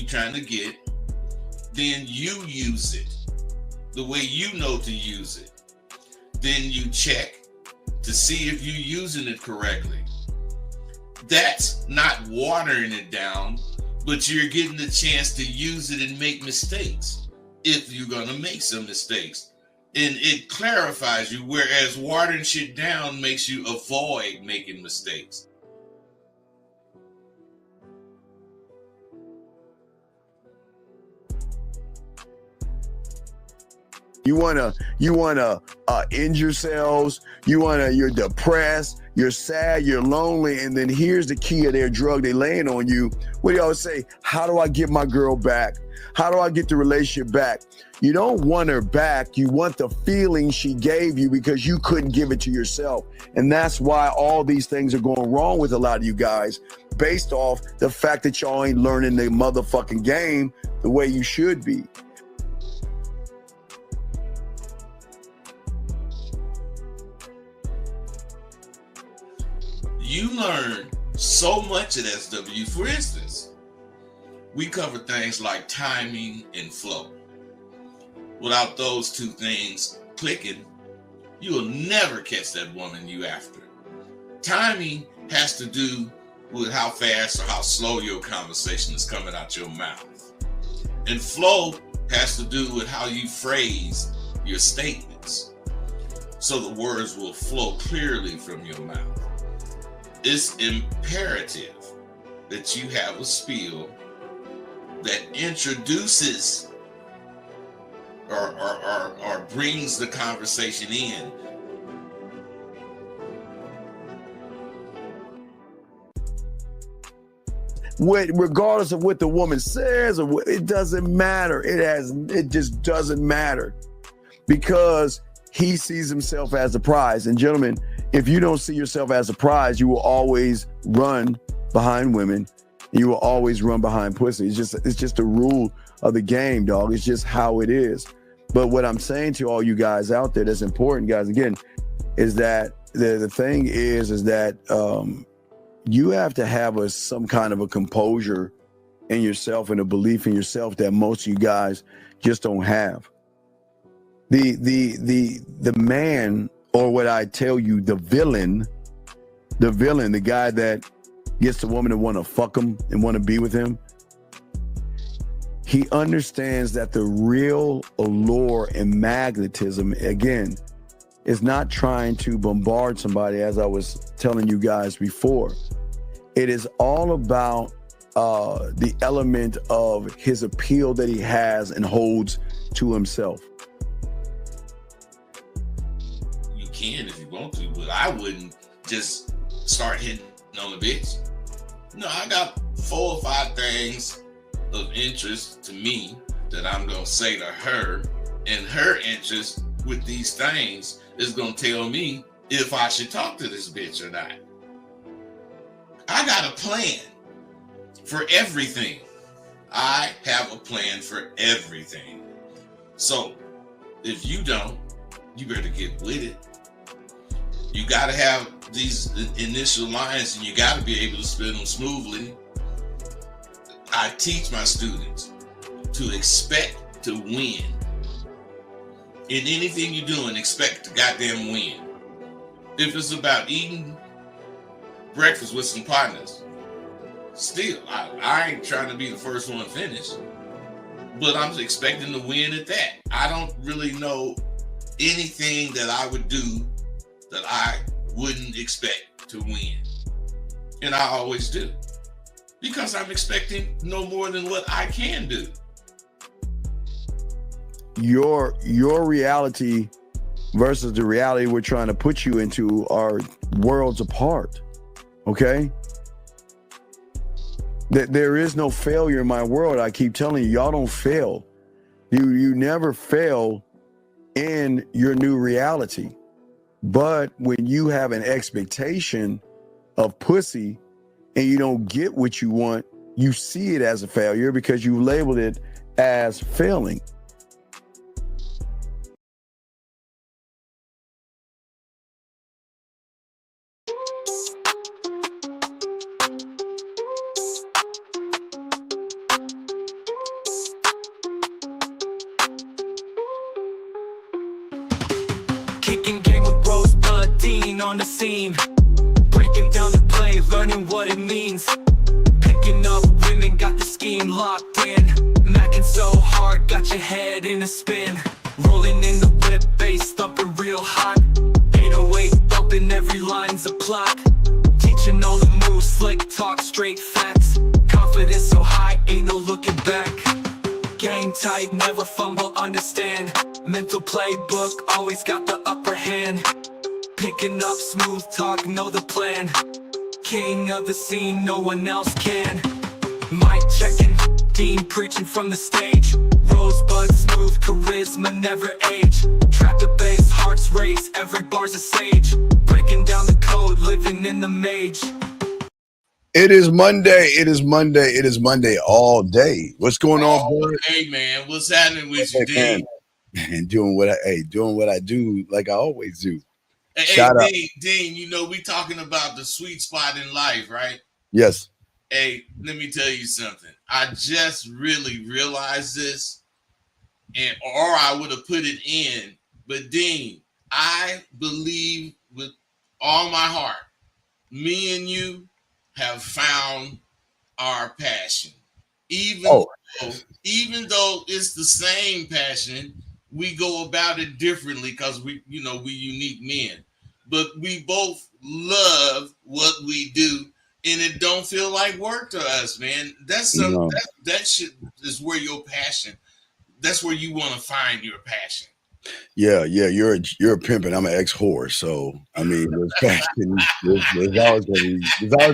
you're trying to get, then you use it the way you know to use it. Then you check to see if you're using it correctly. That's not watering it down, but you're getting the chance to use it and make mistakes if you're going to make some mistakes. And it clarifies you, whereas watering shit down makes you avoid making mistakes. You wanna end yourselves. You're depressed, you're sad, you're lonely, and then here's the key of their drug they laying on you. What do you always say? How do I get my girl back? How do I get the relationship back? You don't want her back. You want the feeling she gave you because you couldn't give it to yourself. And that's why all these things are going wrong with a lot of you guys, based off the fact that y'all ain't learning the motherfucking game the way you should be. You learn so much at SW. For instance, we cover things like timing and flow. Without those two things clicking, you will never catch that woman you after. Timing has to do with how fast or how slow your conversation is coming out your mouth. And flow has to do with how you phrase your statements, so the words will flow clearly from your mouth. It's imperative that you have a spiel that introduces or brings the conversation in. Regardless of what the woman says, or what, it doesn't matter. It just doesn't matter, because he sees himself as a prize. And gentlemen, if you don't see yourself as a prize, you will always run behind women. You will always run behind pussy. It's just a rule of the game, dog. It's just how it is. But what I'm saying to all you guys out there that's important, guys, again, is that the thing is that you have to have some kind of a composure in yourself and a belief in yourself that most of you guys just don't have. The man, or what I tell you, the villain, the guy that gets the woman to want to fuck him and want to be with him, he understands that the real allure and magnetism, again, is not trying to bombard somebody, as I was telling you guys before. It is all about the element of his appeal that he has and holds to himself. You can if you want to, but I wouldn't just start hitting on the bitch. No, I got 4 or 5 things of interest to me that I'm going to say to her, and her interest with these things is going to tell me if I should talk to this bitch or not. I got a plan for everything. I have a plan for everything. So if you don't, you better get with it. You got to have these initial lines, and you got to be able to spin them smoothly. I teach my students to expect to win. In anything you're doing, expect to goddamn win. If it's about eating breakfast with some partners, still, I ain't trying to be the first one finished, but I'm expecting to win at that. I don't really know anything that I would do that I wouldn't expect to win. And I always do, because I'm expecting no more than what I can do. Your reality versus the reality we're trying to put you into are worlds apart. Okay? That there is no failure in my world. I keep telling you, y'all don't fail. You never fail in your new reality. But when you have an expectation of pussy and you don't get what you want, you see it as a failure because you labeled it as failing. Kicking game with Rosebud Dean on the scene. Breaking down the play, learning what it means. Picking up women, got the scheme locked in. Macking so hard, got your head in a spin. Rolling in the whip, bass thumping real hot. 808 thumping, every line's a plot. Teaching all the moves, slick talk, straight facts. Confidence so high, ain't no looking back. Game tight, never fumble, understand. Mental playbook, always got the upper hand. Picking up smooth talk, know the plan. King of the scene, no one else can. Mic checking, Dean preaching from the stage. Rosebud, smooth charisma, never age. Trap the bass, hearts race, every bar's a sage. Breaking down the code, living in the mage. It is Monday. It is Monday. It is Monday all day. What's going on, boy? Hey man, what's happening with you, Dean? Man, doing what I do, like I always do. Hey, Shout out, Dean. You know we talking about the sweet spot in life, right? yes. Hey, let me tell you something. I just really realized this, or I would have put it in. But Dean, I believe with all my heart, me and you have found our passion. Even though it's the same passion, we go about it differently because we unique men. But we both love what we do, and it don't feel like work to us, man. That's that shit is where your passion. That's where you want to find your passion. Yeah. You're a pimp and I'm an ex-whore. So I mean, there's passion. There's always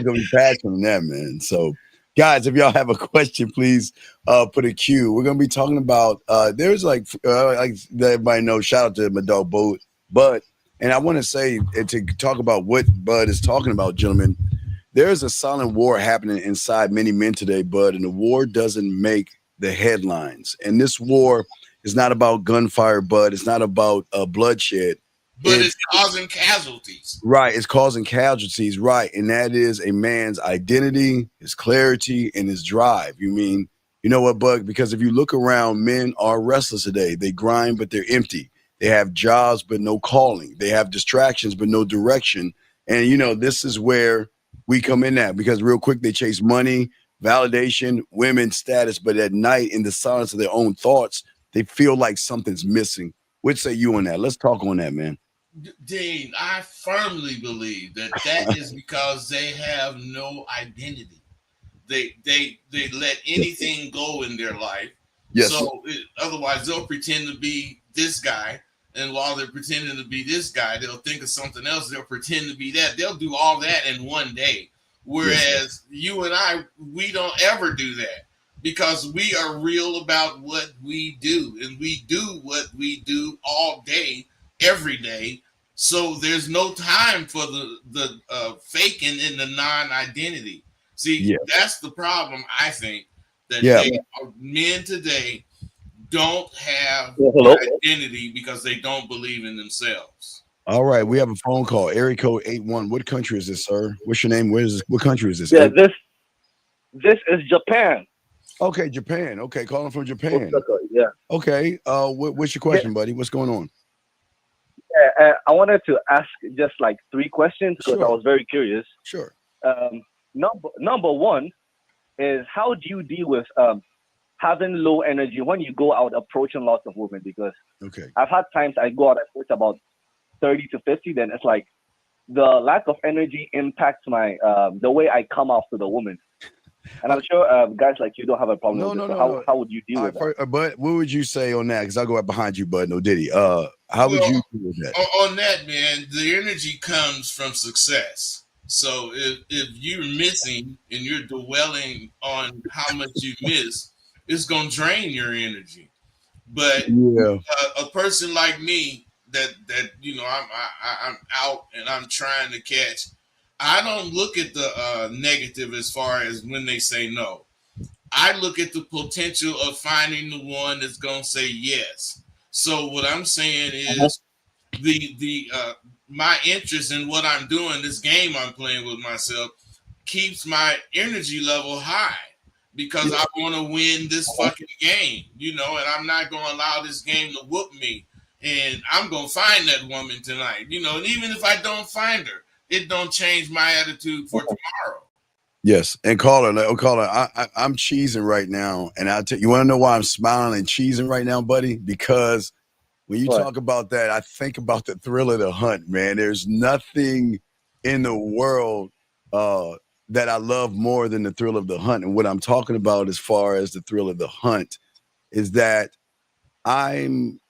gonna be passion in that, man. So guys, if y'all have a question, please put a Q. We're gonna be talking about there's like everybody knows, shout out to my dog Bud. And I want to say to talk about what Bud is talking about, gentlemen. There's a silent war happening inside many men today, Bud, and the war doesn't make the headlines. And this war is not about gunfire, Bud. It's not about bloodshed. But it's causing casualties. Right. It's causing casualties. Right. And that is a man's identity, his clarity, and his drive. You know what, Bud? Because if you look around, men are restless today. They grind, but they're empty. They have jobs, but no calling. They have distractions, but no direction. And, this is where we come in at, because real quick, they chase money, validation, women's status. But at night, in the silence of their own thoughts, they feel like something's missing. What say you on that? Let's talk on that, man. Dean, I firmly believe that is because they have no identity. They let anything go in their life. Yes. So otherwise, they'll pretend to be this guy, and while they're pretending to be this guy, they'll think of something else. They'll pretend to be that. They'll do all that in one day. Whereas you and I, we don't ever do that, because we are real about what we do, and we do what we do all day, every day. So there's no time for the faking in the non-identity. See, that's the problem. I think that men today don't have identity because they don't believe in themselves. All right, we have a phone call. Area code 81. What country is this, sir? What's your name? What country is this? Yeah, this is Japan. Okay, Japan. Okay, calling from Japan. Yeah. Okay. What's your question, buddy? What's going on? Yeah, I wanted to ask just like 3 questions because I was very curious. Sure. Number one is, how do you deal with having low energy when you go out approaching lots of women? Because I've had times I go out and approach about 30 to 50, then it's like the lack of energy impacts my the way I come off to the woman. And I'm sure guys like you don't have a problem with this. So how would you deal with that? But what would you say on that? Because I'll go right behind you, Bud. No Diddy. How would you deal with that? On that, man, the energy comes from success. So if you're missing and you're dwelling on how much you miss, it's gonna drain your energy. But a person like me that I'm out and I'm trying to catch, I don't look at the negative as far as when they say no. I look at the potential of finding the one that's gonna say yes. So what I'm saying is the my interest in what I'm doing, this game I'm playing with myself, keeps my energy level high because I want to win this fucking game, and I'm not going to allow this game to whoop me. and I'm gonna find that woman tonight. You know, and even if I don't find her, it don't change my attitude for tomorrow. Yes, and caller, I'm cheesing right now, and I'll tell you. Want to know why I'm smiling and cheesing right now, buddy? Because when you talk about that, I think about the thrill of the hunt, man. There's nothing in the world that I love more than the thrill of the hunt. And what I'm talking about as far as the thrill of the hunt is that I'm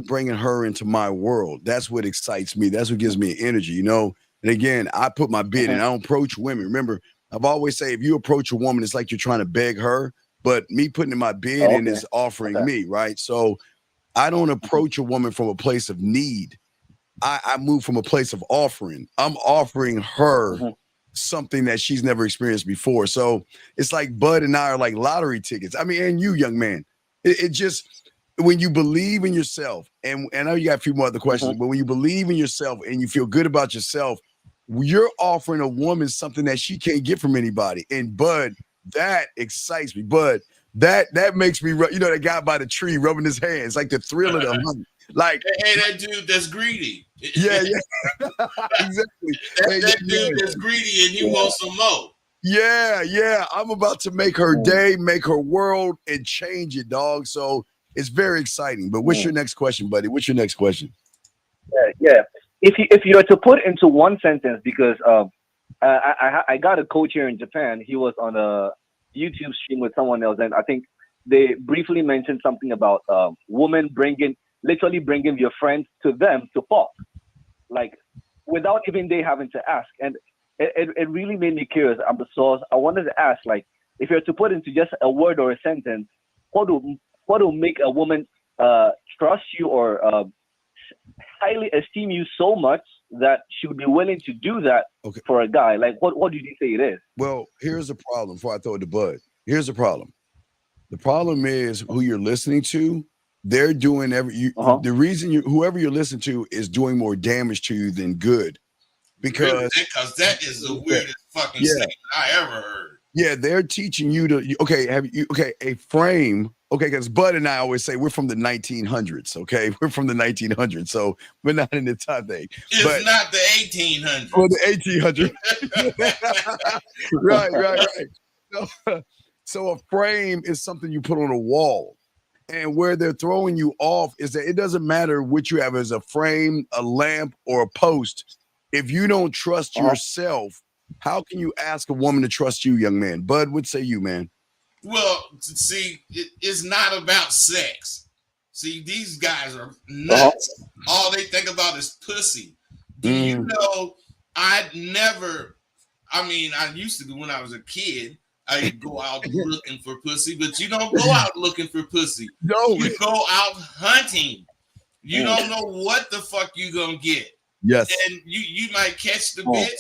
bringing her into my world. That's what excites me. That's what gives me energy, you know? And again, I put my bid in. I don't approach women. Remember, I've always say if you approach a woman, it's like you're trying to beg her, but me putting in my bid in is offering me, right? So I don't approach a woman from a place of need. I move from a place of offering. I'm offering her something that she's never experienced before. So it's like Bud and I are like lottery tickets. I mean, and you, young man, it just, when you believe in yourself, and I know you got a few more other questions, but when you believe in yourself and you feel good about yourself, you're offering a woman something that she can't get from anybody. And Bud, that excites me. Bud, that makes me, you know, that guy by the tree rubbing his hands, like the thrill of the hunt. Like, hey, that dude that's greedy. Yeah, exactly. That dude that's greedy and he wants some more. Yeah. I'm about to make her day, make her world, and change it, dog. So it's very exciting. But what's your next question, buddy? What's your next question? Yeah. If you were to put into one sentence, because I got a coach here in Japan. He was on a YouTube stream with someone else, and I think they briefly mentioned something about women literally bringing your friends to them to fuck, like without even they having to ask. And it really made me curious. So I wanted to ask, like, if you're to put into just a word or a sentence, what will make a woman trust you or highly esteem you so much that she would be willing to do that for a guy? Like, what do you say it is? Well, here's the problem before I throw it to Bud. Here's the problem. The problem is who you're listening to. They're doing the reason whoever you're listening to is doing more damage to you than good. Because that is the weirdest fucking thing I ever heard. Yeah, they're teaching you to a frame. Okay, because Bud and I always say we're from the 1900s. Okay, we're from the 1900s, so we're not in the time thing. It's not the 1800s. Or the 1800s. Right. So a frame is something you put on a wall. And where they're throwing you off is that it doesn't matter what you have as a frame, a lamp, or a post. If you don't trust yourself, how can you ask a woman to trust you, young man? Bud, what say you, man? Well, see, it's not about sex. See, these guys are nuts. All they think about is pussy. Do you know, I used to, when I was a kid, I go out looking for pussy, but you don't go out looking for pussy. No. You go out hunting. You don't know what the fuck you gonna get. Yes. And you might catch the bitch.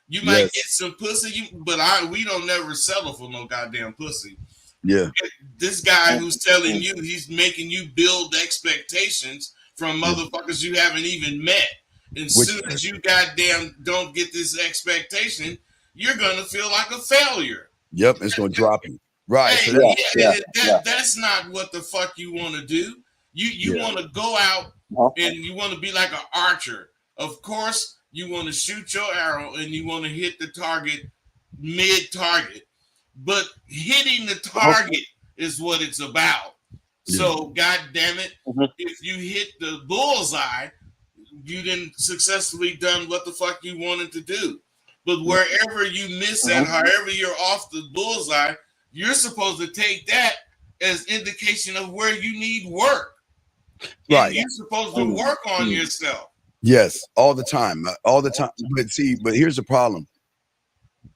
You might get some pussy, but we don't never settle for no goddamn pussy. Yeah. This guy who's telling you, he's making you build expectations from motherfuckers you haven't even met. And soon as you goddamn don't get this expectation, you're gonna feel like a failure. Yep, it's gonna drop you. Right. Hey, so that's not what the fuck you want to do. You want to go out and you want to be like an archer. Of course, you want to shoot your arrow and you want to hit the target mid-target. But hitting the target is what it's about. So, God damn it, if you hit the bullseye, you didn't successfully done what the fuck you wanted to do. But wherever you miss that, however you're off the bullseye, you're supposed to take that as indication of where you need work. Right. And you're supposed to work on yourself. Yes, all the time. But here's the problem.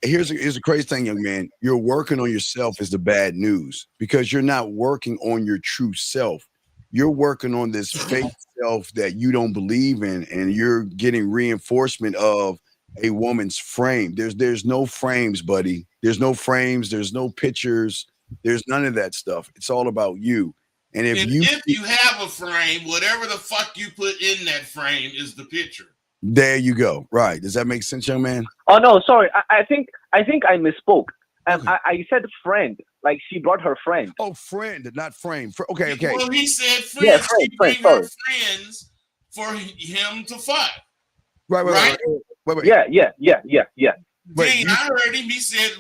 Here's a crazy thing, young man. You're working on yourself is the bad news because you're not working on your true self. You're working on this fake self that you don't believe in, and you're getting reinforcement of a woman's frame. There's no frames, buddy. There's no frames. There's no pictures. There's none of that stuff. It's all about you. And if you have a frame, whatever the fuck you put in that frame is the picture. There you go. Right. Does that make sense, young man? Oh no, sorry. I think I misspoke. I said friend. Like she brought her friend. Oh, friend, not frame. Okay. Well, he said friends. Yeah, friend, her friends for him to fuck. Right. Wait. Yeah. Dean, I heard him. He said,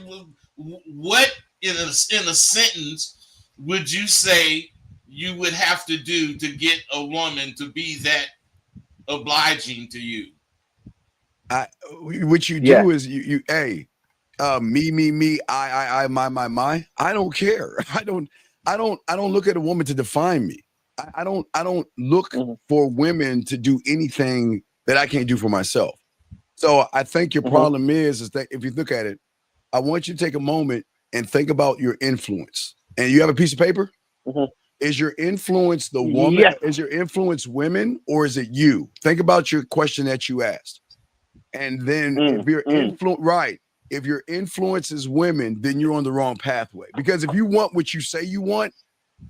"What in a sentence would you say you would have to do to get a woman to be that obliging to you?" What you do is you me, I, my. I don't care. I don't look at a woman to define me. I don't look for women to do anything that I can't do for myself. So I think your problem is that if you look at it, I want you to take a moment and think about your influence. And you have a piece of paper? Is your influence the woman? Yes. Is your influence women, or is it you? Think about your question that you asked. And then if your if your influence is women, then you're on the wrong pathway. Because if you want what you say you want,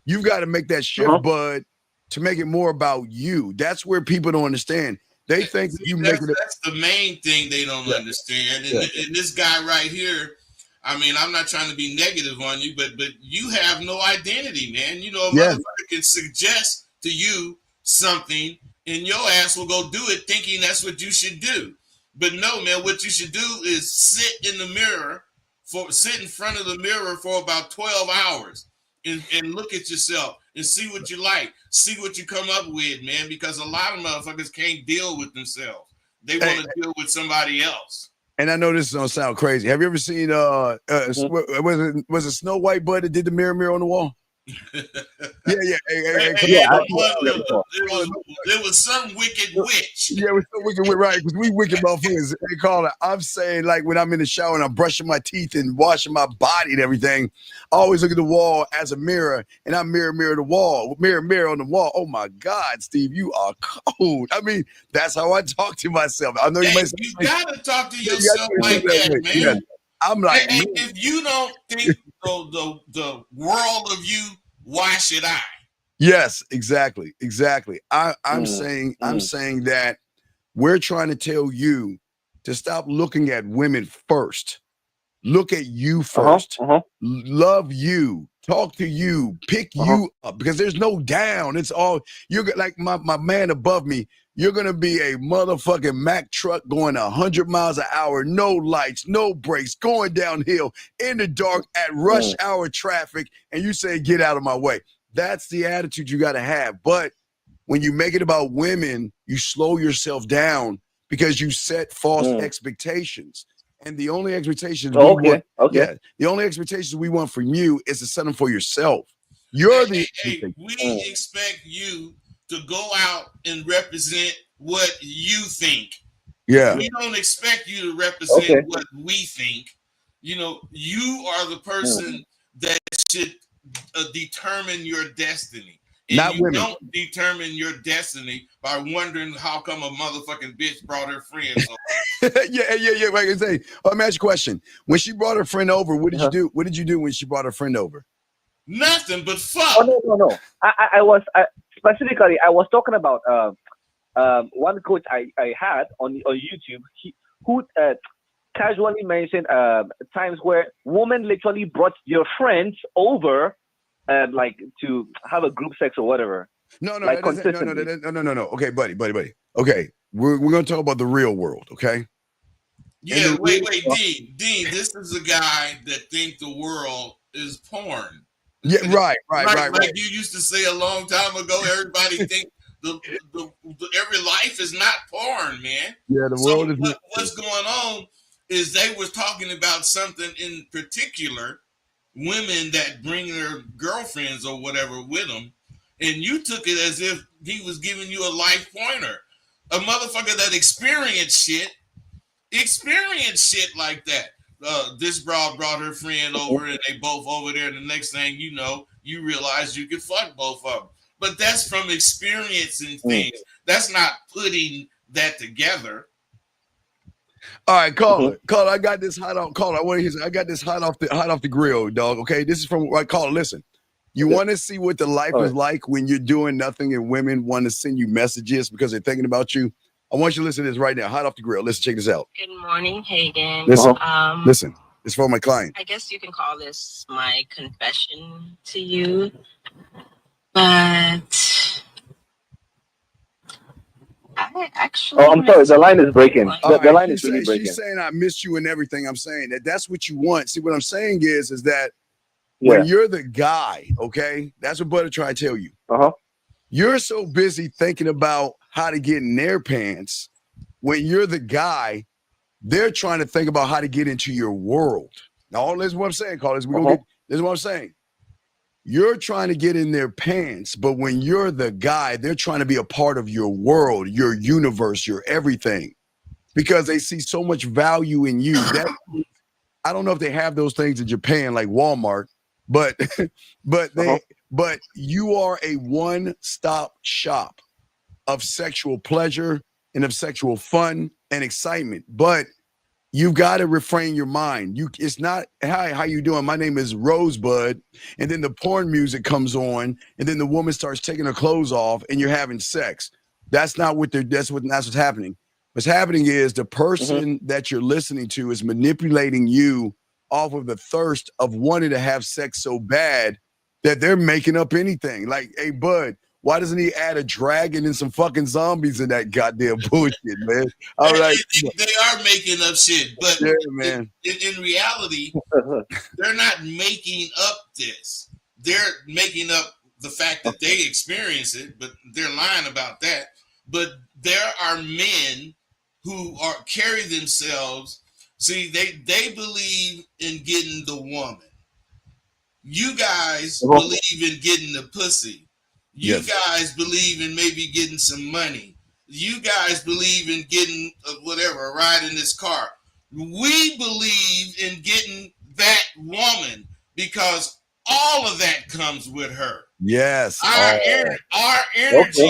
you've got to make that shift, bud, to make it more about you. That's where people don't understand. They think that's the main thing they don't understand. And this guy right here, I mean, I'm not trying to be negative on you, but you have no identity, man. You know, a motherfucker can suggest to you something, and your ass will go do it thinking that's what you should do. But no, man, what you should do is sit in front of the mirror for about 12 hours and look at yourself and see what you like, see what you come up with, man, because a lot of motherfuckers can't deal with themselves. They want to deal with somebody else. And I know this is gonna sound crazy. Have you ever seen was it Snow White Bud that did the mirror on the wall? It was some wicked witch. Yeah, it was some wicked witch, right? Because we wicked motherfuckers. They call it. I'm saying, like, when I'm in the shower and I'm brushing my teeth and washing my body and everything, I always look at the wall as a mirror, and I mirror the wall, mirror on the wall. Oh my God, Steve, you are cold. I mean, that's how I talk to myself. I know you gotta talk to yourself like that, man. Yeah. I'm like, if you don't think the world of you, why should I? Yes, exactly. I'm saying that we're trying to tell you to stop looking at women first. Look at you first. Love you. Talk to you. Pick you up, because there's no down. It's all you're like my man above me. You're going to be a motherfucking Mack truck going 100 miles an hour, no lights, no brakes, going downhill in the dark at rush hour traffic, and you say, get out of my way. That's the attitude you got to have. But when you make it about women, you slow yourself down because you set false expectations. And the only expectations the only expectations we want from you is to set them for yourself. You're we expect you to go out and represent what you think. Yeah. We don't expect you to represent what we think. You know, you are the person that should determine your destiny. And not women. Don't determine your destiny by wondering how come a motherfucking bitch brought her friends over. Yeah. Like I say, let me ask you a question. When she brought her friend over, what did you do? What did you do when she brought her friend over? Nothing but fuck. Oh, no. I was specifically, I was talking about one coach I had on YouTube who casually mentioned times where women literally brought your friends over like to have a group sex or whatever. No. Okay, buddy. Okay, we're gonna talk about the real world. Okay. Yeah. Wait, Dean. This is a guy that think the world is porn. Yeah, right. Like you used to say a long time ago, everybody think the every life is not porn, man. Yeah, the world is. What's going on is they was talking about something in particular, women that bring their girlfriends or whatever with them, and you took it as if he was giving you a life pointer. A motherfucker that experienced shit like that. This broad brought her friend over and they both over there. And the next thing you know, you realize you could fuck both of them. But that's from experiencing things. That's not putting that together. All right, caller, I got this hot off. Caller, I got this hot off the grill, dog. Okay, this is from caller. Listen, you want to see what the life is like when you're doing nothing and women want to send you messages because they're thinking about you. I want you to listen to this right now. Hot off the grill. Listen, check this out. Good morning, Hagen. Listen. It's for my client. I guess you can call this my confession to you, but actually. Oh, I'm sorry. The line is breaking. The line is really breaking. She's saying I missed you and everything. I'm saying that's what you want. See, what I'm saying is that when you're the guy, okay, that's what Butter tried to tell you. You're so busy thinking about how to get in their pants. When you're the guy, they're trying to think about how to get into your world. Now, this is what I'm saying, Carlos. This is what I'm saying. You're trying to get in their pants, but when you're the guy, they're trying to be a part of your world, your universe, your everything, because they see so much value in you. I don't know if they have those things in Japan like Walmart, but you are a one-stop shop of sexual pleasure and of sexual fun and excitement. But you've got to refrain your mind. It's not, hi, how you doing? My name is Rosebud. And then the porn music comes on, and then the woman starts taking her clothes off, and you're having sex. That's not what that's what's happening. What's happening is the person that you're listening to is manipulating you off of the thirst of wanting to have sex so bad that they're making up anything. Like, hey, Bud, why doesn't he add a dragon and some fucking zombies in that goddamn bullshit, man? All right. They are making up shit, but man. In reality, they're not making up this. They're making up the fact that they experience it, but they're lying about that. But there are men who carry themselves. See, they believe in getting the woman. You guys believe in getting the pussy. You guys believe in maybe getting some money. You guys believe in getting a ride in this car. We believe in getting that woman because all of that comes with her. Yes. Our energy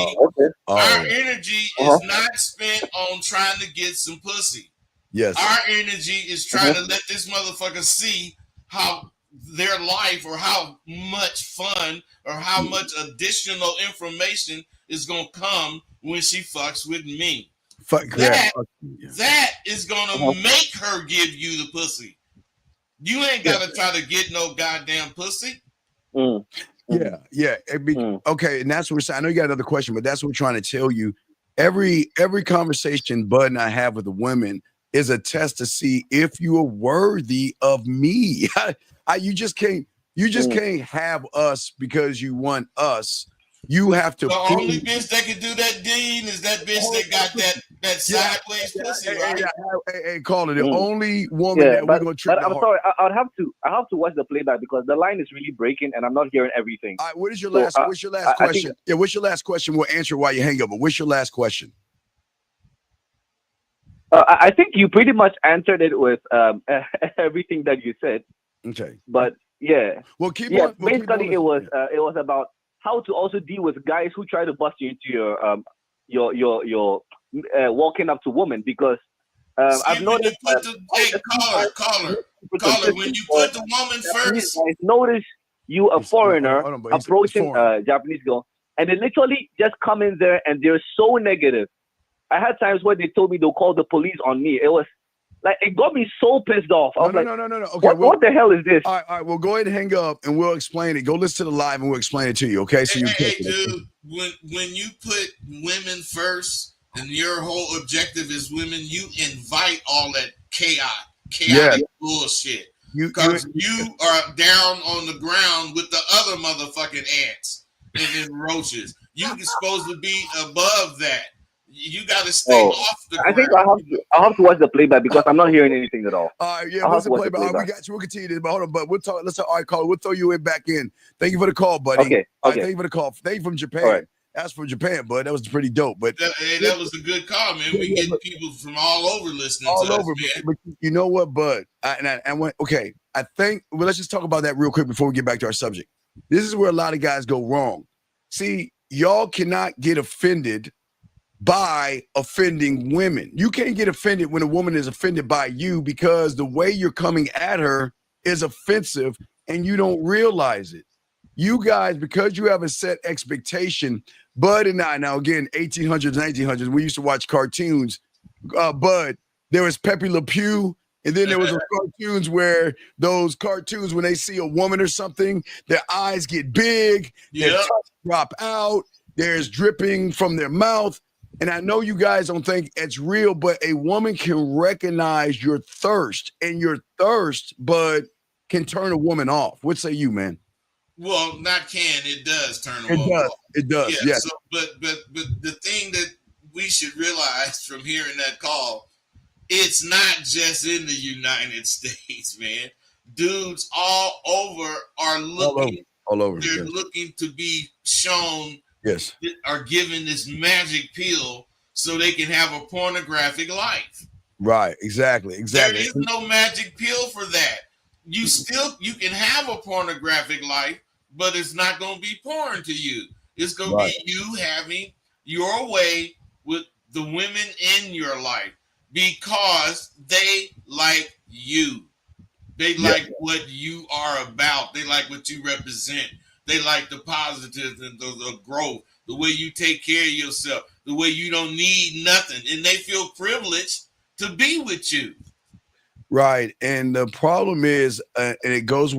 is not spent on trying to get some pussy. Yes. Our energy is trying to let this motherfucker see how their life or how much fun or how much additional information is going to come when she fucks with me. That is going to make her give you the pussy. You ain't got to try to get no goddamn pussy. Yeah. Okay, and that's what we're saying. I know you got another question, but that's what we're trying to tell you. Every conversation Bud and I have with the women is a test to see if you are worthy of me. You just can't have us because you want us. You have to. The only bitch that can do that, Dean, is that bitch that got that sideways pussy, right? Hey, call it the only woman that we're gonna treat. But I'm sorry, I have to watch the playback because the line is really breaking and I'm not hearing everything. All right, what's your last question? What's your last question? We'll answer while you hang up. But what's your last question? I think you pretty much answered it with everything that you said. Okay. But yeah. Well, keep on. Basically, it was about how to also deal with guys who try to bust you into your walking up to women because I've noticed. Caller. When you put the woman first, I noticed you a foreigner approaching a Japanese girl, and they literally just come in there and they're so negative. I had times where they told me they'll call the police on me. It was like, it got me so pissed off. I was no. Okay, what the hell is this? All right. Well, go ahead and hang up and we'll explain it. Go listen to the live and we'll explain it to you. Okay. So dude, when you put women first and your whole objective is women, you invite all that chaotic bullshit. Because you are down on the ground with the other motherfucking ants and then roaches. You're supposed to be above that. You got to stay off the ground. I think I have to watch the playback because I'm not hearing anything at all. What's the playback? We got you. We'll continue this, but hold on. But we'll talk. Let's talk. All right, caller. We'll throw you in back in. Thank you for the call, buddy. Okay. Thank you for the call. Thank you from Japan. All right. That's from Japan, bud. That was pretty dope. But that was a good call, man. We getting people from all over listening to us, man. But you know what, bud? I went. Okay. I think. Well, let's just talk about that real quick before we get back to our subject. This is where a lot of guys go wrong. See, y'all cannot get offended by offending women. You can't get offended when a woman is offended by you because the way you're coming at her is offensive and you don't realize it. You guys, because you have a set expectation, Bud and I, now again, 1800s, 1900s, we used to watch cartoons. Bud, there was Pepe Le Pew, and then there was those cartoons where when they see a woman or something, their eyes get big, their tongues drop out, there's dripping from their mouth. And I know you guys don't think it's real, but a woman can recognize your thirst, and your thirst, Bud, can turn a woman off. What say you, man? Well, not can, it does turn a woman off. It does. Yeah. Yes. So, but the thing that we should realize from hearing that call, it's not just in the United States, man. Dudes all over are looking. All over. They're looking to be shown. Yes. Are given this magic pill so they can have a pornographic life. Right. Exactly. There is no magic pill for that. You can have a pornographic life, but it's not going to be porn to you. It's going to be you having your way with the women in your life because they like you. They like what you are about. They like what you represent. They like the positive and the growth, the way you take care of yourself, the way you don't need nothing. And they feel privileged to be with you. Right. And the problem is, and it goes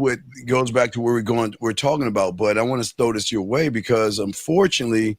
back to where we're talking about, but I want to throw this your way because unfortunately,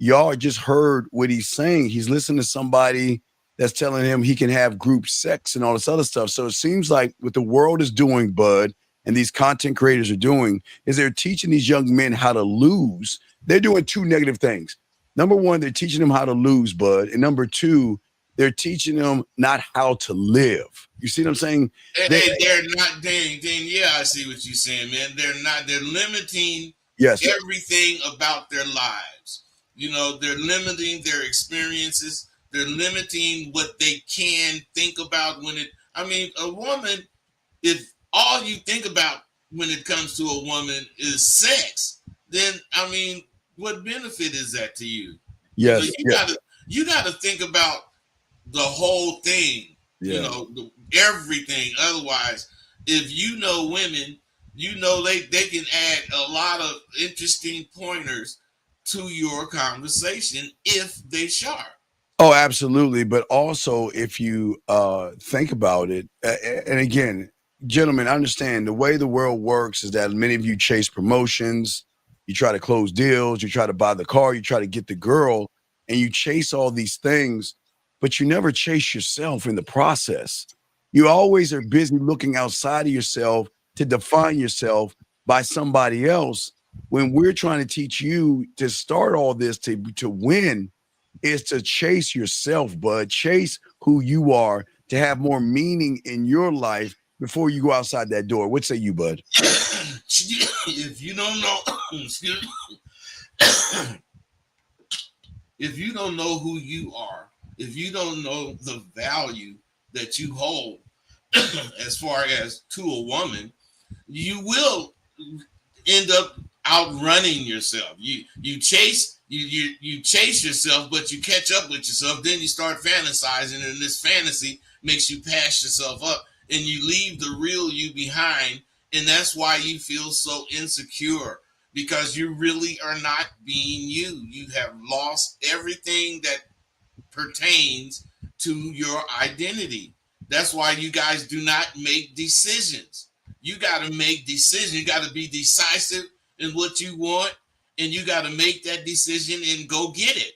y'all just heard what he's saying. He's listening to somebody that's telling him he can have group sex and all this other stuff. So it seems like what the world is doing, Bud, and these content creators are doing is they're teaching these young men how to lose. They're doing two negative things. Number one, they're teaching them how to lose, Bud. And number two, they're teaching them not how to live. You see what I'm saying? They're not, dang, yeah, I see what you're saying, man. They're limiting everything about their lives. You know, they're limiting their experiences. They're limiting what they can think about a woman, if all you think about when it comes to a woman is sex, then what benefit is that to you? Yes. So you gotta think about the whole thing, everything. Otherwise, if you know women, they can add a lot of interesting pointers to your conversation if they sharp. Oh, absolutely. But also, if you think about it, and again, gentlemen, understand the way the world works is that many of you chase promotions, you try to close deals, you try to buy the car, you try to get the girl, and you chase all these things, but you never chase yourself in the process. You always are busy looking outside of yourself to define yourself by somebody else. When we're trying to teach you to start all this to win, is to chase yourself, bud. Chase who you are to have more meaning in your life before you go outside that door. What say you, bud? If you don't know, if you don't know who you are, if you don't know the value that you hold as far as to a woman, you will end up outrunning yourself. You chase yourself, but you catch up with yourself. Then you start fantasizing, and this fantasy makes you pass yourself up, and you leave the real you behind. And that's why you feel so insecure, because you really are not being you. You have lost everything that pertains to your identity. That's why you guys do not make decisions. You got to make decisions. You got to be decisive in what you want, and you got to make that decision and go get it.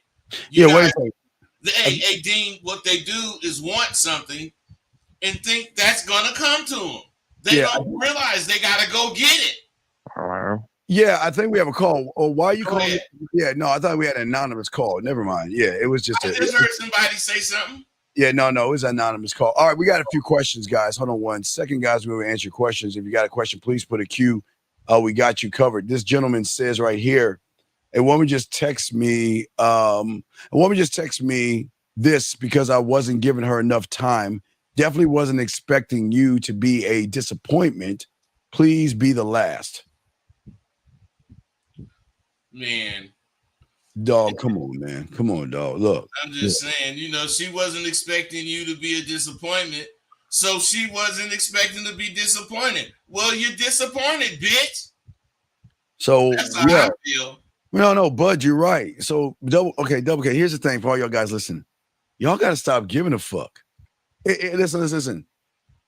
Hey, Dean, what they do is want something and think that's going to come to them. They don't realize they got to go get it. Hello? Yeah, I think we have a call. Oh, why are you calling? Yeah, no, I thought we had an anonymous call. Never mind. Yeah, it was just. I just heard somebody say something. Yeah, no, it was an anonymous call. All right, we got a few questions, guys. Hold on 1 second, guys. We will answer your questions. If you got a question, please put a Q. We got you covered. This gentleman says right here, a woman just texted me. This because I wasn't giving her enough time. Definitely wasn't expecting you to be a disappointment. Please be the last. Man. Dog, come on, man. Come on, dog. Look. I'm just saying, she wasn't expecting you to be a disappointment. So she wasn't expecting to be disappointed. Well, you're disappointed, bitch. So that's how I feel. No, Bud, you're right. So double K. Here's the thing for all y'all guys listening. Y'all got to stop giving a fuck. Listen.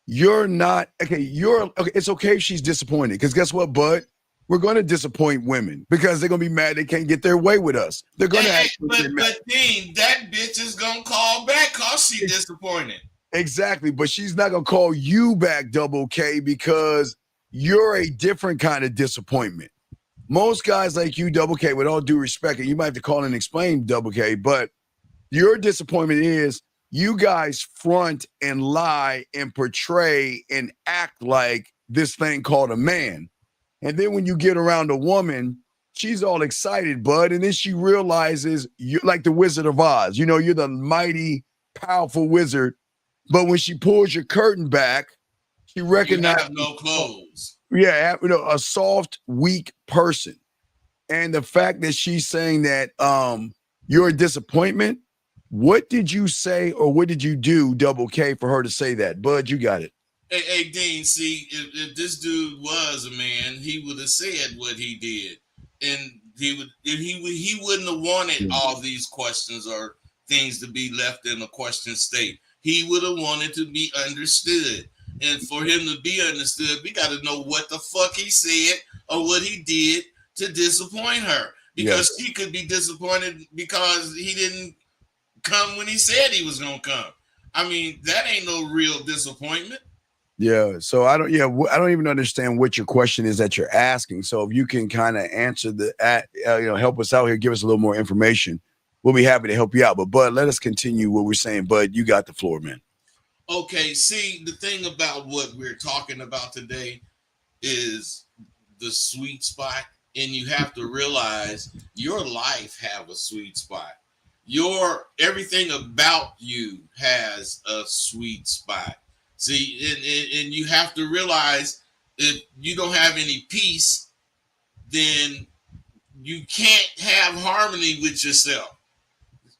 You're not okay. It's okay if she's disappointed, because guess what, Bud? we're going to disappoint women because they're going to be mad they can't get their way with us. They're going to but Dean, that bitch is going to call back because she's disappointed. Exactly, but she's not going to call you back, Double K, because you're a different kind of disappointment. Most guys like you, Double K, with all due respect, and you might have to call and explain, Double K, but your disappointment is you guys front and lie and portray and act like this thing called a man. And then when you get around a woman, she's all excited, bud. And then she realizes you're like the Wizard of Oz. You know, you're the mighty, powerful wizard. But when she pulls your curtain back, she recognizes you have no clothes. Yeah, you know, a soft, weak person. And the fact that she's saying that you're a disappointment, what did you say or what did you do, Double K, for her to say that? Bud, you got it. Hey, Dean, see, if this dude was a man, he would have said what he did. And he wouldn't have wanted all these questions or things to be left in a question state. He would have wanted to be understood. And for him to be understood, we got to know what the fuck he said or what he did to disappoint her. Because she could be disappointed because he didn't come when he said he was going to come. I mean, that ain't no real disappointment. Yeah. So I don't even understand what your question is that you're asking. So if you can kind of answer help us out here, give us a little more information. We'll be happy to help you out. But Bud, let us continue what we're saying. Bud, you got the floor, man. Okay. See, the thing about what we're talking about today is the sweet spot. And you have to realize your life have a sweet spot. Everything about you has a sweet spot. See, and you have to realize if you don't have any peace, then you can't have harmony with yourself.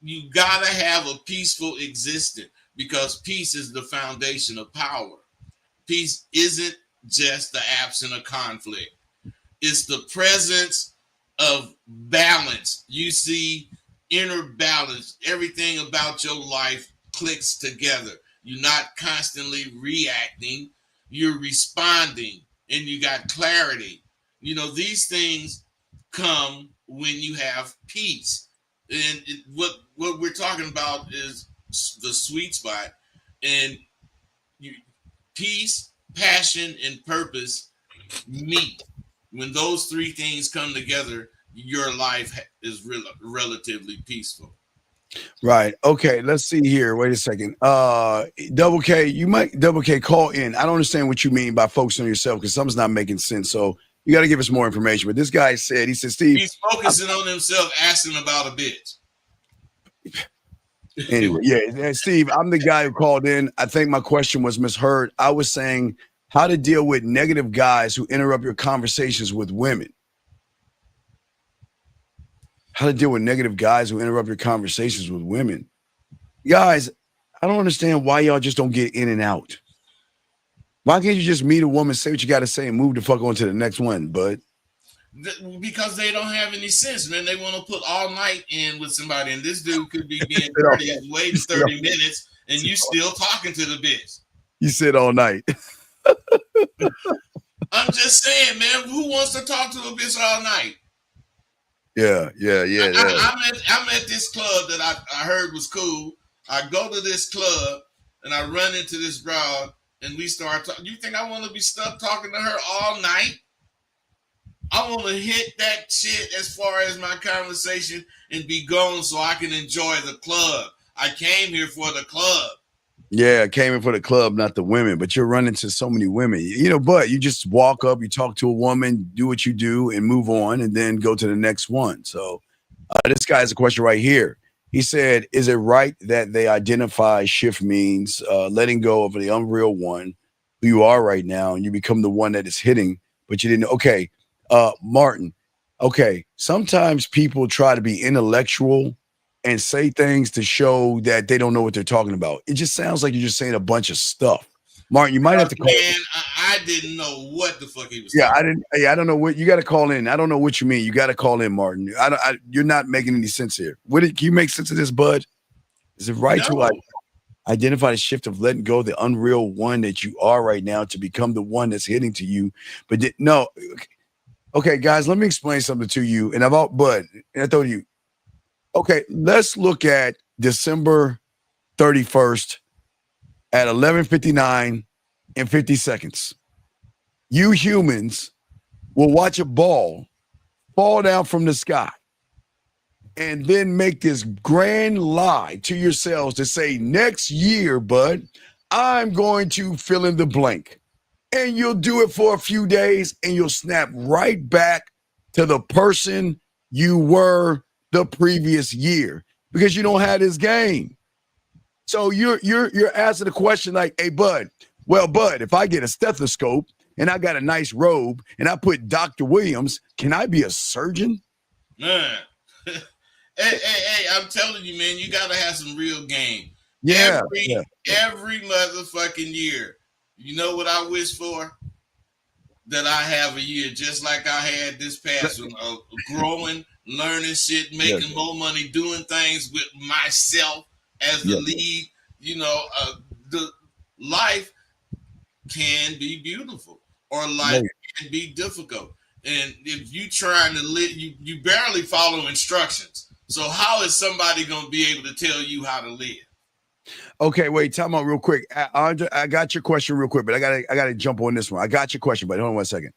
You gotta have a peaceful existence because peace is the foundation of power. Peace isn't just the absence of conflict. It's the presence of balance. You see inner balance. Everything about your life clicks together. You're not constantly reacting. You're responding and you got clarity. You know, these things come when you have peace. And what we're talking about is the sweet spot. And peace, passion, and purpose meet. When those three things come together, your life is relatively peaceful. Right. Okay. Let's see here. Wait a second. Double K, you might call in. I don't understand what you mean by focusing on yourself because something's not making sense. So you got to give us more information. But this guy said, Steve, he's focusing on himself, asking about a bitch. Anyway, yeah, Steve, I'm the guy who called in. I think my question was misheard. I was saying how to deal with negative guys who interrupt your conversations with women. How to deal with negative guys who interrupt your conversations with women. Guys, I don't understand why y'all just don't get in and out. Why can't you just meet a woman, say what you got to say, and move the fuck on to the next one, bud? Because they don't have any sense, man. They want to put all night in with somebody, and this dude could be being dirty and waiting 30 minutes, and you still talking to the bitch. You said all night. I'm just saying, man, who wants to talk to a bitch all night? Yeah. I'm at this club that I heard was cool. I go to this club and I run into this broad and we start talking. You think I want to be stuck talking to her all night? I want to hit that shit as far as my conversation and be gone so I can enjoy the club. I came here for the club. Yeah, I came in for the club, not the women. But you're running to so many women, but you just walk up, you talk to a woman, do what you do and move on and then go to the next one. So this guy has a question right here. He said, is it right that they identify shift means letting go of the unreal one who you are right now and you become the one that is hitting, but you didn't. Okay, Martin. Okay, sometimes people try to be intellectual and say things to show that they don't know what they're talking about. It just sounds like you're just saying a bunch of stuff. Martin, you might have to call. Man, I didn't know what the fuck he was saying. I don't know what you got to call in. I don't know what you mean. You got to call in, Martin. You're not making any sense here. Can you make sense of this, bud? Is it right to identify the shift of letting go of the unreal one that you are right now to become the one that's hitting to you? But no, Okay, guys, let me explain something to you. And I told you, okay, let's look at December 31st at 11:59 and 50 seconds. You humans will watch a ball fall down from the sky and then make this grand lie to yourselves to say, next year, bud, I'm going to fill in the blank. And you'll do it for a few days and you'll snap right back to the person you were the previous year because you don't have this game. So you're asking the question like, hey, bud, if I get a stethoscope and I got a nice robe and I put Dr. Williams, can I be a surgeon? Man. Hey, I'm telling you, man, you got to have some real game. Yeah. Every motherfucking year. You know what I wish for? That I have a year just like I had this past one, growing, learning shit, making more money, doing things with myself as the lead. You know, the life can be beautiful or life can be difficult. And if you trying to live, you barely follow instructions. So how is somebody going to be able to tell you how to live? Okay, wait, time out real quick. Andre, I got your question real quick, but I gotta jump on this one. I got your question, but hold on 1 second.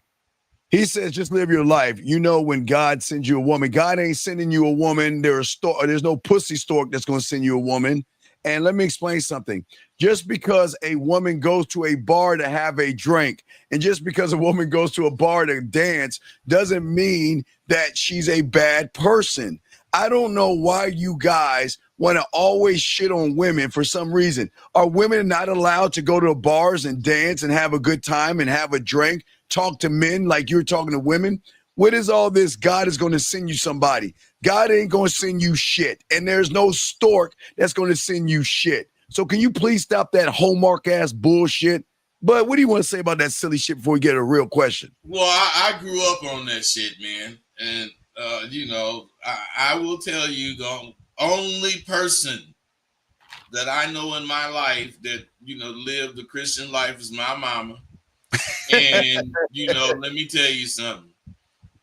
He says, just live your life. You know, when God sends you a woman, God ain't sending you a woman. There's no pussy stork that's going to send you a woman. And let me explain something. Just because a woman goes to a bar to have a drink, and just because a woman goes to a bar to dance, doesn't mean that she's a bad person. I don't know why you guys want to always shit on women for some reason. Are women not allowed to go to bars and dance and have a good time and have a drink, talk to men like you're talking to women? What is all this? God is going to send you somebody. God ain't going to send you shit. And there's no stork that's going to send you shit. So can you please stop that Hallmark ass bullshit? But what do you want to say about that silly shit before we get a real question? Well, I grew up on that shit, man. And, you know, I will tell you, the only person that I know in my life that, you know, lived the Christian life is my mama. And, you know, let me tell you something.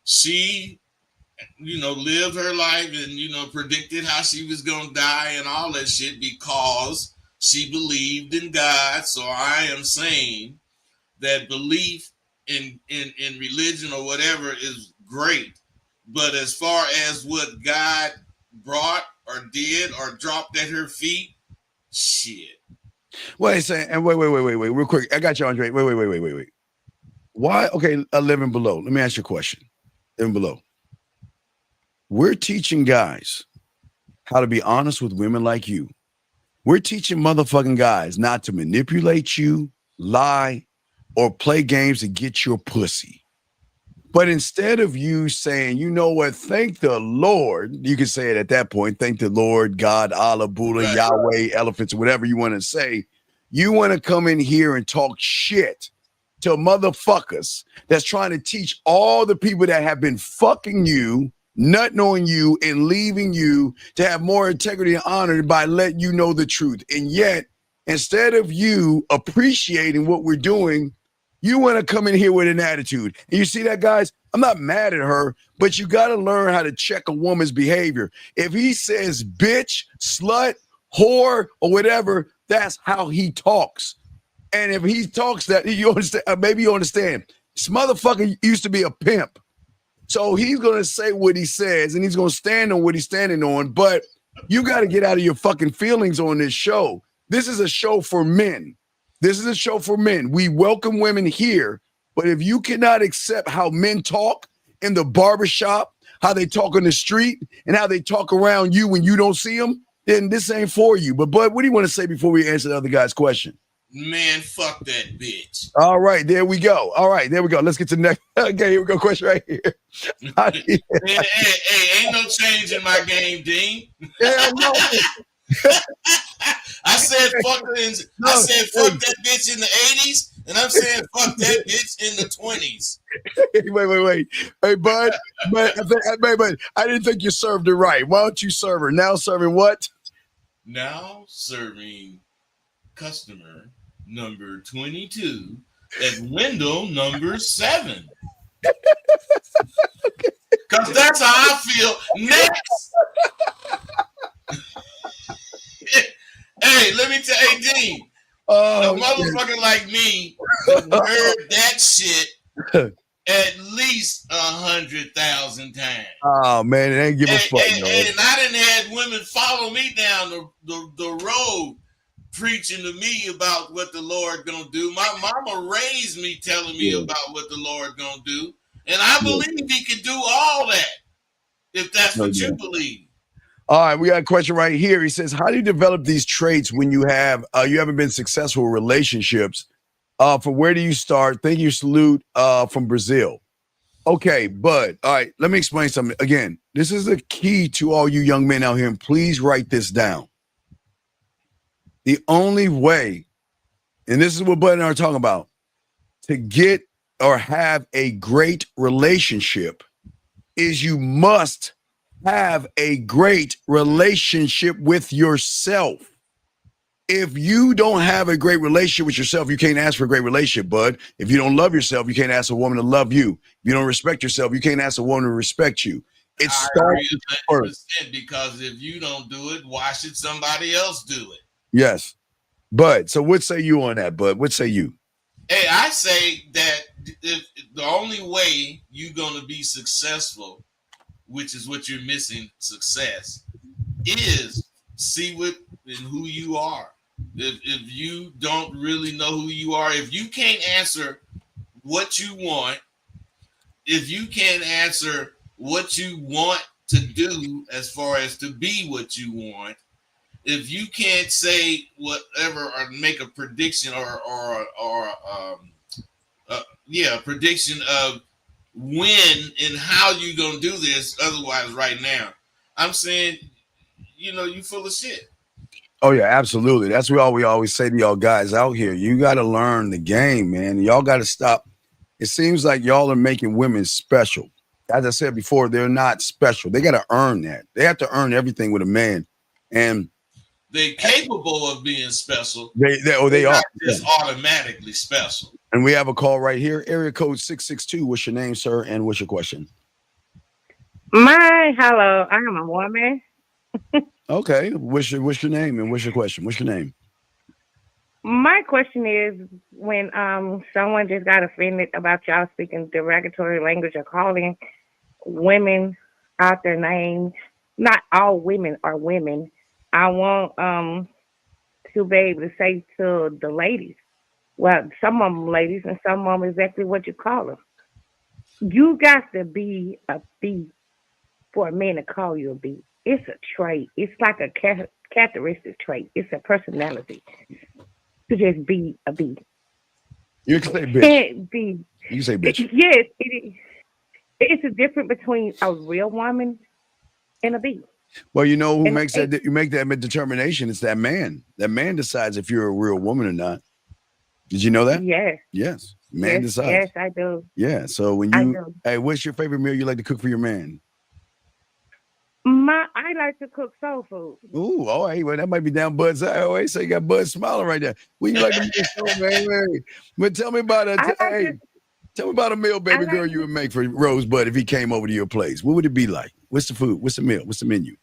She, you know, lived her life and, you know, predicted how she was going to die and all that shit because she believed in God. So I am saying that belief in religion or whatever is great. But as far as what God brought or did or dropped at her feet, shit. Wait, real quick. I got you, Andre. Wait. Why? Okay, 11 below. Let me ask you a question. 11 below. We're teaching guys how to be honest with women like you. We're teaching motherfucking guys not to manipulate you, lie, or play games to get your pussy. But instead of you saying, you know what, thank the Lord, you can say it at that point, thank the Lord, God, Allah, Buddha, right, Yahweh, elephants, whatever you want to say, you want to come in here and talk shit to motherfuckers that's trying to teach all the people that have been fucking you, nutting on you, and leaving you to have more integrity and honor by letting you know the truth. And yet, instead of you appreciating what we're doing, you want to come in here with an attitude. And you see that, guys? I'm not mad at her, but you got to learn how to check a woman's behavior. If he says bitch, slut, whore, or whatever, that's how he talks. And if he talks that, you understand, maybe you understand. This motherfucker used to be a pimp. So he's going to say what he says, and he's going to stand on what he's standing on. But you got to get out of your fucking feelings on this show. This is a show for men. This is a show for men. We welcome women here, but if you cannot accept how men talk in the barbershop, how they talk on the street, and how they talk around you when you don't see them, then this ain't for you. But Bud, what do you want to say before we answer the other guy's question? Man, fuck that bitch. All right, there we go. All right, there we go. Let's get to the next. Okay, here we go. Question right here. Hey, ain't no change in my game, Dean. Yeah, no. I said fuck that bitch in the 80s, and I'm saying fuck that bitch in the 20s. Wait. Hey, Bud, but I didn't think you served her right. Why don't you serve her? Now serving what? Now serving customer number 22 at window number 7. Because that's how I feel. Next. Hey, let me tell you, Dean. A motherfucker like me heard that shit at least 100,000 times. Oh man, it ain't give a fuck. And I done had women follow me down the road preaching to me about what the Lord gonna do. My mama raised me telling me about what the Lord gonna do. And I believe he can do all that if that's what you believe. All right, we got a question right here. He says, how do you develop these traits when you haven't been successful in relationships? For where do you start? Thank you, salute from Brazil. Okay, Bud. All right, let me explain something. Again, this is the key to all you young men out here, and please write this down. The only way, and this is what Bud and I are talking about, to get or have a great relationship is you must have a great relationship with yourself. If you don't have a great relationship with yourself, you can't ask for a great relationship, Bud. If you don't love yourself, you can't ask a woman to love you. If you don't respect yourself, you can't ask a woman to respect you. It starts first. Because if you don't do it, why should somebody else do it? Yes. Bud, so what say you on that, Bud? What say you? Hey, I say that if the only way you're going to be successful, which is what you're missing, success, is see what and who you are. If you don't really know who you are, if you can't answer what you want, if you can't answer what you want to do as far as to be what you want, if you can't say whatever or make a prediction or a prediction of when and how you gonna do this, otherwise right now, I'm saying, you full of shit. Oh yeah, absolutely. That's what we always say to y'all guys out here. You got to learn the game, man. Y'all got to stop. It seems like y'all are making women special. As I said before, they're not special. They got to earn that. They have to earn everything with a man, and they're capable of being special. They are just automatically special. And we have a call right here. Area code 662. What's your name, sir? And what's your question? Hello. I am a woman. Okay. What's your name and what's your question? What's your name? My question is, when someone just got offended about y'all speaking derogatory language or calling women out their names. Not all women are women. I want to be able to say to the ladies, well, some of them ladies and some of them exactly what you call them. You got to be a B for a man to call you a B. It's a trait. It's like a characteristic trait. It's a personality to just be a B. You can say bitch. B. You can say bitch. Yes, it is. It's a difference between a real woman and a B. Well, you know who makes that? You make that determination. It's that man. That man decides if you're a real woman or not. Did you know that? Yes. Yes. Man decides. Yes, I do. Yeah. So when hey, what's your favorite meal you like to cook for your man? I like to cook soul food. Ooh, all right. Well, that might be down Bud's side. Oh, so you got Bud smiling right there. What you like to make soul, man? But tell me about it. Tell me about a meal, baby girl, you would make for Rosebud if he came over to your place. What would it be like? What's the food? What's the meal? What's the menu?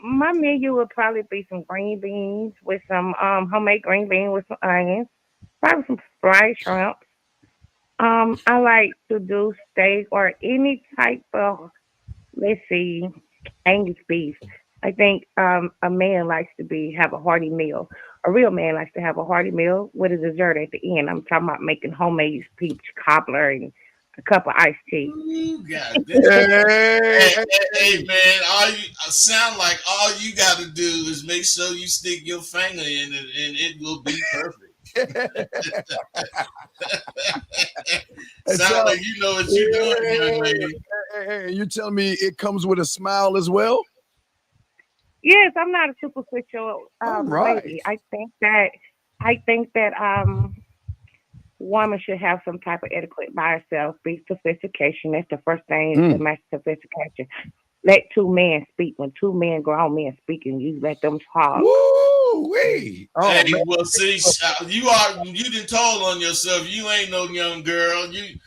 My menu would probably be some green beans with some homemade green beans with some onions, probably some fried shrimp. I like to do steak or any type of, Angus beef. I think a man likes to have a hearty meal. A real man likes to have a hearty meal with a dessert at the end. I'm talking about making homemade peach cobbler and a cup of iced tea. Ooh, God damn. Hey, man, sound like all you got to do is make sure you stick your finger in it, and it will be perfect. Sound like you know what you're doing, young lady. Hey, you telling me it comes with a smile as well? Yes, I'm not a superficial right. lady. I think that woman should have some type of etiquette by herself. Be sophistication. That's the first thing. Is to match sophistication. Let two men speak. When two men, grown men speaking, you let them talk. Woo! Woo-wee. Oh, hey, man. well, see, you done told on yourself. You ain't no young girl. You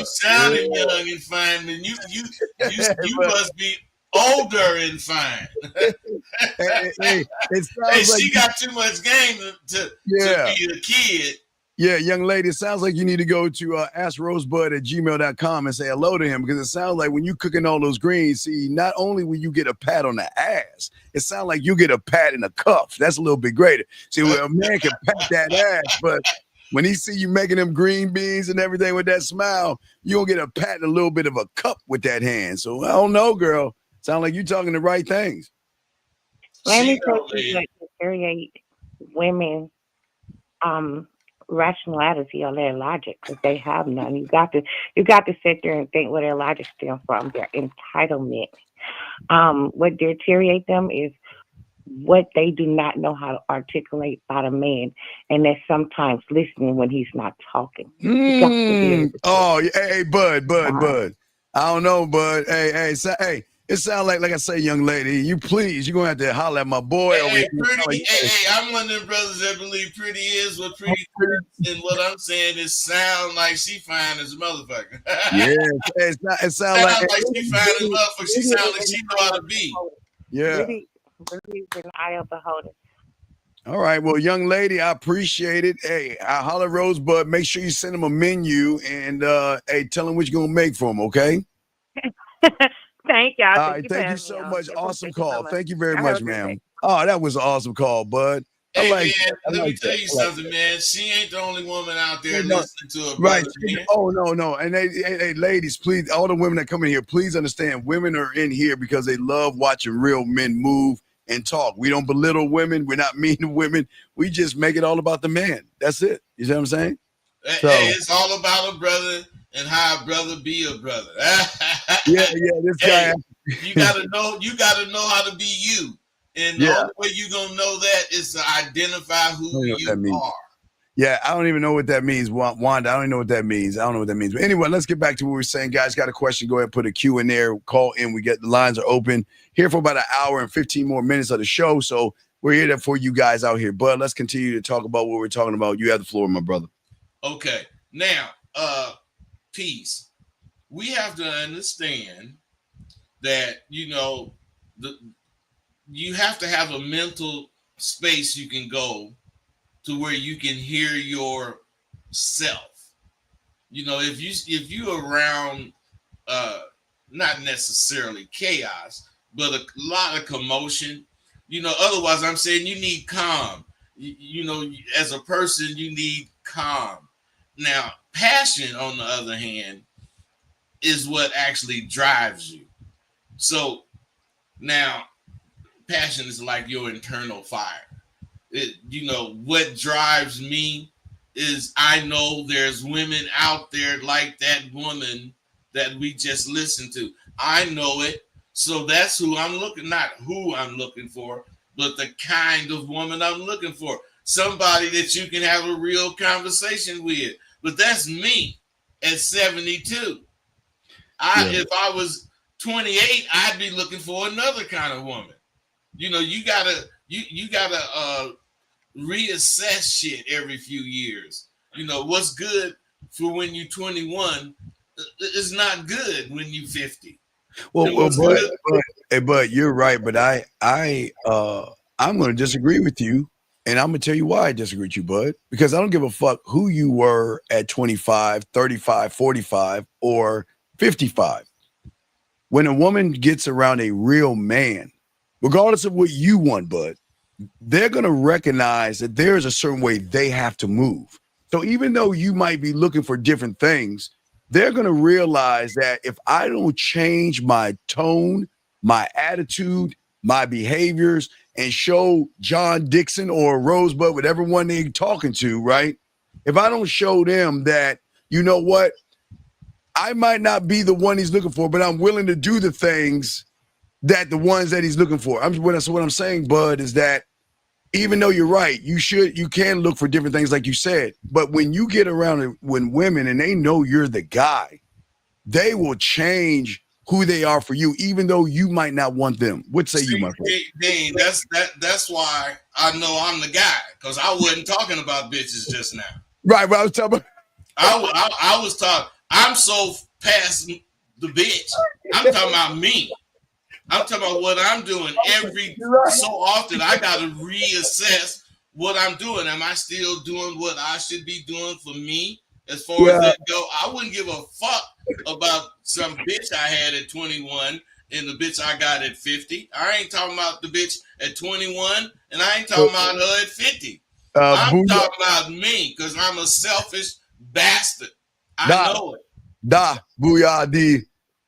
sounding young and fine, and you must be older and fine. Hey, she got too much game to be a kid. Yeah, young lady, it sounds like you need to go to askrosebud@gmail.com and say hello to him, because it sounds like when you cooking all those greens, see, not only will you get a pat on the ass, it sounds like you get a pat in the cuff. That's a little bit greater. See, well, a man can pat that ass, but when he see you making them green beans and everything with that smile, you gonna get a pat and a little bit of a cup with that hand. So I don't know, girl. Sound like you talking the right things. Let me tell you that deteriorate women rationality or their logic, because they have none. You got to sit there and think where their logic stems from, their entitlement. What deteriorate them is what they do not know how to articulate about a man, and they're sometimes listening when he's not talking. Oh, hey, Bud. I don't know, Bud. Hey, it sounds like I say, young lady, you're gonna have to holler at my boy over here. I'm one of them brothers that believe pretty is what pretty is, and what I'm saying is sound like she fine as a motherfucker. It sounds like she fine as a motherfucker. She sound like she know how to be. Yeah. Really an eye of the beholder. All right, well, young lady, I appreciate it. Hey, I holler Rosebud. Make sure you send him a menu and tell him what you're gonna make for him, okay? Thank y'all. All right, thank you so much. Awesome call. Thank you very much, ma'am. Oh, that was an awesome call, Bud. Let me tell you something, man. She ain't the only woman out there listening to her. Right. Oh, no. And hey, ladies, please, all the women that come in here, please understand, women are in here because they love watching real men move and talk. We don't belittle women. We're not mean to women. We just make it all about the man. That's it. You see what I'm saying? Hey, it's all about a brother and how a brother be a brother. This guy. You gotta know how to be you. And the only way you're gonna know that is to identify who you are. Yeah, I don't even know what that means, Wanda. I don't even know what that means. But anyway, let's get back to what we were saying. Guys, got a question, go ahead and put a Q in there. Call in. The lines are open here for about an hour and 15 more minutes of the show. So we're here for you guys out here. But let's continue to talk about what we're talking about. You have the floor, my brother. Okay. Now, peace. We have to understand that, you have to have a mental space you can go to where you can hear yourself. If you around not necessarily chaos, but a lot of commotion, otherwise I'm saying you need calm. As a person, you need calm. Now, passion, on the other hand, is what actually drives you. So now, passion is like your internal fire. What drives me is I know there's women out there like that woman that we just listened to. I know it. So that's who I'm looking, not who I'm looking for, but the kind of woman I'm looking for. Somebody that you can have a real conversation with. But that's me at 72. If I was 28, I'd be looking for another kind of woman. You gotta reassess shit every few years. What's good for when you're 21 is not good when you're 50. But you're right. But I'm going to disagree with you. And I'm going to tell you why I disagree with you, Bud, because I don't give a fuck who you were at 25, 35, 45, or 55. When a woman gets around a real man, regardless of what you want, Bud, they're going to recognize that there's a certain way they have to move. So even though you might be looking for different things, they're going to realize that if I don't change my tone, my attitude, my behaviors, and show John Dixon or Rosebud, whatever one they're talking to, right? If I don't show them that, you know what, I might not be the one he's looking for, but I'm willing to do the things that the ones that he's looking for. What I'm saying, Bud, is that even though you're right, you can look for different things like you said, but when you get around when women and they know you're the guy, they will change who they are for you, even though you might not want them. What say you, my friend? Dean, that's why I know I'm the guy, because I wasn't talking about bitches just now. Right, I was talking about. I was talking. I'm so past the bitch. I'm talking about me. I'm talking about what I'm doing every so often. I got to reassess what I'm doing. Am I still doing what I should be doing for me? As far as that go, I wouldn't give a fuck about some bitch I had at 21 and the bitch I got at 50. I ain't talking about the bitch at 21, and I ain't talking about her at 50. I'm talking about me, because I'm a selfish bastard. I know it. Booyah, di.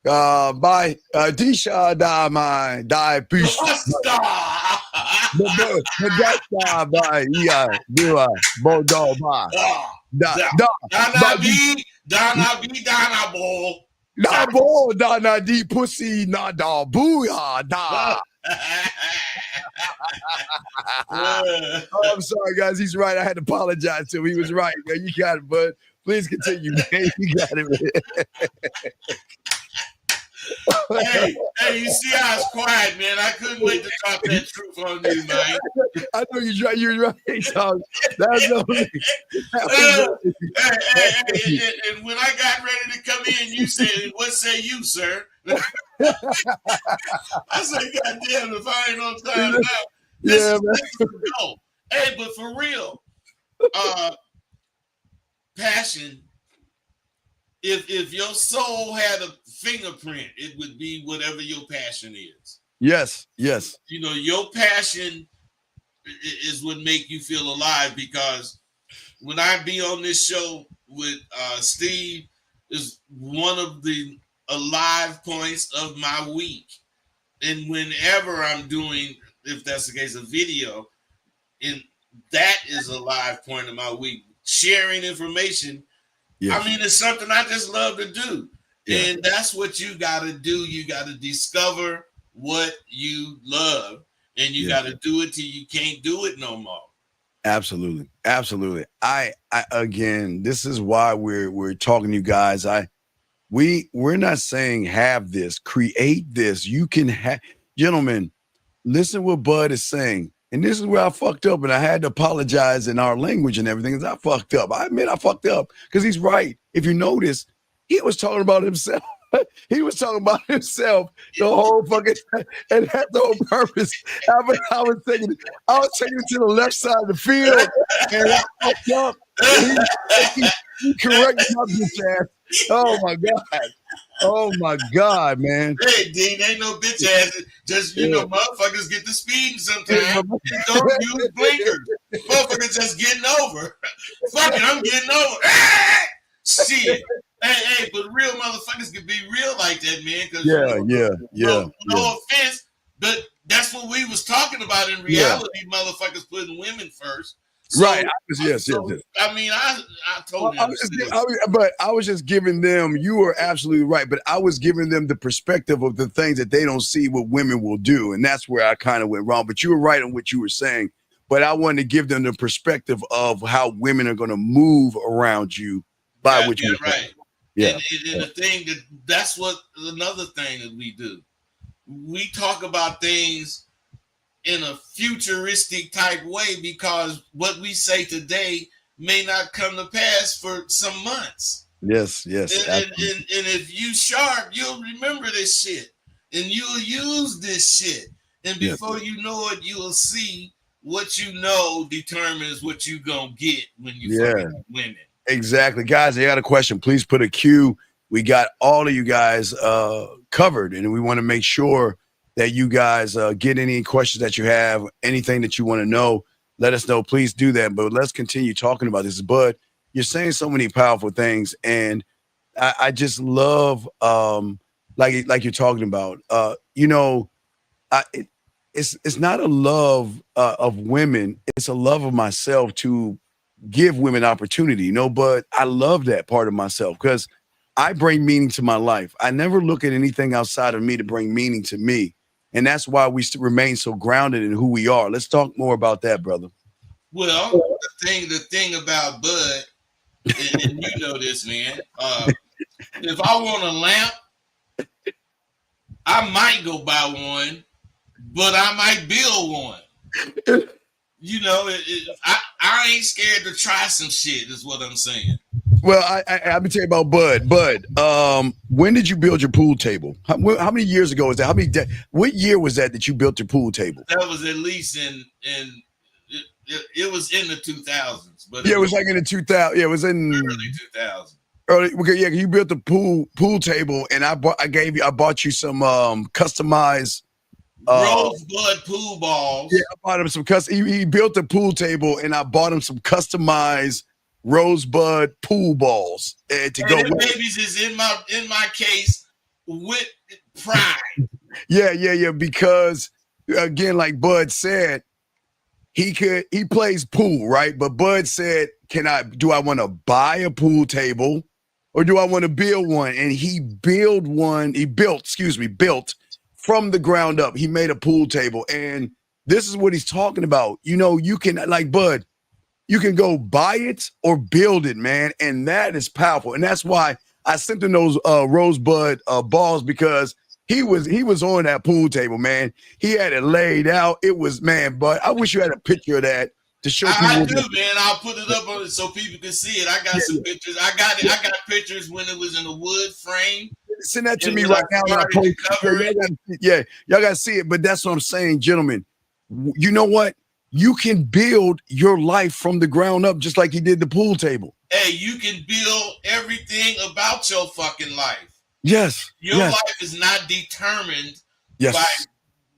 Bye. Tisha, da, my, die, peace. Bye. Yeah, do Bodo, bye. Donna Bo. Da bo, Donna di pussy, nada, booyah, da. I'm sorry, guys. He's right. I had to apologize to him. He was right. Yeah, you got it, bud. Please continue, man. You got it, man. Hey, you see how it's quiet, man. I couldn't wait to talk that truth on you, man. I know you're right. You're right, Tom. That's no. And when I got ready to come in, you said, "What say you, sir?" I said, "God damn, if I ain't on time now, this is go." Hey, but for real, passion. If your soul had a fingerprint, it would be whatever your passion is. Yes. You know, your passion is what make you feel alive, because when I be on this show with Steve, is one of the alive points of my week. And whenever I'm doing, if that's the case, a video, and that is a live point of my week. Sharing information. Yes. I mean, it's something I just love to do. Yeah. And that's what you got to do. You got to discover what you love, and you got to do it till you can't do it no more. Absolutely. I again, this is why we're talking to you guys. We're not saying have this, create this. You can have, gentlemen, listen what Bud is saying. And this is where I fucked up, and I had to apologize in our language and everything, because I fucked up. I admit I fucked up, because he's right. If you notice, he was talking about himself. He was talking about himself the whole fucking time, and that's the whole purpose. I was taking it to the left side of the field, and I fucked up. He corrected my bitch ass. Oh my God, man. Hey, Dean, ain't no bitch ass. Just, you know, motherfuckers get to speeding sometimes. Don't use blinkers. Motherfuckers just getting over. Fuck it, I'm getting over. Shit. Hey, but real motherfuckers can be real like that, man. No offense, but that's what we was talking about in reality. Motherfuckers putting women first. So, right. Yes. I mean, I told them. But I was just giving them, you were absolutely right, but I was giving them the perspective of the things that they don't see what women will do. And that's where I kind of went wrong. But you were right on what you were saying. But I wanted to give them the perspective of how women are going to move around you by what you're right. Yeah. And the thing that's what another thing that we do. We talk about things in a futuristic type way, because what we say today may not come to pass for some months. Yes. And if you sharp, you'll remember this shit, and you'll use this shit. And before you know it, you'll see what you know determines what you gonna get when you fucking women. Exactly. Guys, I got a question. Please put a Q. We got all of you guys covered, and we want to make sure that you guys get any questions that you have, anything that you want to know, let us know. Please do that. But let's continue talking about this. Bud, you're saying so many powerful things, and I just love like you're talking about. It's not a love of women. It's a love of myself to give women opportunity. Bud, I love that part of myself, because I bring meaning to my life. I never look at anything outside of me to bring meaning to me. And that's why we remain so grounded in who we are. Let's talk more about that, brother. Well, the thing about Bud, and you know this, man. If I want a lamp, I might go buy one, but I might build one. You know, I ain't scared to try some shit. Is what I'm saying. Well, I'll tell you about Bud. Bud, when did you build your pool table? How many years ago was that? What year was that you built your pool table? That was at least it was in the 2000s. But yeah, it was like in the 2000. Yeah, it was in early 2000s. Early, okay, yeah, you built the pool table, and I bought you some customized Rosebud pool balls. Yeah, I bought him some he built the pool table, and I bought him some customized Rosebud pool balls to go with. Babies is in my case with pride. Yeah. Because again, like Bud said, he plays pool, right? But Bud said, do I want to buy a pool table or do I want to build one? And he built from the ground up. He made a pool table. And this is what he's talking about. You know, you can, like Bud, you can go buy it or build it, man. And that is powerful. And that's why I sent him those Rosebud balls, because he was on that pool table, man. He had it laid out. It was, man, but I wish you had a picture of that to show people. I do, man. I'll put it up on it so people can see it. I got some pictures. I got pictures when it was in a wood frame. Send that to me right now. Y'all got to see it. But that's what I'm saying, gentlemen. You know what? You can build your life from the ground up, just like he did the pool table. Hey, you can build everything about your fucking life. Yes. Your life is not determined by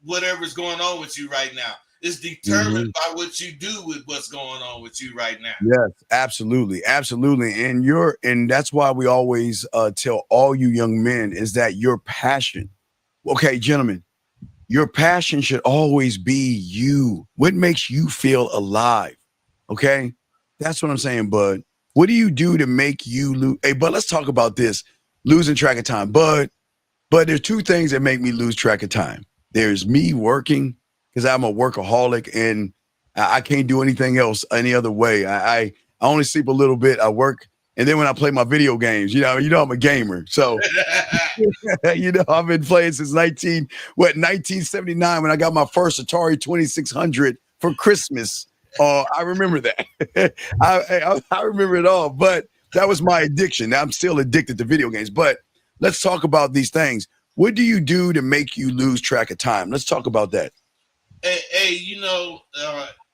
whatever's going on with you right now. It's determined by what you do with what's going on with you right now. Yes, absolutely. And that's why we always tell all you young men is that your passion. Okay, gentlemen, your passion should always be you. What makes you feel alive? Okay, that's what I'm saying, Bud. What do you do to make you lose? Hey, Bud, let's talk about this. Losing track of time. But there's two things that make me lose track of time. There's me working, because I'm a workaholic and I can't do anything else any other way. I only sleep a little bit. I work. And then when I play my video games, you know, I'm a gamer. So, you know, I've been playing since 1979 when I got my first Atari 2600 for Christmas. I remember that. I remember it all. But that was my addiction. Now I'm still addicted to video games. But let's talk about these things. What do you do to make you lose track of time? Let's talk about that. Hey, you know,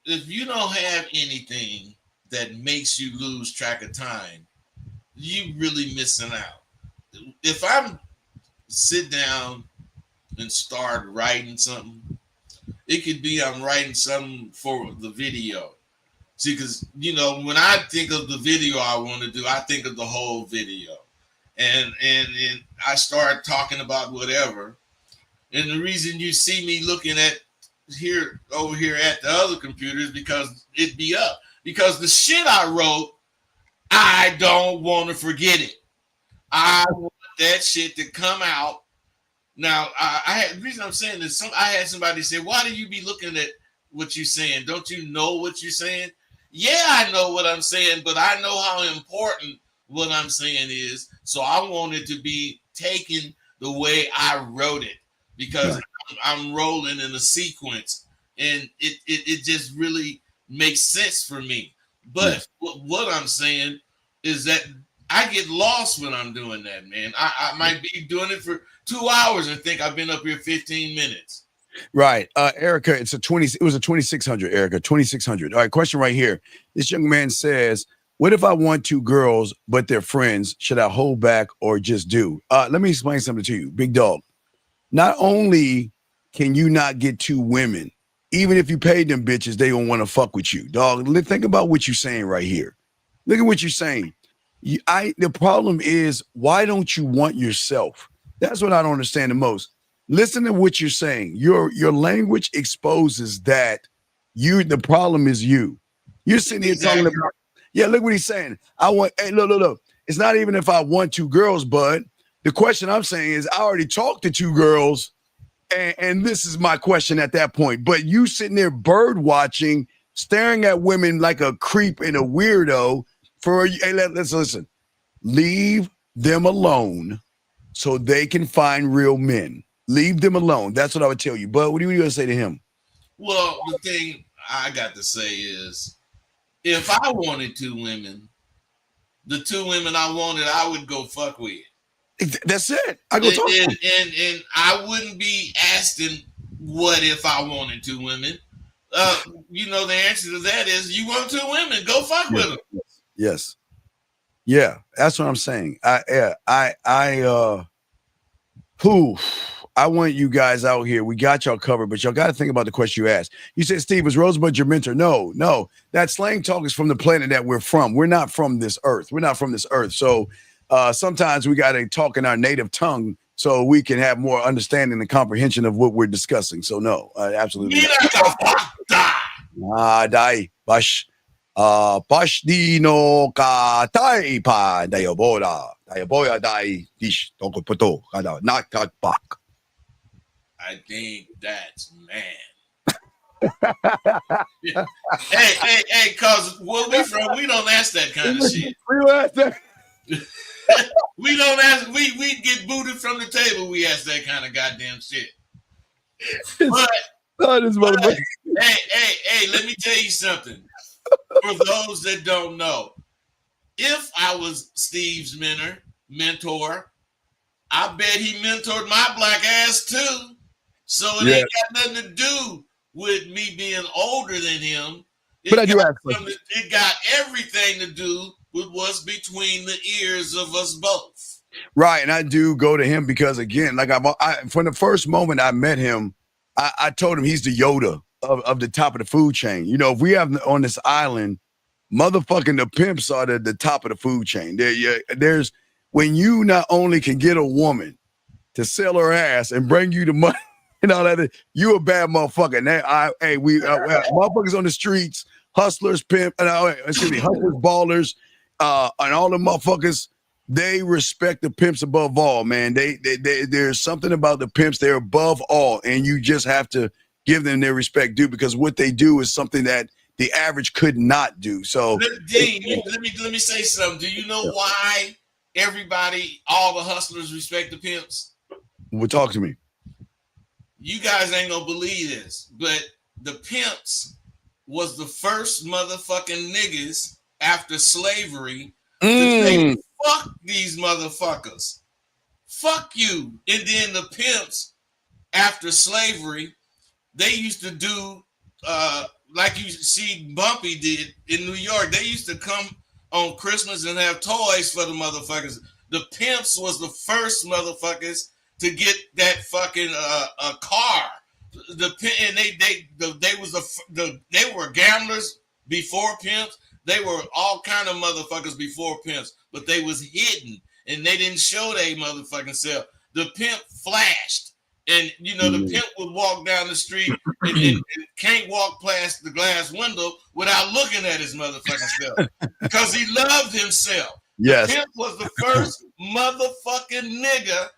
if you don't have anything that makes you lose track of time, you really missing out. If I sit down and start writing something, it could be I'm writing something for the video. See, because, you know, when I think of the video I want to do, I think of the whole video. And I start talking about whatever. And the reason you see me looking at over here at the other computers because it'd be up. Because the shit I wrote, I don't want to forget it. I want that shit to come out. Now, the reason I'm saying this, I had somebody say, why do you be looking at what you're saying? Don't you know what you're saying? Yeah, I know what I'm saying, but I know how important what I'm saying is. So I want it to be taken the way I wrote it, because I'm rolling in a sequence and it just really makes sense for me. But what I'm saying is that I get lost when I'm doing that, man. I might be doing it for 2 hours and think I've been up here 15 minutes. Right. Erica, it was a 2600, Erica, 2600. All right, question right here. This young man says, what if I want two girls, but they're friends? Should I hold back or just do? Let me explain something to you, big dog. Not only can you not get two women, even if you paid them bitches, they don't want to fuck with you, dog. Think about what you're saying right here. Look at what you're saying. The problem is, why don't you want yourself? That's what I don't understand the most. Listen to what you're saying. Your language exposes that the problem is you. You're sitting here talking about, look what he's saying. Look. It's not even if I want two girls, bud. The question I'm saying is, I already talked to two girls, and this is my question at that point. But you sitting there bird watching, staring at women like a creep and a weirdo. Let's listen. Leave them alone so they can find real men. Leave them alone. That's what I would tell you. But what are you going to say to him? Well, the thing I got to say is, if I wanted 2 women, the 2 women I wanted, I would go fuck with. That's it. I go talk and I wouldn't be asking what if I wanted 2 women. You know, the answer to that is you want 2 women, go fuck with them. Yes. Yeah, that's what I'm saying. I want you guys out here. We got y'all covered, but y'all got to think about the question you asked. You said, Steve, was Rosebud your mentor? No. That slang talk is from the planet that we're from. We're not from this earth. So sometimes we got to talk in our native tongue so we can have more understanding and comprehension of what we're discussing. So no, absolutely not. Dai bash dino ka tai pa dayobola dai dish tokopoto kada nakak bak. I think that's man. hey, cause where we from, we don't ask that kind of shit. We don't ask that. We don't ask. We get booted from the table. We ask that kind of goddamn shit. But hey, let me tell you something. For those that don't know, if I was Steve's mentor, I bet he mentored my black ass too. So it ain't got nothing to do with me being older than him. It got everything to do with what's between the ears of us both. Right, and I do go to him because, again, like from the first moment I met him, I told him he's the Yoda of the top of the food chain. You know, if we have on this island, motherfucking the pimps are the top of the food chain. There's when you not only can get a woman to sell her ass and bring you the money and all that, you a bad motherfucker. And motherfuckers on the streets, hustlers, hustlers, ballers, and all the motherfuckers, they respect the pimps above all, man. There's something about the pimps, they're above all, and you just have to give them their respect due because what they do is something that the average could not do. So, Dean, let me say something. Do you know why all the hustlers respect the pimps? Well, talk to me. You guys ain't gonna believe this, but the pimps was the first motherfucking niggas after slavery to say, fuck these motherfuckers. Fuck you. And then the pimps after slavery, they used to do like you see Bumpy did in New York. They used to come on Christmas and have toys for the motherfuckers. The pimps was the first motherfuckers to get that fucking car. They were gamblers before pimps. They were all kind of motherfuckers before pimps, but they was hidden and they didn't show they motherfucking self. The pimp flashed, and you know the pimp would walk down the street and can't walk past the glass window without looking at his motherfucking self because he loved himself. Yes, the pimp was the first motherfucking nigga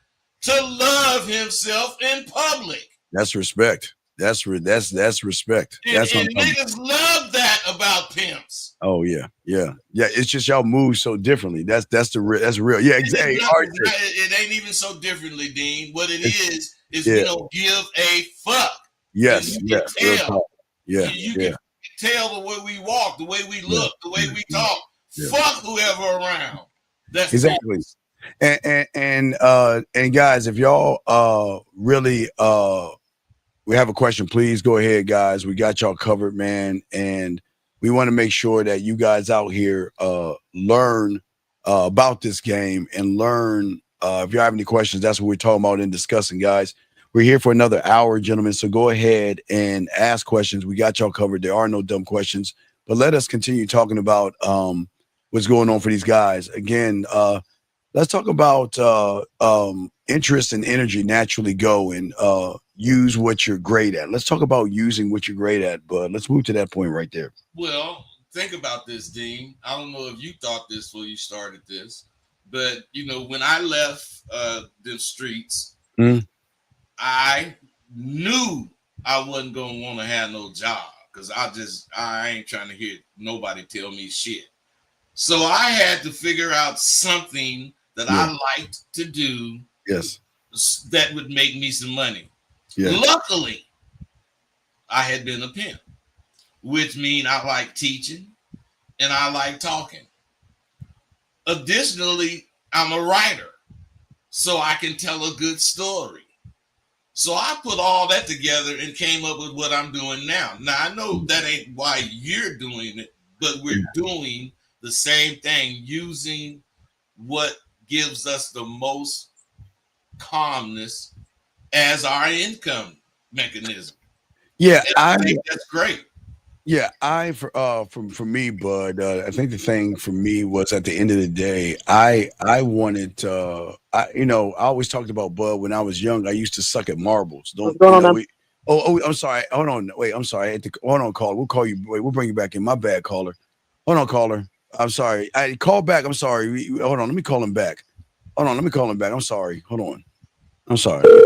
to love himself in public. That's respect. That's respect. And niggas love that about pimps. Oh yeah. It's just y'all move so differently. That's real. Yeah, exactly. It ain't even so differently, Dean. What it is we don't give a fuck. Yes. You can tell. You can tell the way we walk, the way we look, the way we talk. Fuck whoever around. That's exactly. And guys, if y'all really we have a question, please go ahead, guys. We got y'all covered, man. And we want to make sure that you guys out here learn about this game and learn. If you have any questions, that's what we're talking about and discussing, guys. We're here for another hour, gentlemen. So go ahead and ask questions. We got y'all covered. There are no dumb questions. But let us continue talking about what's going on for these guys. Again, let's talk about interest and energy naturally go and use what you're great at. Let's talk about using what you're great at, but let's move to that point right there. Well, think about this, Dean. I don't know if you thought this before you started this, but you know, when I left the streets, I knew I wasn't gonna want to have no job because I ain't trying to hear nobody tell me shit. So I had to figure out something that I liked to do. Yes. that would make me some money. Yeah. Luckily, I had been a pimp, which means I like teaching and I like talking. Additionally, I'm a writer, so I can tell a good story. So I put all that together and came up with what I'm doing now. Now, I know that ain't why you're doing it, but we're doing the same thing, using what gives us the most calmness as our income mechanism. Yeah, I think that's great. Yeah, for me, Bud, I think the thing for me was at the end of the day, I wanted I always talked about, Bud, when I was young. I used to suck at marbles. I'm sorry. Hold on. Wait, I'm sorry. Hold on, caller. We'll call you. Wait, we'll bring you back in. My bad, caller. Hold on, caller. I'm sorry. I call back. I'm sorry. Hold on. Let me call him back. Hold on. Let me call him back. I'm sorry. Hold on. I'm sorry. Shit.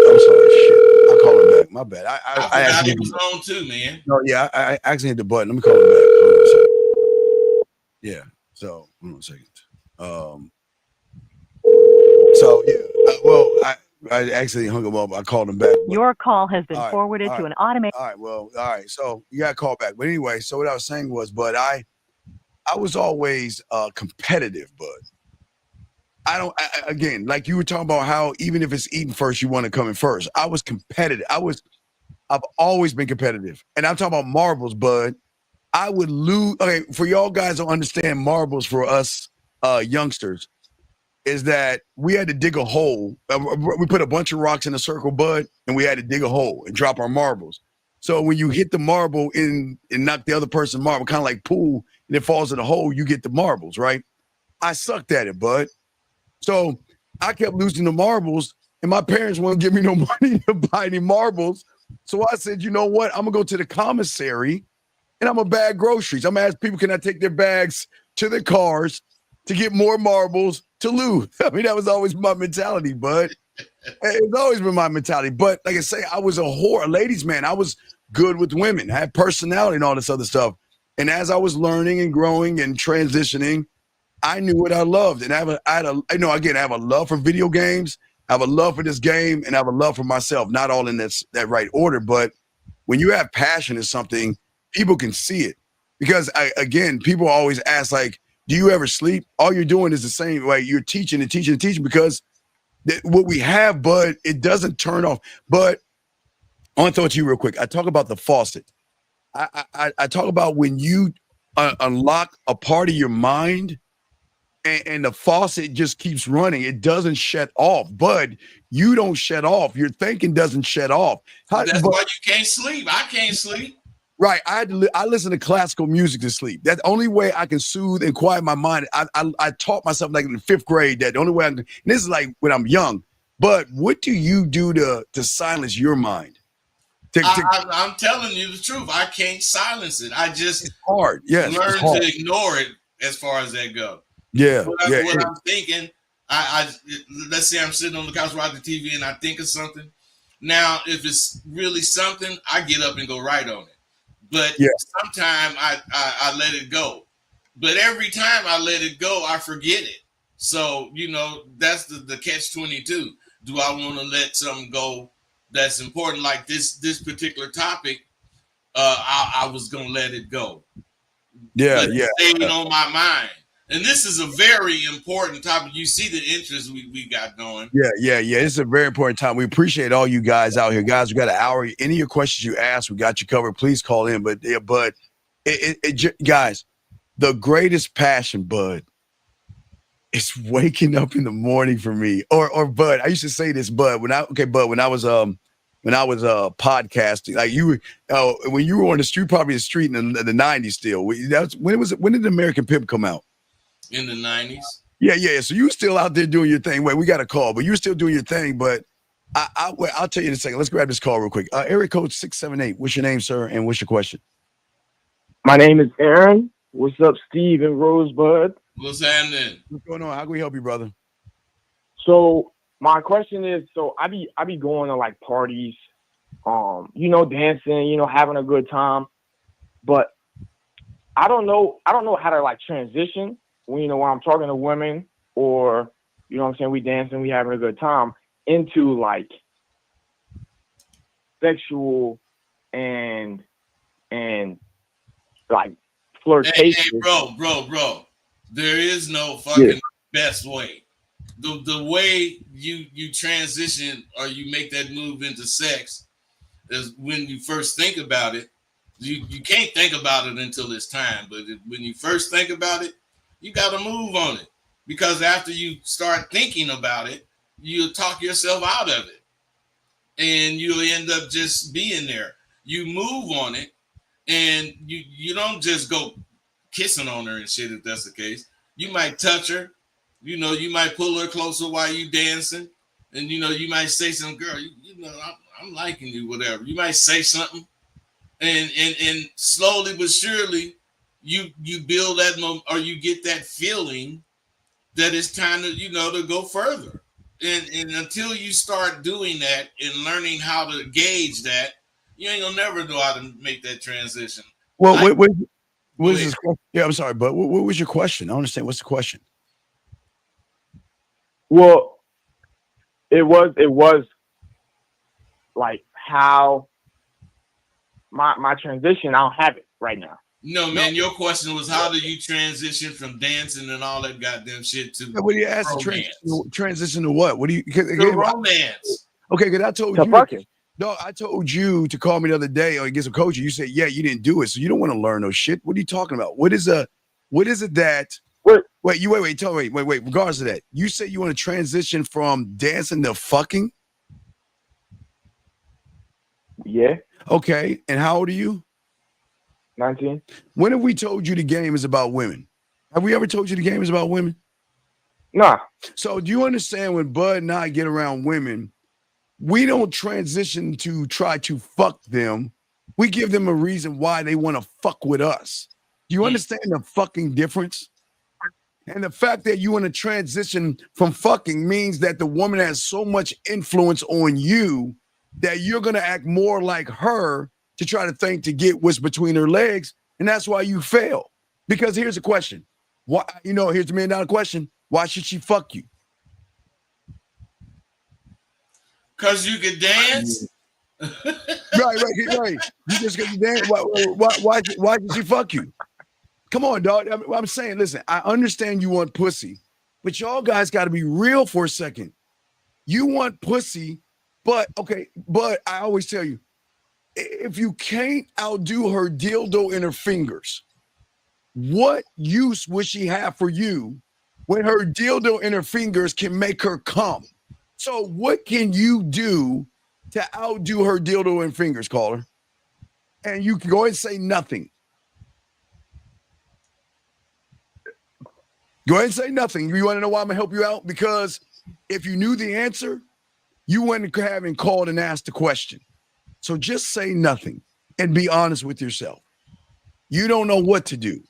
I'll call him back. My bad. I actually was on too, man. No, yeah, I actually hit the button. Let me call him back. Hold on a second. Yeah. So hold on a second. So yeah. I actually hung him up. I called him back. Your call has been forwarded to an automated. All right. So you got to call back. But anyway, so what I was saying was, but I was always competitive, Bud. Again, like you were talking about how even if it's eating first, you want to come in first. I was competitive. I've always been competitive. And I'm talking about marbles, Bud. I would lose. Okay, for y'all guys to understand marbles for us youngsters is that we had to dig a hole. We put a bunch of rocks in a circle, Bud, and we had to dig a hole and drop our marbles. So when you hit the marble and knock the other person's marble, kind of like pool, and it falls in the hole, you get the marbles, right? I sucked at it, Bud. So I kept losing the marbles, and my parents wouldn't give me no money to buy any marbles. So I said, you know what? I'm going to go to the commissary, and I'm going to bag groceries. I'm going to ask people, can I take their bags to their cars to get more marbles to lose? I mean, that was always my mentality, Bud. It's always been my mentality. But like I say, I was a ladies' man. I was good with women. I had personality and all this other stuff. And as I was learning and growing and transitioning, I knew what I loved. And I have a love for video games. I have a love for this game, and I have a love for myself. Not all in that right order, but when you have passion in something, people can see it. Because people always ask, like, do you ever sleep? All you're doing is the same way. You're teaching and teaching and teaching, because what we have, Bud, it doesn't turn off. But I want to throw it to you real quick. I talk about the faucet. I talk about when you unlock a part of your mind, and the faucet just keeps running. It doesn't shut off. Bud, you don't shut off. Your thinking doesn't shut off. That's why you can't sleep. I can't sleep. Right. I listen to classical music to sleep. That's the only way I can soothe and quiet my mind. I taught myself, like in the 5th grade, that the only way and this is like when I'm young. But what do you do to silence your mind? I'm telling you the truth. I can't silence it. I just it's hard. Yes, learn to ignore it as far as that goes. Yeah. What I'm thinking, let's say I'm sitting on the couch watching TV and I think of something. Now, if it's really something, I get up and go right on it. But sometimes I let it go. But every time I let it go, I forget it. So, that's the catch-22. Do I want to let something go that's important? Like this particular topic, I was going to let it go. Yeah, but it stayed on my mind. And this is a very important topic. You see the interest we got going. Yeah. It's a very important time. We appreciate all you guys out here. Guys, we got an hour. Any of your questions you ask, we got you covered. Please call in. But guys, the greatest passion, Bud, is waking up in the morning for me. Or Bud, I used to say this, Bud, when I was podcasting, like you were, when you were on the street, probably the street in the 90s still. When did American Pimp come out? In the 90s. Yeah. So you still out there doing your thing. Wait, we got a call, but you're still doing your thing. But I'll tell you in a second. Let's grab this call real quick. Area code 678. What's your name, sir? And what's your question? My name is Aaron. What's up, Steve and Rosebud? What's happening? What's going on? How can we help you, brother? So my question is, I be going to like parties, dancing, having a good time, but I don't know how to like transition when I'm talking to women, or, we dancing, we having a good time. into like sexual and like flirtatious. Hey, bro. There is no fucking best way. The way you transition or you make that move into sex is when you first think about it. You can't think about it until it's time, but when you first think about it, you got to move on it, because after you start thinking about it, you'll talk yourself out of it, and you'll end up just being there. You move on it, and you don't just go kissing on her and shit. If that's the case, you might touch her. You know, you might pull her closer while you dancing, and you might say something, girl. I'm liking you, whatever. You might say something. And slowly but surely, you build that or you get that feeling that it's time to to go further. And until you start doing that and learning how to gauge that, you ain't gonna never know how to make that transition. Well, what was this question? Yeah, I'm sorry, but what was your question? I don't understand. What's the question? Well, it was like how. My transition, I don't have it right now. No, man, your question was how do you transition from dancing and all that goddamn shit to what do you ask? Transition to what? What do you romance? Okay, because I told you fucking. No, I told you to call me the other day or get some coaching. You said, yeah, you didn't do it. So you don't want to learn no shit. What are you talking about? What is it that wait, regardless of that, you say you want to transition from dancing to fucking? Yeah. Okay, and how old are you? 19. When have we told you the game is about women? Have we ever told you the game is about women? Nah. So do you understand when Bud and I get around women, we don't transition to try to fuck them. We give them a reason why they want to fuck with us. Do you understand the fucking difference? And the fact that you want to transition from fucking means that the woman has so much influence on you that you're going to act more like her to try to get what's between her legs. And that's why you fail. Because here's the question. Why, here's the $1 million question. Why should she fuck you? Because you can dance. Right. You just got to dance. Why should she fuck you? Come on, dog. I'm saying, listen, I understand you want pussy, but y'all guys got to be real for a second. You want pussy. But I always tell you, if you can't outdo her dildo in her fingers, what use would she have for you when her dildo in her fingers can make her come? So what can you do to outdo her dildo in fingers, caller? And you can go ahead and say nothing. Go ahead and say nothing. You want to know why I'm going to help you out? Because if you knew the answer, you wouldn't have called and asked the question. So just say nothing and be honest with yourself. You don't know what to do.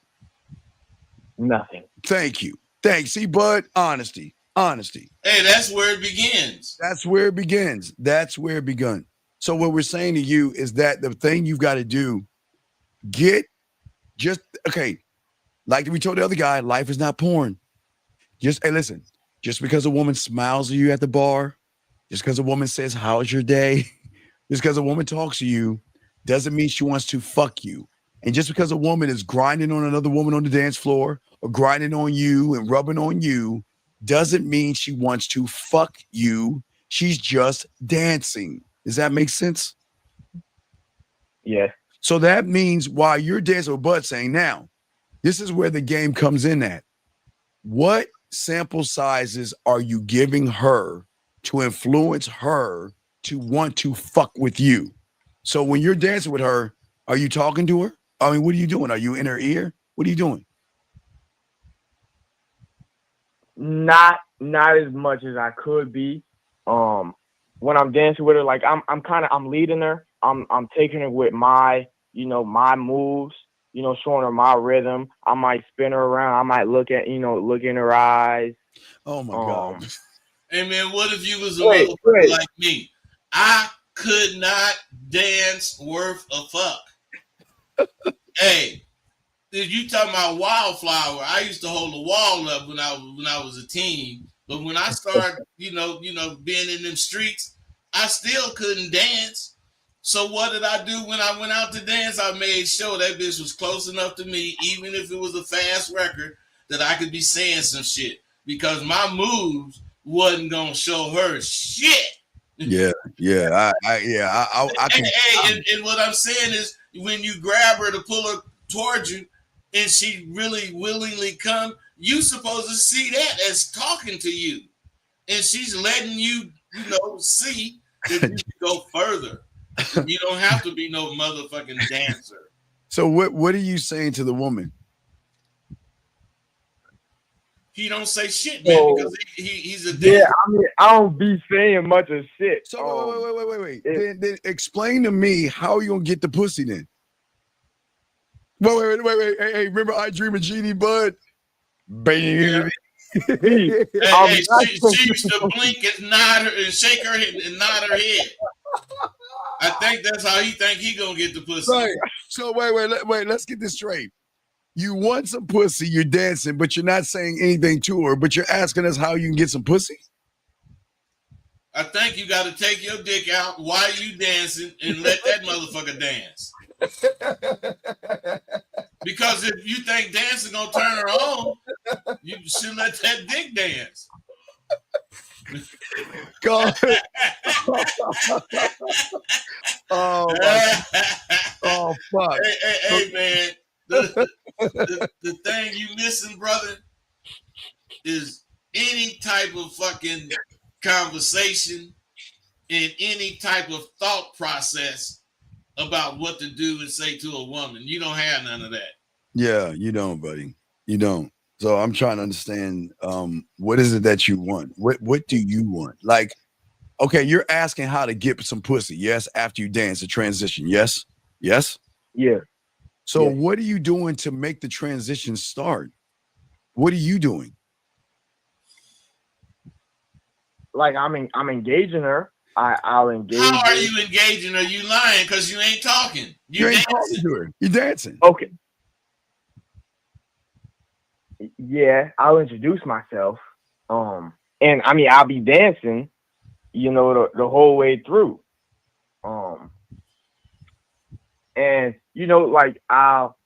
Nothing. Thank you. Thanks. See, Bud, honesty. Hey, that's where it begins. That's where it begun. So what we're saying to you is that the thing you've got to do, like we told the other guy, life is not porn. Listen, just because a woman smiles at you at the bar, just because a woman says, how's your day? Just because a woman talks to you doesn't mean she wants to fuck you. And just because a woman is grinding on another woman on the dance floor or grinding on you and rubbing on you doesn't mean she wants to fuck you. She's just dancing. Does that make sense? Yeah. So that means while you're dancing with Bud saying, now, this is where the game comes in at. What sample sizes are you giving her to influence her to want to fuck with you? So when you're dancing with her, are you talking to her? I mean, what are you doing? Are you in her ear? What are you doing? Not as much as I could be. When I'm dancing with her, like I'm leading her. I'm taking her with my moves, showing her my rhythm. I might spin her around. I might look in her eyes. Oh my God. Hey man, what if you was a motherfucker like me? I could not dance worth a fuck. Hey, if you talking about Wildflower, I used to hold the wall up when I was a teen But when I started, being in them streets, I still couldn't dance. So what did I do when I went out to dance? I made sure that bitch was close enough to me, even if it was a fast record, that I could be saying some shit. Because my moves wasn't gonna show her shit. Yeah. I can. And what I'm saying is, when you grab her to pull her towards you, and she really willingly come, you supposed to see that as talking to you, and she's letting you, see that you can go further. You don't have to be no motherfucking dancer. So what are you saying to the woman? He don't say shit, man, because he's a dancer. Yeah, I mean, I don't be saying much of shit. So wait. Then explain to me how you gonna get the pussy then. Wait. Hey, remember I Dream of Genie, bud? Baby. She used to blink and nod her and shake her head and nod her head. I think that's how he think he gonna get the pussy. Right. So wait. Let's get this straight. You want some pussy, you're dancing, but you're not saying anything to her, but you're asking us how you can get some pussy? I think you got to take your dick out while you dancing and let that motherfucker dance. Because if you think dancing gonna turn her on, you should let that dick dance. God. Oh fuck. Hey man. The thing you missing, brother, is any type of fucking conversation and any type of thought process about what to do and say to a woman. You don't have none of that. Yeah, you don't, buddy. You don't. So I'm trying to understand, what is it that you want? What do you want? Like, okay, you're asking how to get some pussy. Yes, after you dance, the transition. Yes. Yeah. So what are you doing to make the transition start? What are you doing? Like I'm engaging her. I'll engage. How are you engaging her? You lying because you ain't talking. You ain't talking to her. You're dancing. Okay. Yeah, I'll introduce myself. And I mean I'll be dancing, the whole way through. And like I'll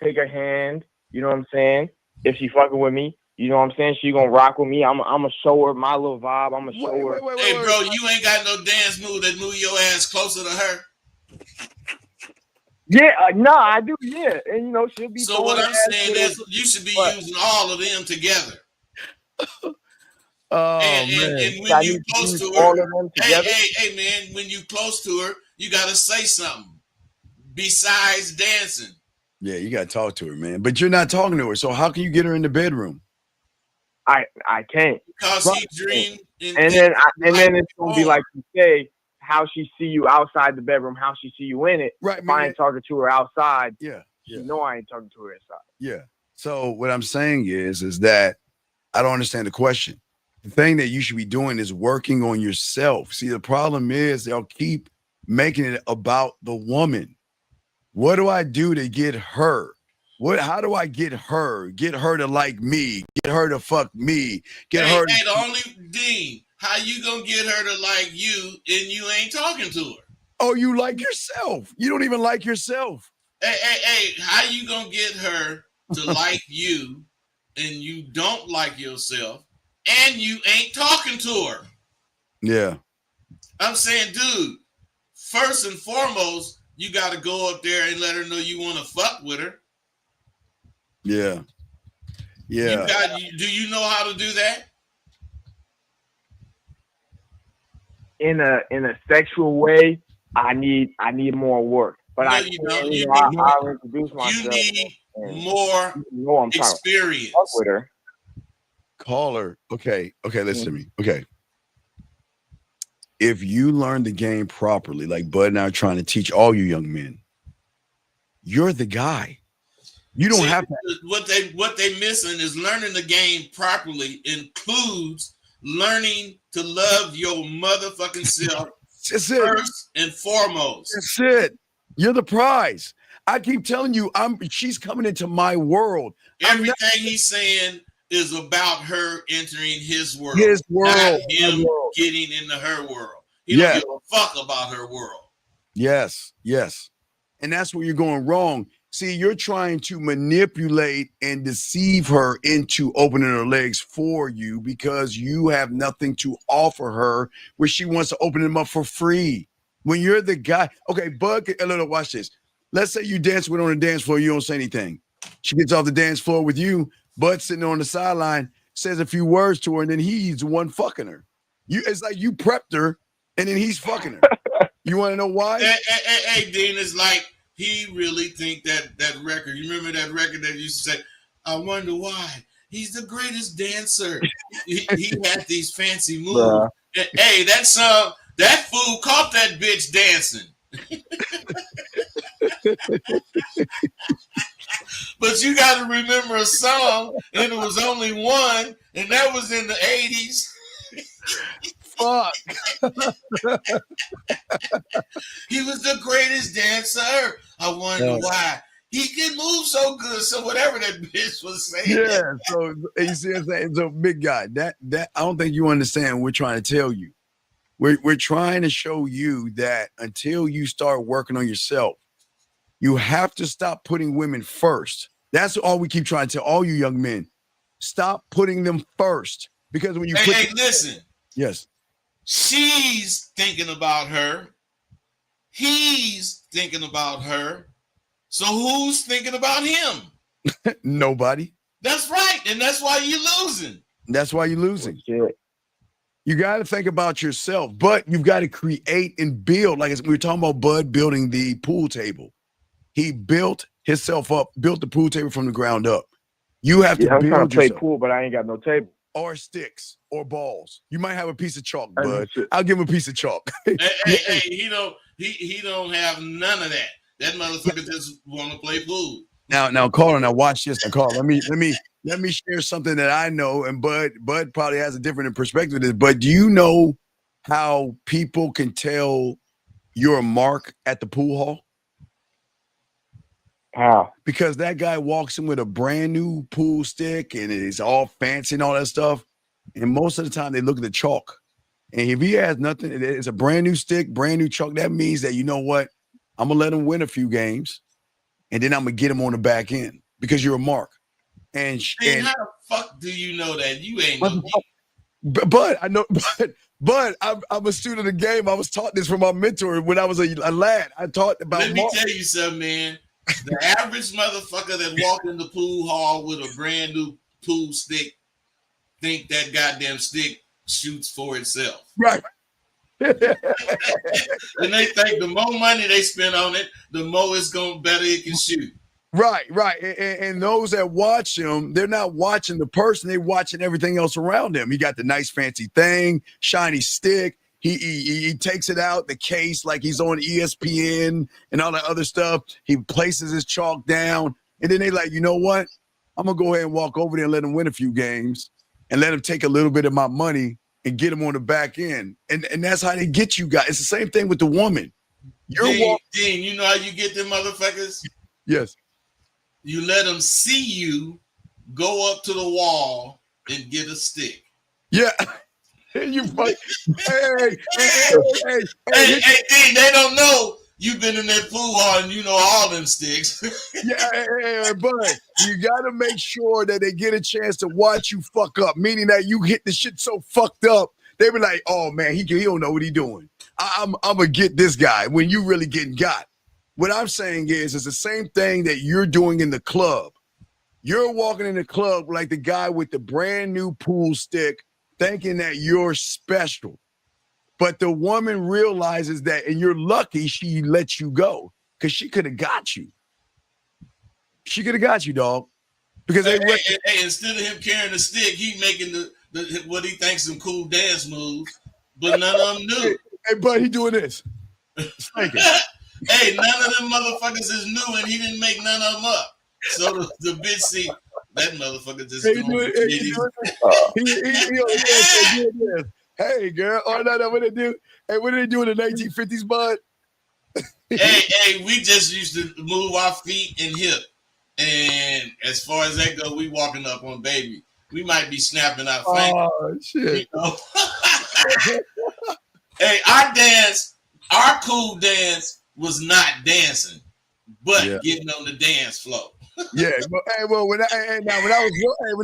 take her hand, you know what I'm saying? If she fucking with me, you know what I'm saying? She gonna rock with me. I'm gonna show her my little vibe. I'm gonna show her. Hey, bro, you ain't got no dance move that move your ass closer to her. Yeah, no, I do. Yeah, and she'll be. So what I'm saying is, you should be using all of them together. And when you close to her, hey, man, when you close to her, you gotta say something besides dancing. Yeah, you gotta talk to her, man. But you're not talking to her, so how can you get her in the bedroom? I can't. Because he dreamed. And then it's gonna be like you say, how she see you outside the bedroom, how she see you in it. Right. If I ain't talking to her outside, yeah. I ain't talking to her inside. Yeah. So what I'm saying is that I don't understand the question. The thing that you should be doing is working on yourself. See, the problem is they'll keep making it about the woman. What do I do to get her? How do I get her? Get her to like me. Get her to fuck me. Get her. Hey, the only Dean, how you gonna get her to like you and you ain't talking to her? Oh, you like yourself. You don't even like yourself. Hey, how you gonna get her to like you and you don't like yourself and you ain't talking to her? Yeah. I'm saying, dude, first and foremost, you got to go up there and let her know you want to fuck with her. Yeah. Do you know how to do that? In a sexual way, I need more work. But I'll introduce myself. You need more experience with her. Call her. Okay, listen to me. Okay. If you learn the game properly, like Bud and I are trying to teach all you young men, you're the guy. You don't have to. What they missing is learning the game properly includes learning to love your motherfucking self first and foremost. That's it. You're the prize. I keep telling you, she's coming into my world. Everything he's saying is about her entering his world. His world. Not him getting into her world. He don't give a fuck about her world. Yes. And that's where you're going wrong. See, you're trying to manipulate and deceive her into opening her legs for you because you have nothing to offer her where she wants to open them up for free. When you're the guy, okay, Bud, watch this. Let's say you dance with her on the dance floor, you don't say anything. She gets off the dance floor with you, Bud sitting on the sideline, says a few words to her, and then he's the one fucking her. It's like you prepped her, and then he's fucking her. You want to know why? Hey, Dean, it's like he really think that record. You remember that record that used to say, I wonder why. He's the greatest dancer. he had these fancy moves. Hey, that fool caught that bitch dancing. But you got to remember a song, and it was only one, and that was in the 80s. Fuck. He was the greatest dancer. I wonder why. He can move so good. So whatever that bitch was saying. Yeah. So you see what I'm saying? So big guy, that I don't think you understand what we're trying to tell you. We're trying to show you that until you start working on yourself, you have to stop putting women first. That's all we keep trying to tell all you young men. Stop putting them first. Because when you listen. Yes. She's thinking about her. He's thinking about her. So who's thinking about him? Nobody. That's right. And that's why you're losing. That's why you're losing. You got to think about yourself, but you've got to create and build. Like we were talking about Bud building the pool table. He built himself up, built the pool table from the ground up. You have to build I'm trying to play yourself. pool, but I ain't got no table. Or sticks or balls. You might have a piece of chalk, Bud. I'll give him a piece of chalk. hey, he don't have none of that. That motherfucker just want to play pool. Now, Carl, now watch this. Now, Carl, let me share something that I know, and Bud probably has a different perspective of this. But do you know how people can tell you're a mark at the pool hall? How? Because that guy walks in with a brand new pool stick and it's all fancy and all that stuff. And most of the time they look at the chalk. And if he has nothing, it's a brand new stick, brand new chalk. That means that, you know what? I'm going to let him win a few games. And then I'm going to get him on the back end because you're a mark. And how the fuck do you know that? You ain't no. But I know, but I'm a student of the game. I was taught this from my mentor when I was a lad. I taught about. Let me tell you something, man. The average motherfucker that walked in the pool hall with a brand new pool stick think that goddamn stick shoots for itself. Right. And they think the more money they spend on it, the more it's better it can shoot. Right. And those that watch him, they're not watching the person, they're watching everything else around him. He got the nice fancy thing, shiny stick. He takes it out the case like he's on ESPN and all that other stuff. He places his chalk down, and then they like, you know what? I'm gonna go ahead and walk over there and let him win a few games, and let him take a little bit of my money and get him on the back end. And that's how they get you guys. It's the same thing with the woman. Dean, you know how you get them motherfuckers? Yes. You let them see you go up to the wall and get a stick. Yeah. You fight. Hey, Dean, they don't know you've been in that pool hall and you know all them sticks. Yeah, but you got to make sure that they get a chance to watch you fuck up, meaning that you hit the shit so fucked up, they be like, oh, man, he don't know what he doing. I'm going to get this guy when you really getting got. What I'm saying is it's the same thing that you're doing in the club. You're walking in the club like the guy with the brand new pool stick, thinking that you're special. But the woman realizes that, and you're lucky she let you go because she could have got you. She could have got you, dog. Because instead of him carrying the stick, he making the what he thinks some cool dance moves, but none of them do. Hey, bud, he doing this. Hey, none of them motherfuckers is new, and he didn't make none of them up. So the bitch see that motherfucker just Hey, girl. Oh, no, what they do? Hey, what did they do in the 1950s, bud? hey, we just used to move our feet and hip. And as far as that go, we walking up on baby. we might be snapping our fingers. Oh shit! You know? Hey, our cool dance was not dancing, but getting on the dance floor. When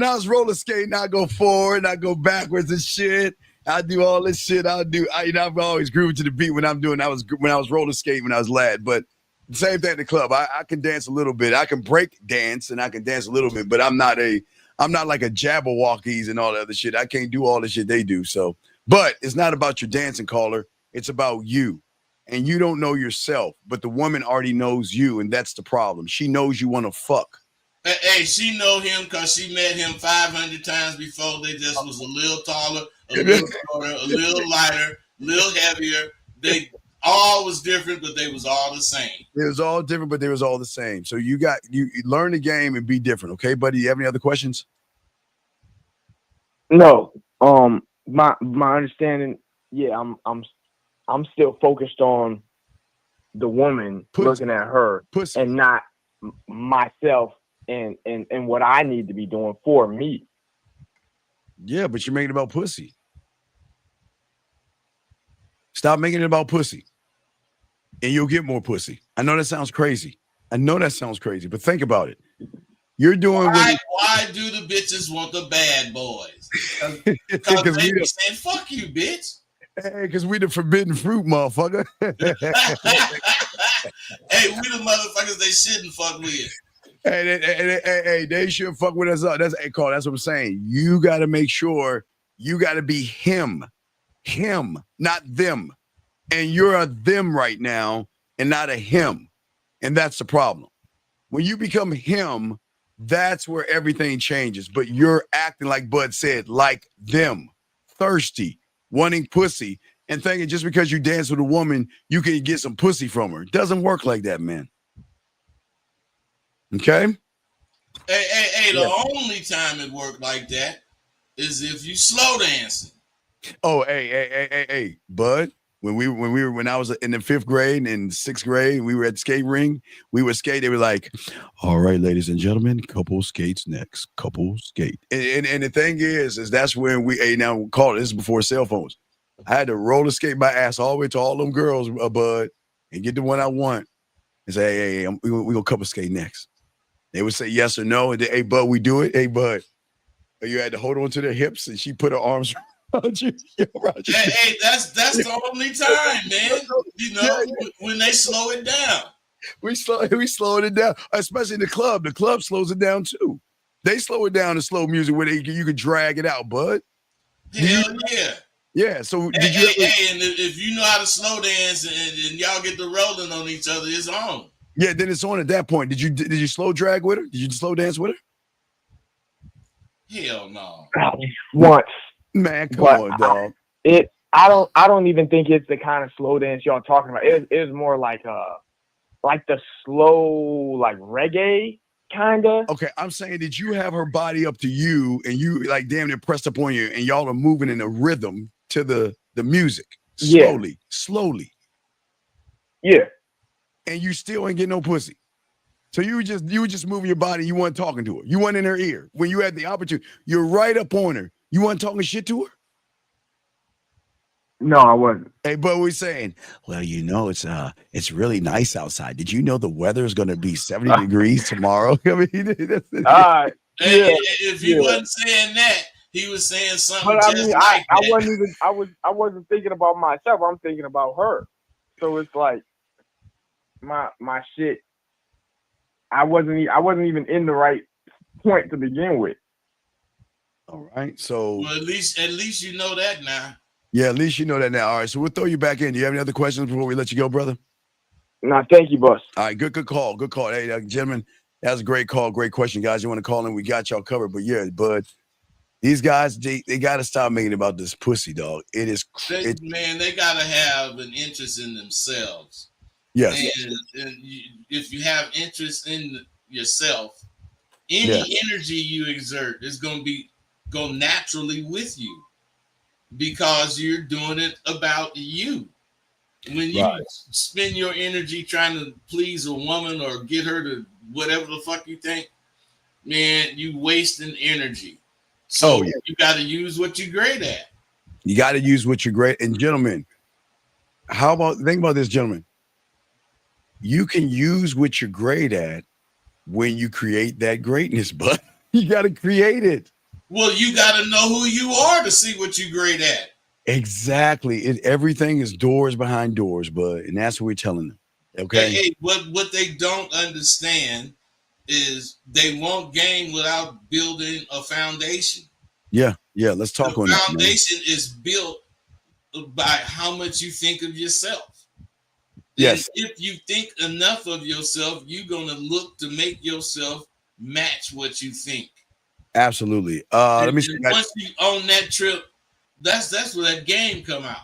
I was roller skating, I go forward, I go backwards and shit. I do all this shit. I've always grooved to the beat when I'm doing. When I was roller skating when I was lad, but same thing at the club. I can dance a little bit. I can break dance and I can dance a little bit, but I'm not like a Jabberwockies and all that other shit. I can't do all the shit they do. So, but it's not about your dancing, caller. It's about you. And you don't know yourself, but the woman already knows you, and that's the problem. She knows you want to fuck. Hey, she know him because she met him 500 times before. They just was a little taller, a little shorter, a little lighter, a little heavier. They all was different, but they was all the same. It was all different, but they was all the same. So you learn the game and be different, okay, buddy? You have any other questions? No. My understanding, I'm still focused on the woman, looking at her, and not myself and what I need to be doing for me. Yeah, but you're making it about pussy. Stop making it about pussy, and you'll get more pussy. I know that sounds crazy. But think about it. You're doing why do the bitches want the bad boys? Because they be saying, fuck you, bitch. Hey, because we the forbidden fruit, motherfucker. Hey, we the motherfuckers they shouldn't fuck with. Hey, they should fuck with us up. That's what I'm saying. You got to make sure you got to be him, not them. And you're a them right now and not a him. And that's the problem. When you become him, that's where everything changes. But you're acting, like Bud said, like them, thirsty, wanting pussy, and thinking just because you dance with a woman, you can get some pussy from her. It doesn't work like that, man. Okay? Hey, the only time it worked like that is if you slow dancing. Oh, hey, Bud. When I was in the 5th grade and 6th grade, we were at the skate ring. We would skate. They were like, "All right, ladies and gentlemen, couple skates next. Couple skate." And the thing is that's when now call it. This is before cell phones. I had to roller skate my ass all the way to all them girls, Bud, and get the one I want, and say, "Hey, we gonna couple skate next." They would say yes or no, and then, "Hey, Bud, we do it." "Hey, Bud," you had to hold on to their hips, and she put her arms around you. Hey, that's the only time, man. You know, when they slow it down. We slowing it down, especially in the club. The club slows it down too. They slow it down in slow music where you can drag it out, Bud. Hell yeah. Yeah. So and if you know how to slow dance and y'all get the rolling on each other, it's on. Yeah, then it's on at that point. Did you slow drag with her? Did you slow dance with her? Hell no. Once. Man, come on, dog. I don't even think it's the kind of slow dance y'all talking about. It is more like the slow, like reggae kind of. Okay, I'm saying, did you have her body up to you and you like damn near pressed up on you and y'all are moving in a rhythm to the music slowly? Yeah. And you still ain't getting no pussy. So you were just moving your body. You weren't talking to her. You weren't in her ear when you had the opportunity. You're right up on her. You weren't talking shit to her. No, I wasn't. Hey, but we're saying, well, you know, it's really nice outside. Did you know the weather is going to be 70 degrees tomorrow? I mean, if he wasn't saying that, he was saying something. But I mean, I wasn't thinking about myself. I'm thinking about her. So it's like my shit. I wasn't even in the right point to begin with. All right, so well, at least you know that now. Yeah, at least you know that now. All right, so we'll throw you back in. Do you have any other questions before we let you go, brother? No, thank you, boss. All right, good call. Hey, gentlemen, that was a great call. Great question, guys. You want to call in? We got y'all covered. But yeah, Bud, these guys, they got to stop making it about this pussy, dog. It is. Man, they got to have an interest in themselves. Yes. And if you have interest in yourself, any energy you exert is going to go naturally with you because you're doing it about you. When you spend your energy trying to please a woman or get her to whatever the fuck you think, man, you wasting energy. So you got to use what you're great at. You got to use what you're great. And gentlemen, think about this, gentlemen. You can use what you're great at when you create that greatness, but you got to create it. Well, you got to know who you are to see what you're great at. Exactly. Everything is doors behind doors, bud. And that's what we're telling them. Okay. Hey, what they don't understand is they won't gain without building a foundation. Yeah. Let's talk on that. The foundation is built by how much you think of yourself. Yes. And if you think enough of yourself, you're gonna look to make yourself match what you think. Absolutely. Let me see. Once you own that trip, that's where that game come out.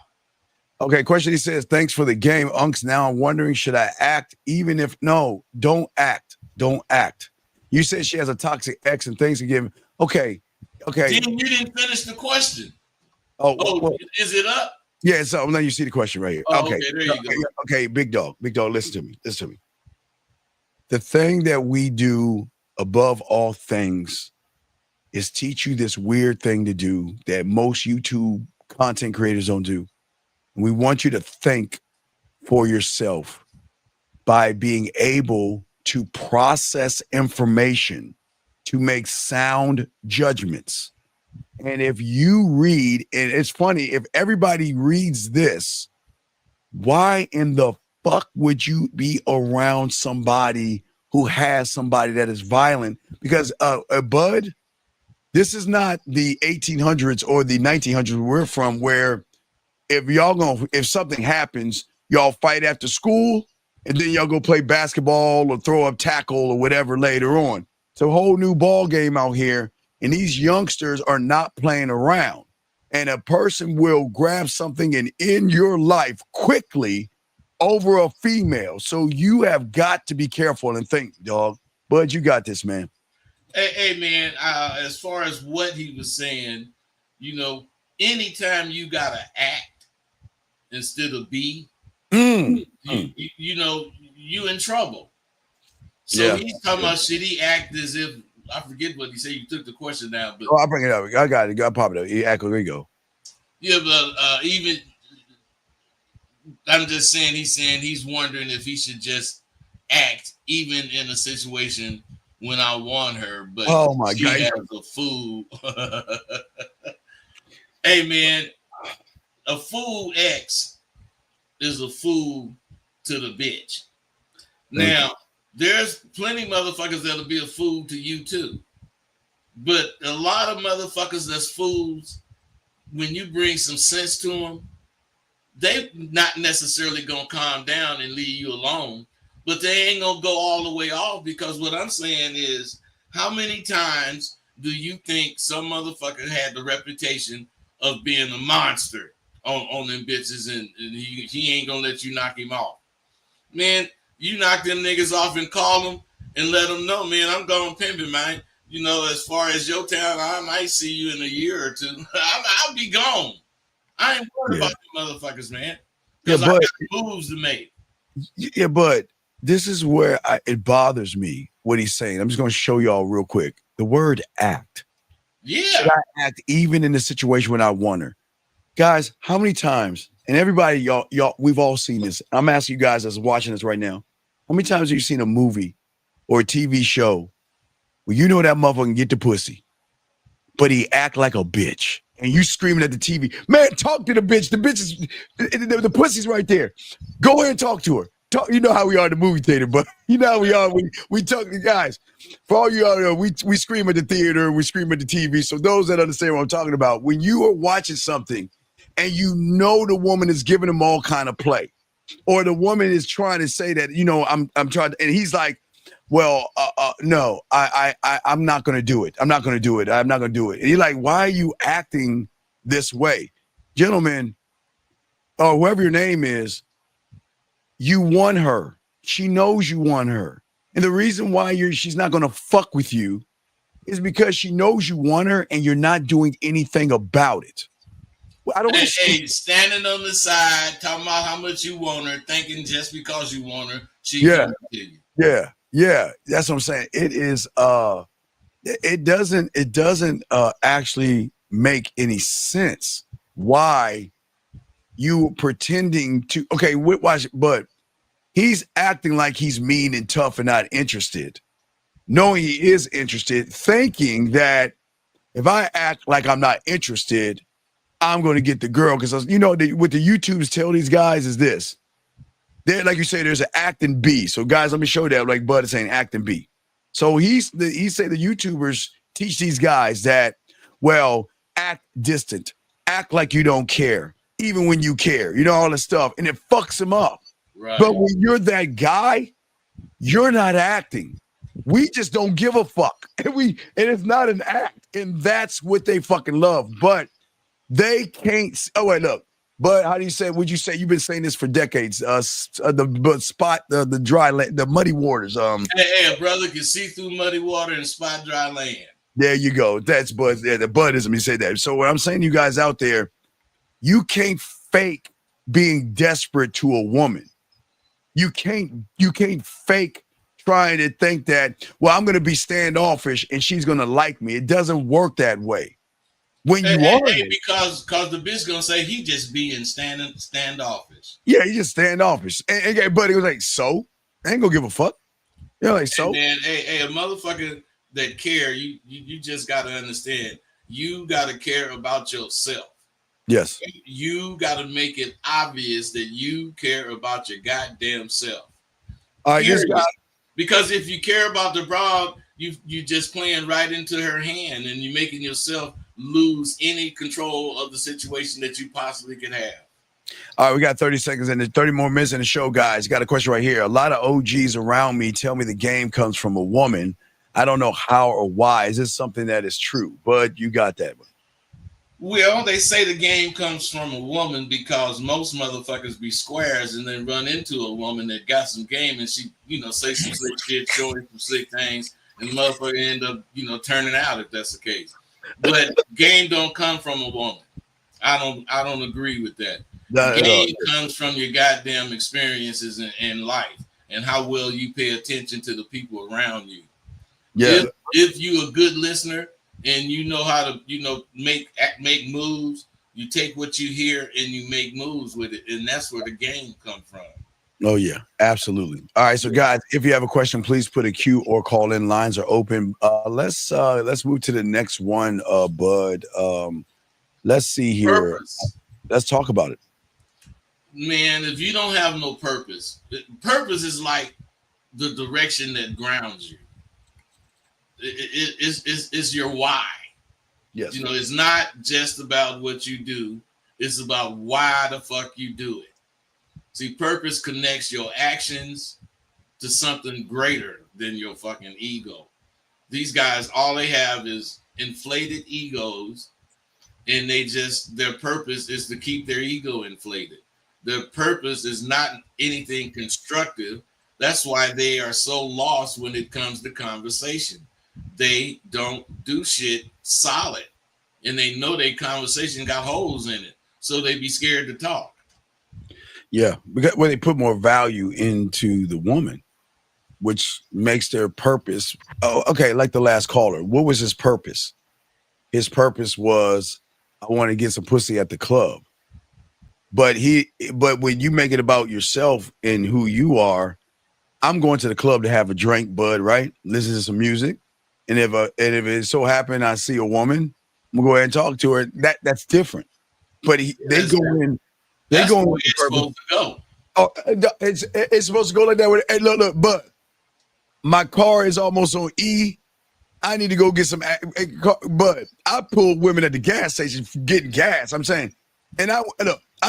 Okay, question. He says, thanks for the game, Unks. Now I'm wondering, should I act even if no, don't act. Don't act. You said she has a toxic ex and things to give. Okay. Then you didn't finish the question. Well, is it up? Yeah, so now you see the question right here. Okay, there you go. Okay, big dog, listen to me. The thing that we do above all things is teach you this weird thing to do that most YouTube content creators don't do. We want you to think for yourself by being able to process information to make sound judgments. And if you read, and it's funny, if everybody reads this, why in the fuck would you be around somebody who has somebody that is violent? Because Bud, this is not the 1800s or the 1900s we're from, where if something happens, y'all fight after school and then y'all go play basketball or throw up tackle or whatever later on. It's a whole new ball game out here, and these youngsters are not playing around. And a person will grab something and end your life quickly over a female. So you have got to be careful and think, dog. Bud, you got this, man. Hey man, as far as what he was saying, anytime you gotta act instead of be, you in trouble. So he's talking about should he act as if, I forget what he said. You took the question down, but I'll bring it up. I got it. Got pop it up. There you go. Yeah, but even I'm just saying he's wondering if he should just act even in a situation when I want her, but oh my she God, has a fool. Hey man, a fool ex is a fool to the bitch. Now, there's plenty motherfuckers that'll be a fool to you too. But a lot of motherfuckers that's fools, when you bring some sense to them, they not necessarily gonna calm down and leave you alone, but they ain't gonna go all the way off, because what I'm saying is, how many times do you think some motherfucker had the reputation of being a monster on them bitches, and he ain't gonna let you knock him off? Man, you knock them niggas off and call them and let them know, man, I'm going pimping, man. As far as your town, I might see you in a year or two. I'll be gone. I ain't worried about you motherfuckers, man. Because I got moves to make. Yeah, but this is where it bothers me what he's saying. I'm just going to show y'all real quick. The word act. Yeah. Should I act even in the situation when I want her? Guys, how many times, and everybody, y'all, we've all seen this. I'm asking you guys that's watching this right now. How many times have you seen a movie or a TV show where you know that motherfucker can get the pussy, but he act like a bitch, and you screaming at the TV, man, talk to the bitch. The bitch is, the pussy's right there. Go ahead and talk to her. Talk, you know how we are in the movie theater, but you know how we are when we talk to guys. For all you out there, we scream at the theater, we scream at the TV. So those that understand what I'm talking about, when you are watching something and you know the woman is giving them all kind of play, or the woman is trying to say that, I'm trying to, and he's like, well, no, I'm not going to do it. I'm not going to do it. I'm not going to do it. And you're like, why are you acting this way? Gentlemen, or whoever your name is, you want her. She knows you want her. And the reason why she's not going to fuck with you is because she knows you want her and you're not doing anything about it. Well, I don't standing on the side, talking about how much you want her, thinking just because you want her, she's going to kill you. Yeah. That's what I'm saying. It is it doesn't actually make any sense why you pretending to watch, but he's acting like he's mean and tough and not interested, knowing he is interested, thinking that if I act like I'm not interested, I'm going to get the girl. Because what the YouTubers tell these guys is this: they're like you say, there's an acting B. So guys, let me show that. Like Bud is saying, acting B. So he say the YouTubers teach these guys that, well, act distant, act like you don't care, even when you care, all this stuff, and it fucks them up. Right. But when you're that guy, you're not acting. We just don't give a fuck, and it's not an act, and that's what they fucking love. But they can't. Oh wait, look. But how do you say? Would you say you've been saying this for decades? The dry land, the muddy waters. Hey, a brother can see through muddy water and spot dry land. There you go. That's Bud. Yeah, the Buddhism. You say that. So what I'm saying, to you guys out there, you can't fake being desperate to a woman. You can't fake trying to think that, well, I'm going to be standoffish and she's going to like me. It doesn't work that way. When you are, because the bitch gonna say he just being standoffish. Yeah, he just standoffish. And buddy was like, so I ain't gonna give a fuck. Like so. And a motherfucker that care, you just gotta understand. You gotta care about yourself. Yes. You gotta make it obvious that you care about your goddamn self. All right, because if you care about the broad, you just playing right into her hand, and you're making yourself lose any control of the situation that you possibly can have. All right, we got 30 seconds and 30 more minutes in the show, guys. Got a question right here. A lot of OGs around me tell me the game comes from a woman. I don't know how or why. Is this something that is true? But you got that one. Well, they say the game comes from a woman because most motherfuckers be squares and then run into a woman that got some game and she, say some slick shit, showing some slick things, and the motherfucker end up, turning out if that's the case. But game don't come from a woman. I don't agree with that. Game comes from your goddamn experiences in life and how well you pay attention to the people around you. Yeah. If you a good listener and you know how to, make moves, you take what you hear and you make moves with it, and that's where the game comes from. Oh yeah, absolutely. All right, so guys, if you have a question, please put a Q or call in. Lines are open. Let's move to the next one, Bud. Let's see here. Purpose. Let's talk about it. Man, if you don't have no purpose is like the direction that grounds you. It's your why. Yes. It's not just about what you do. It's about why the fuck you do it. See, purpose connects your actions to something greater than your fucking ego. These guys, all they have is inflated egos, and their purpose is to keep their ego inflated. Their purpose is not anything constructive. That's why they are so lost when it comes to conversation. They don't do shit solid, and they know their conversation got holes in it, so they be scared to talk. Yeah, because when they put more value into the woman, which makes their purpose. Oh, okay, like the last caller. What was his purpose? His purpose was, I want to get some pussy at the club. But when you make it about yourself and who you are, I'm going to the club to have a drink, Bud, right? Listen to some music. And if it so happened I see a woman, I'm gonna go ahead and talk to her. That's different. But they go in. They go in with the purpose. Supposed to go. Oh, it's supposed to go like that. Hey, look, but my car is almost on E. I need to go get some. But I pull women at the gas station for getting gas. I'm saying, and I'm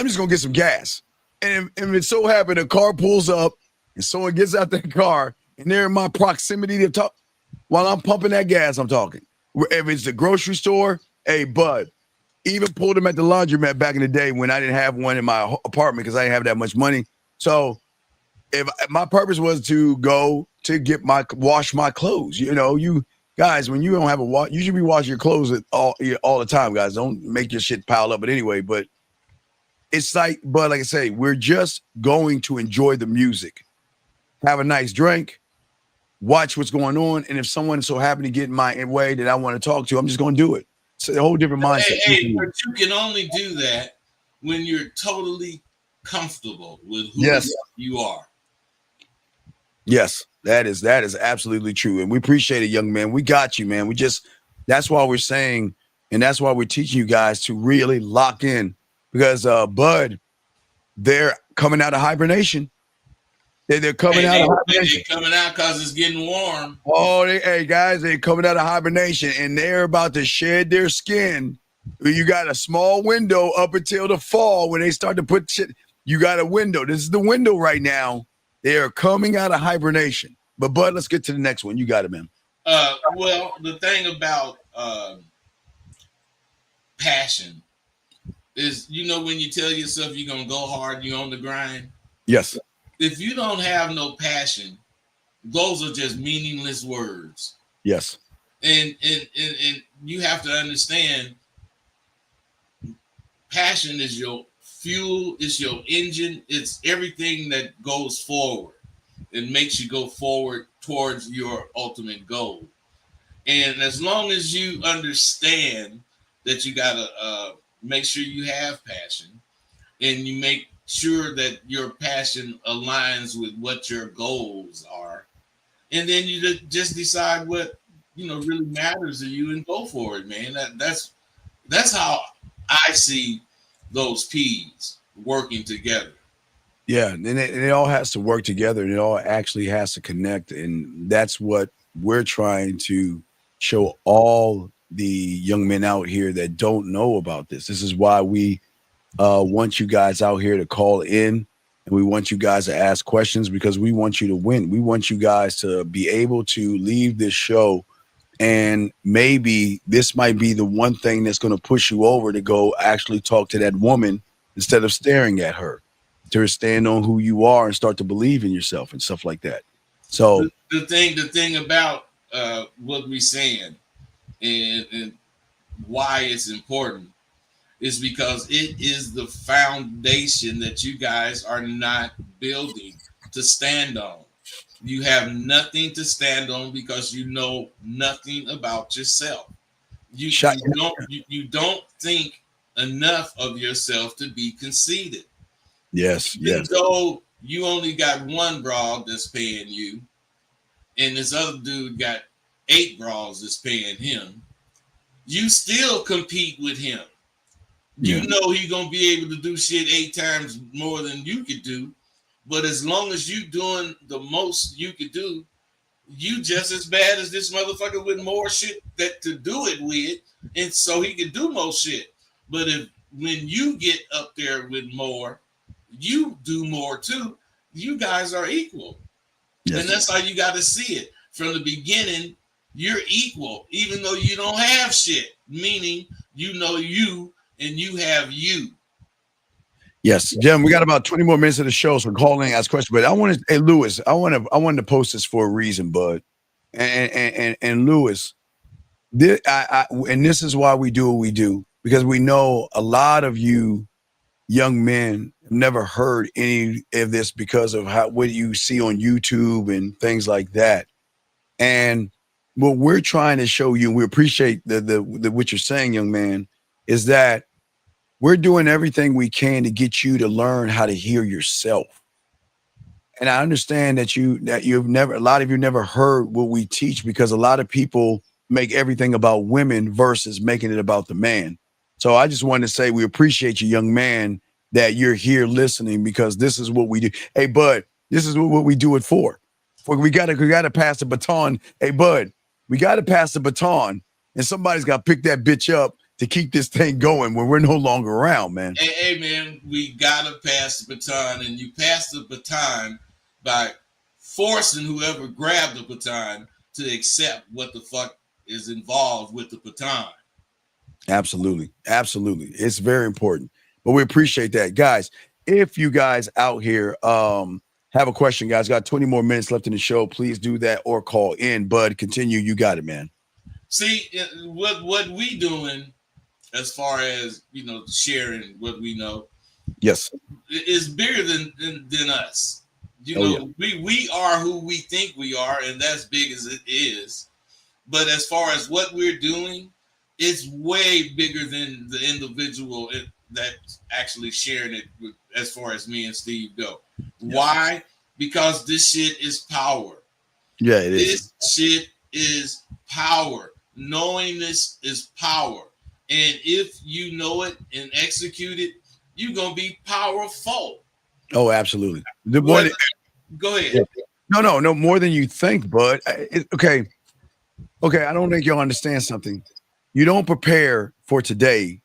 just gonna get some gas. And if it so happened a car pulls up and someone gets out that car and they're in my proximity to talk while I'm pumping that gas, I'm talking. If it's the grocery store, hey, Bud. Even pulled them at the laundromat back in the day when I didn't have one in my apartment because I didn't have that much money. So if my purpose was to go to wash my clothes, you guys, when you don't have you should be washing your clothes all the time, guys. Don't make your shit pile up. But anyway, but it's like I say, we're just going to enjoy the music, have a nice drink, watch what's going on. And if someone so happen to get in my way that I want to talk to, I'm just going to do it. It's a whole different mindset. But you can only do that when you're totally comfortable with who you are. Yes, that is absolutely true. And we appreciate it, young man. We got you, man. That's why we're saying, and that's why we're teaching you guys to really lock in, because Bud, they're coming out of hibernation. They're coming out of hibernation. They're coming out because it's getting warm. Oh, guys, they're coming out of hibernation, and they're about to shed their skin. You got a small window up until the fall when they start to put shit. You got a window. This is the window right now. They are coming out of hibernation. But Bud, let's get to the next one. You got it, man. Well, the thing about passion is, when you tell yourself you're gonna go hard, you're on the grind. Yes. If you don't have no passion, those are just meaningless words. Yes. And you have to understand, passion is your fuel, it's your engine, it's everything that goes forward and makes you go forward towards your ultimate goal. And as long as you understand that you gotta make sure you have passion, and you make sure that your passion aligns with what your goals are, and then you just decide what really matters to you and go for it, man. That's how I see those P's working together. Yeah, and it all has to work together, and it all actually has to connect, and that's what we're trying to show all the young men out here that don't know about this. This is why we want you guys out here to call in, and we want you guys to ask questions, because we want you to win. We want you guys to be able to leave this show, and maybe this might be the one thing that's going to push you over to go actually talk to that woman instead of staring at her, to stand on who you are and start to believe in yourself and stuff like that. So the thing about what we're saying and why it's important is because it is the foundation that you guys are not building to stand on. You have nothing to stand on because you know nothing about yourself. You don't think enough of yourself to be conceited. Yes. Even though you only got one broad that's paying you, and this other dude got 8 bras that's paying him, you still compete with him. You know he's gonna be able to do shit 8 times more than you could do, but as long as you doing the most you could do, you just as bad as this motherfucker with more shit that to do it with, and so he can do more shit. But when you get up there with more, you do more too. You guys are equal. Yes. And that's how you got to see it. From the beginning, you're equal, even though you don't have shit, meaning you and you have you. Yes, Jim, we got about 20 more minutes of the show, so we're calling and ask questions. But I wanted to post this for a reason, Bud. And Lewis, this is why we do what we do, because we know a lot of you young men have never heard any of this because of what you see on YouTube and things like that. And what we're trying to show you, and we appreciate the what you're saying, young man, is that we're doing everything we can to get you to learn how to hear yourself. And I understand that a lot of you never heard what we teach, because a lot of people make everything about women versus making it about the man. So I just wanted to say we appreciate you, young man, that you're here listening, because this is what we do. Hey, Bud, this is what we do it for. We gotta pass the baton. Hey, Bud, we gotta pass the baton, and somebody's got to pick that bitch up to keep this thing going when we're no longer around, man. Hey, man, we gotta pass the baton, and you pass the baton by forcing whoever grabbed the baton to accept what the fuck is involved with the baton. Absolutely. It's very important. But we appreciate that. Guys, if you guys out here have a question, guys, got 20 more minutes left in the show, please do that or call in. Bud, continue. You got it, man. See, what we doing as far as, sharing what we know, yes, is bigger than us. You know, we are who we think we are, and that's big as it is. But as far as what we're doing, it's way bigger than the individual that's actually sharing it with, as far as me and Steve go. Yeah. Why? Because this shit is power. Yeah, it is. This shit is power. Knowing this is power. And if you know it and execute it, you're going to be powerful. Oh, absolutely. Go ahead. No, more than you think, bud. Okay, I don't think you'll understand something. You don't prepare for today.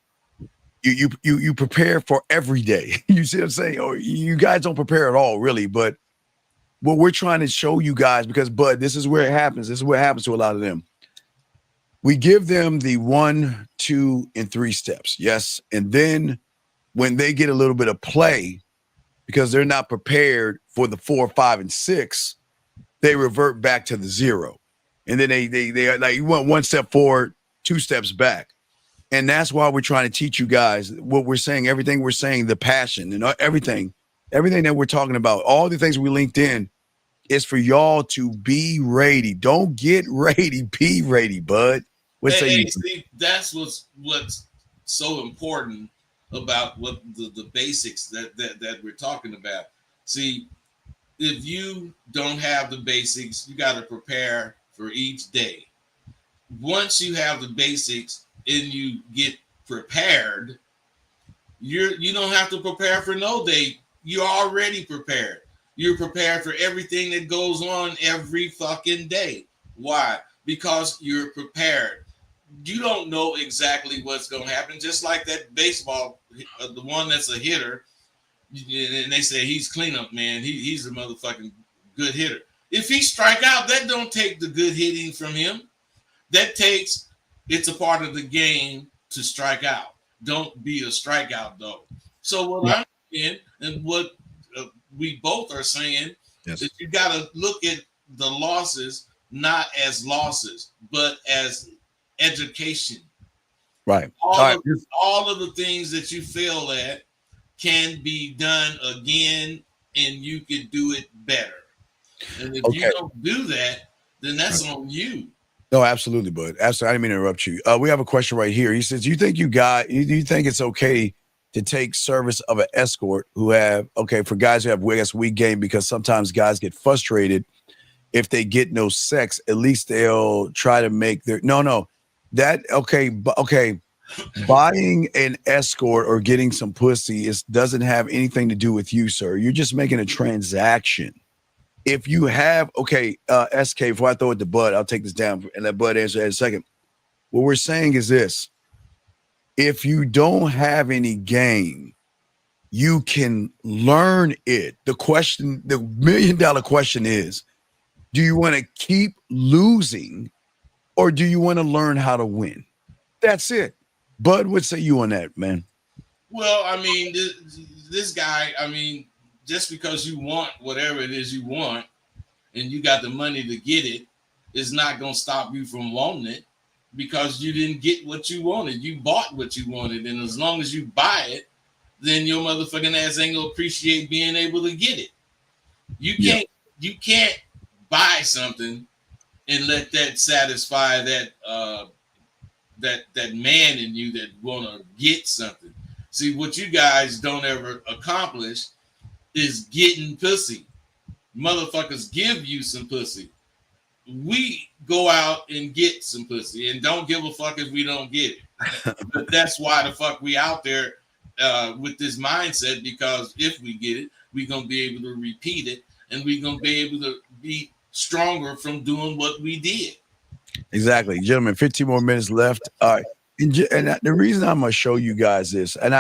You prepare for every day. You see what I'm saying? Or you guys don't prepare at all, really. But what we're trying to show you guys, because, bud, this is where it happens. This is what happens to a lot of them. We give them the 1, 2, and 3 steps. Yes. And then when they get a little bit of play, because they're not prepared for the 4, 5, and 6, they revert back to the 0. And then they are like, you want 1 step forward, 2 steps back. And that's why we're trying to teach you guys what we're saying, everything we're saying, the passion and everything that we're talking about, all the things we linked in is for y'all to be ready. Don't get ready, be ready, bud. See, that's what's so important about what the basics that we're talking about. See, if you don't have the basics, you got to prepare for each day. Once you have the basics and you get prepared, you don't have to prepare for no day. You're already prepared. You're prepared for everything that goes on every fucking day. Why? Because you're prepared. You don't know exactly what's going to happen. Just like that baseball, the one that's a hitter, and they say he's cleanup man. He's a motherfucking good hitter. If he strike out, that don't take the good hitting from him. That takes, it's a part of the game to strike out. Don't be a strikeout though. So what I'm saying, and what we both are saying, is you got to look at the losses not as losses, but as education. Right. All of the things that you fail at can be done again, and you can do it better. And if you don't do that, then that's on you. No, absolutely, bud. Absolutely. I didn't mean to interrupt you. We have a question right here. He says, do you think it's okay to take service of an escort who have, for guys who have, weak game, because sometimes guys get frustrated if they get no sex, at least they'll try to make their, buying an escort or getting some pussy doesn't have anything to do with you, sir. You're just making a transaction. If you have, SK, before I throw it to Bud, I'll take this down and let Bud answer in a second. What we're saying is this. If you don't have any game, you can learn it. The $1 million question is, do you want to keep losing or do you want to learn how to win? That's it. Bud, what say you on that, man? Well, I mean, this guy, just because you want whatever it is you want and you got the money to get it, is not going to stop you from wanting it because you didn't get what you wanted. You bought what you wanted. And as long as you buy it, then your motherfucking ass ain't going to appreciate being able to get it. You can't buy something and let that satisfy that man in you that want to get something. See, what you guys don't ever accomplish is getting pussy. Motherfuckers give you some pussy. We go out and get some pussy and don't give a fuck if we don't get it. But that's why the fuck we out there with this mindset, because if we get it, we're going to be able to repeat it and we're going to be able to be stronger from doing what we did. Exactly. Gentlemen, 15 more minutes left. All right. And the reason I'm going to show you guys this, and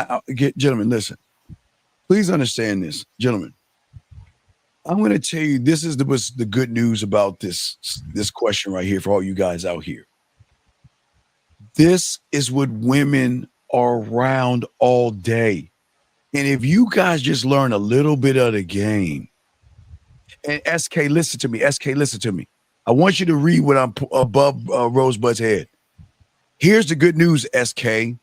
gentlemen, listen. Please understand this, gentlemen. I'm going to tell you this is the good news about this question right here for all you guys out here. This is what women are around all day. And if you guys just learn a little bit of the game, and SK, listen to me. SK, listen to me. I want you to read what I'm above Rosebud's head. Here's the good news, SK.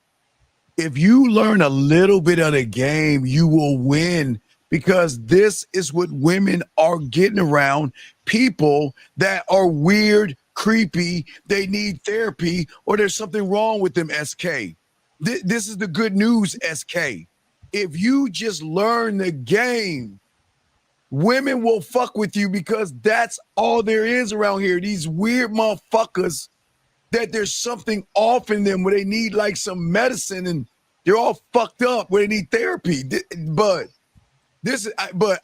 If you learn a little bit of the game, you will win because this is what women are getting around people that are weird, creepy, they need therapy, or there's something wrong with them, SK. This is the good news, SK. If you just learn the game, women will fuck with you because that's all there is around here. These weird motherfuckers that there's something off in them where they need like some medicine and they're all fucked up where they need therapy. But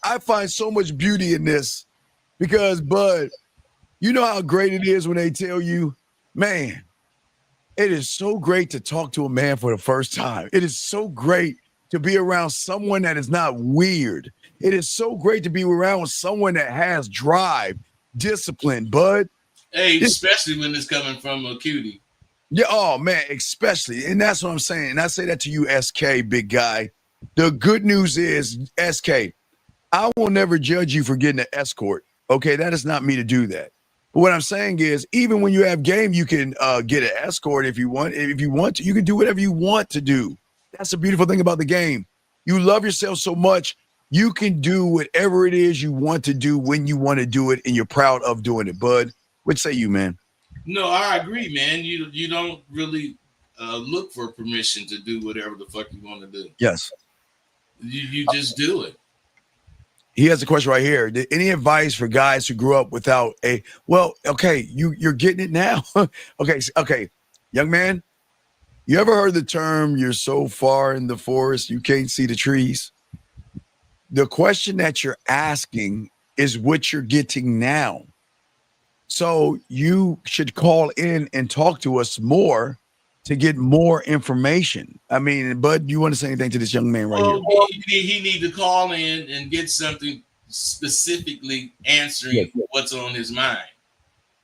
I find so much beauty in this because, Bud, you know how great it is when they tell you, man, it is so great to talk to a man for the first time. It is so great to be around someone that is not weird. It is so great to be around someone that has drive, discipline, Bud. Hey, especially when it's coming from a cutie. Yeah, oh man, especially. And that's what I'm saying. And I say that to you, SK, big guy. The good news is, SK, I will never judge you for getting an escort. Okay, that is not me to do that. But what I'm saying is, even when you have game, you can get an escort if you want. If you want to, you can do whatever you want to do. That's the beautiful thing about the game. You love yourself so much, you can do whatever it is you want to do when you want to do it, and you're proud of doing it, Bud. What say you, man? No, I agree, man. You don't really look for permission to do whatever the fuck you want to do. Yes. You just do it. He has a question right here. Any advice for guys who grew up without a, well, okay, you're getting it now. Okay. Young man, you ever heard the term, you're so far in the forest, you can't see the trees? The question that you're asking is what you're getting now. So you should call in and talk to us more to get more information. I mean, Bud, you want to say anything to this young man right here? He need to call in and get something specifically answering what's on his mind.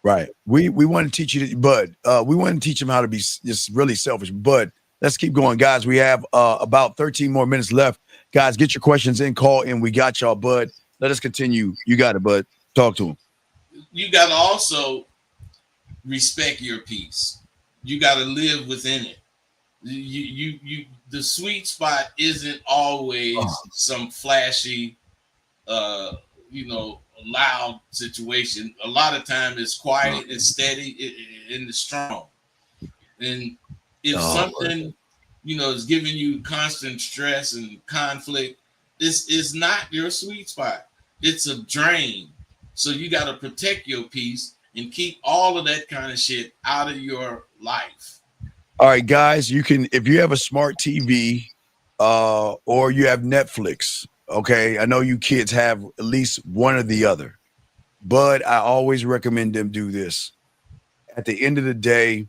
Right. We want to teach you, Bud. We want to teach him how to be just really selfish. But let's keep going, guys. We have about 13 more minutes left. Guys, get your questions in, call in. We got y'all, Bud. Let us continue. You got it, Bud. Talk to him. You got to also respect your peace. You got to live within it. You the sweet spot isn't always some flashy, loud situation. A lot of time it's quiet, it's steady, and it's strong. And if something, is giving you constant stress and conflict, this is not your sweet spot. It's a drain. So you got to protect your peace and keep all of that kind of shit out of your life. All right, guys, you can, if you have a smart TV or you have Netflix, okay, I know you kids have at least one or the other, but I always recommend them do this. At the end of the day,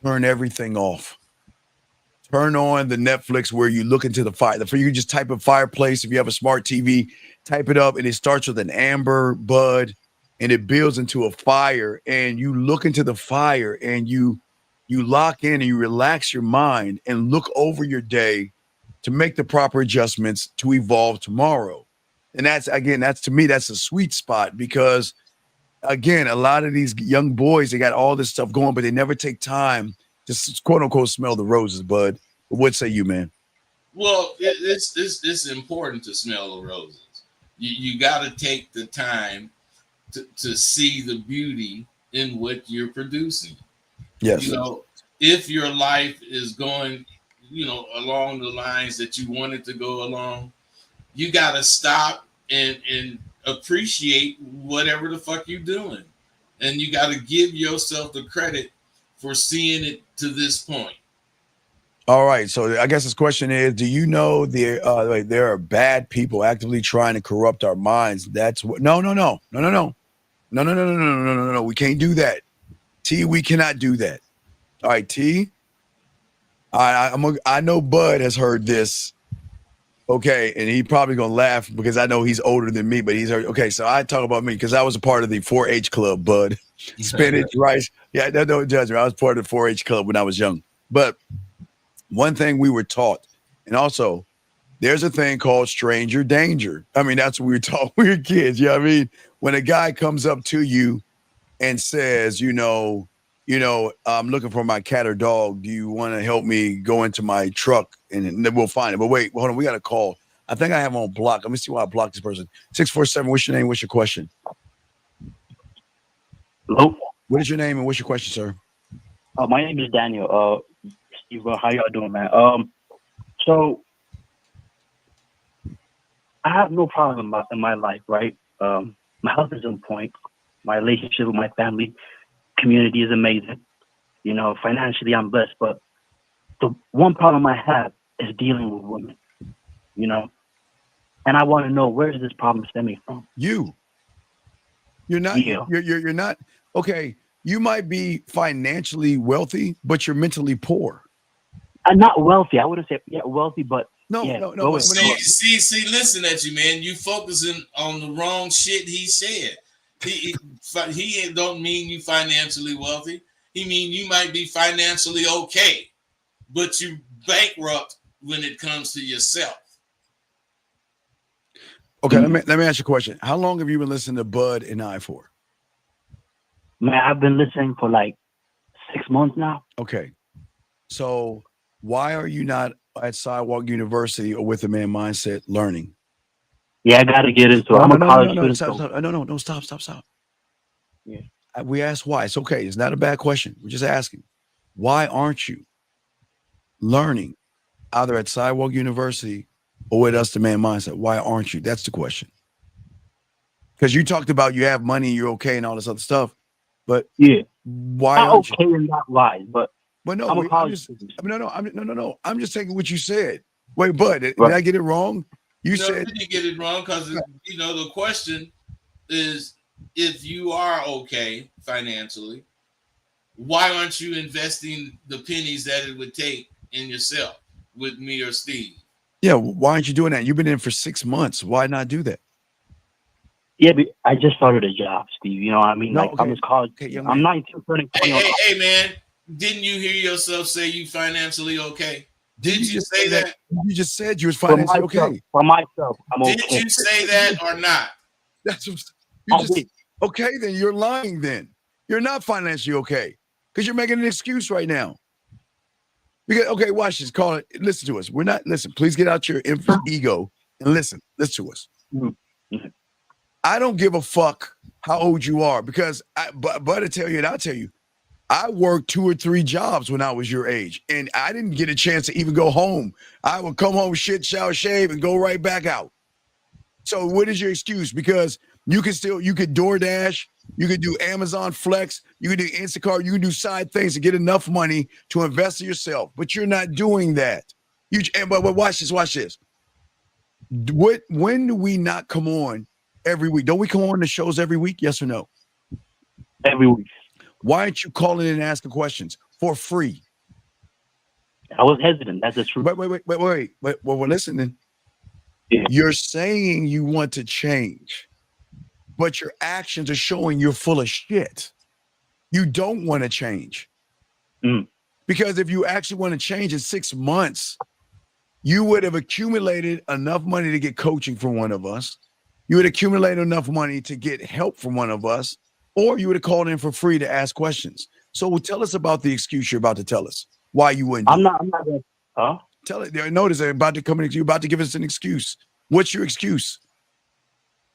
turn everything off. Turn on the Netflix where you look into the fire. You just type in fireplace. If you have a smart TV, type it up, and it starts with an amber, Bud, and it builds into a fire. And you look into the fire, and you lock in and you relax your mind and look over your day to make the proper adjustments to evolve tomorrow. And that's to me, that's a sweet spot because, again, a lot of these young boys, they got all this stuff going, but they never take time to quote unquote smell the roses, Bud. What say you, man? Well, it's important to smell the roses. You got to take the time to see the beauty in what you're producing. Yes. If your life is going, along the lines that you want it to go along, you got to stop and appreciate whatever the fuck you're doing. And you got to give yourself the credit for seeing it to this point. All right. So I guess this question is, do you know there are bad people actively trying to corrupt our minds? That's what, no. We can't do that. T, we cannot do that. All right, T. I know Bud has heard this. Okay, and he probably gonna laugh because I know he's older than me, but he's heard. Okay, so I talk about me because I was a part of the 4-H club, Bud. Spinach, rice. Yeah, don't judge me. I was part of the 4-H club when I was young. But one thing we were taught, and also there's a thing called stranger danger. I mean, that's what we were taught when we were kids. You know what I mean? When a guy comes up to you and says, I'm looking for my cat or dog. Do you want to help me go into my truck and then we'll find it? But wait, hold on. We got a call. I think I have him on block. Let me see why I blocked this person. 647. What's your name? What's your question? Hello. What is your name and what's your question, sir? My name is Daniel. Steve, how y'all doing, man? So I have no problem in my life, right? My health is on point. My relationship with my family, community is amazing. You know, financially I'm blessed, but the one problem I have is dealing with women. You know, and I want to know, where is this problem stemming from? You're not. Yeah. You're not. Okay, you might be financially wealthy, but you're mentally poor. I'm not wealthy. I wouldn't say wealthy, but no. See, listen at you, man. You focusing on the wrong shit he said. He don't mean you financially wealthy. He mean you might be financially okay, but you bankrupt when it comes to yourself. Okay, let me ask you a question. How long have you been listening to Bud and I for? Man, I've been listening for like 6 months now. Okay. So why are you not at Sidewalk University or With a Man Mindset learning? Yeah, I got to get into it. I'm a college student. Stop. Yeah. We asked why. It's okay. It's not a bad question. We're just asking. Why aren't you learning either at Sidewalk University or with us, the Man Mindset? Why aren't you? That's the question. Because you talked about you have money, you're okay, and all this other stuff. But yeah, why not aren't okay in that wise? But no, I'm a college student. No. I'm just taking what you said. Wait, Bud, did I get it wrong? You said you didn't get it wrong because the question is, if you are okay financially, why aren't you investing the pennies that it would take in yourself with me or Steve? Yeah, why aren't you doing that? You've been in for 6 months. Why not do that? Yeah, but I just started a job, Steve. You know what I mean? I'm in college. Okay, I'm 19, turning 20. Hey, man, didn't you hear yourself say you financially okay? Did you say that? You just said you was financially okay. For myself, I'm okay. Did you say that or not? That's what you just okay. Then you're lying. Then you're not financially okay because you're making an excuse right now. Because okay, watch this. Call it. Listen to us. We're not. Listen. Please get out your ego and listen. Listen to us. Mm-hmm. I don't give a fuck how old you are because but I tell you, and I'll tell you, I worked 2 or 3 jobs when I was your age, and I didn't get a chance to even go home. I would come home, shit, shower, shave, and go right back out. So what is your excuse? Because you could DoorDash, you could do Amazon Flex, you could do Instacart, you can do side things to get enough money to invest in yourself, but you're not doing that. But watch this. When do we not come on every week? Don't we come on the shows every week? Yes or no? Every week. Why aren't you calling in and asking questions for free? I was hesitant. That's the truth. Wait. Well, we're listening. Yeah. You're saying you want to change, but your actions are showing you're full of shit. You don't want to change. Because if you actually want to change in 6 months, you would have accumulated enough money to get coaching from one of us. You would accumulate enough money to get help from one of us, or you would have called in for free to ask questions. So tell us about the excuse you're about to tell us. Why you wouldn't? I'm not going to. Tell it. Notice they're about to come in. You're about to give us an excuse. What's your excuse?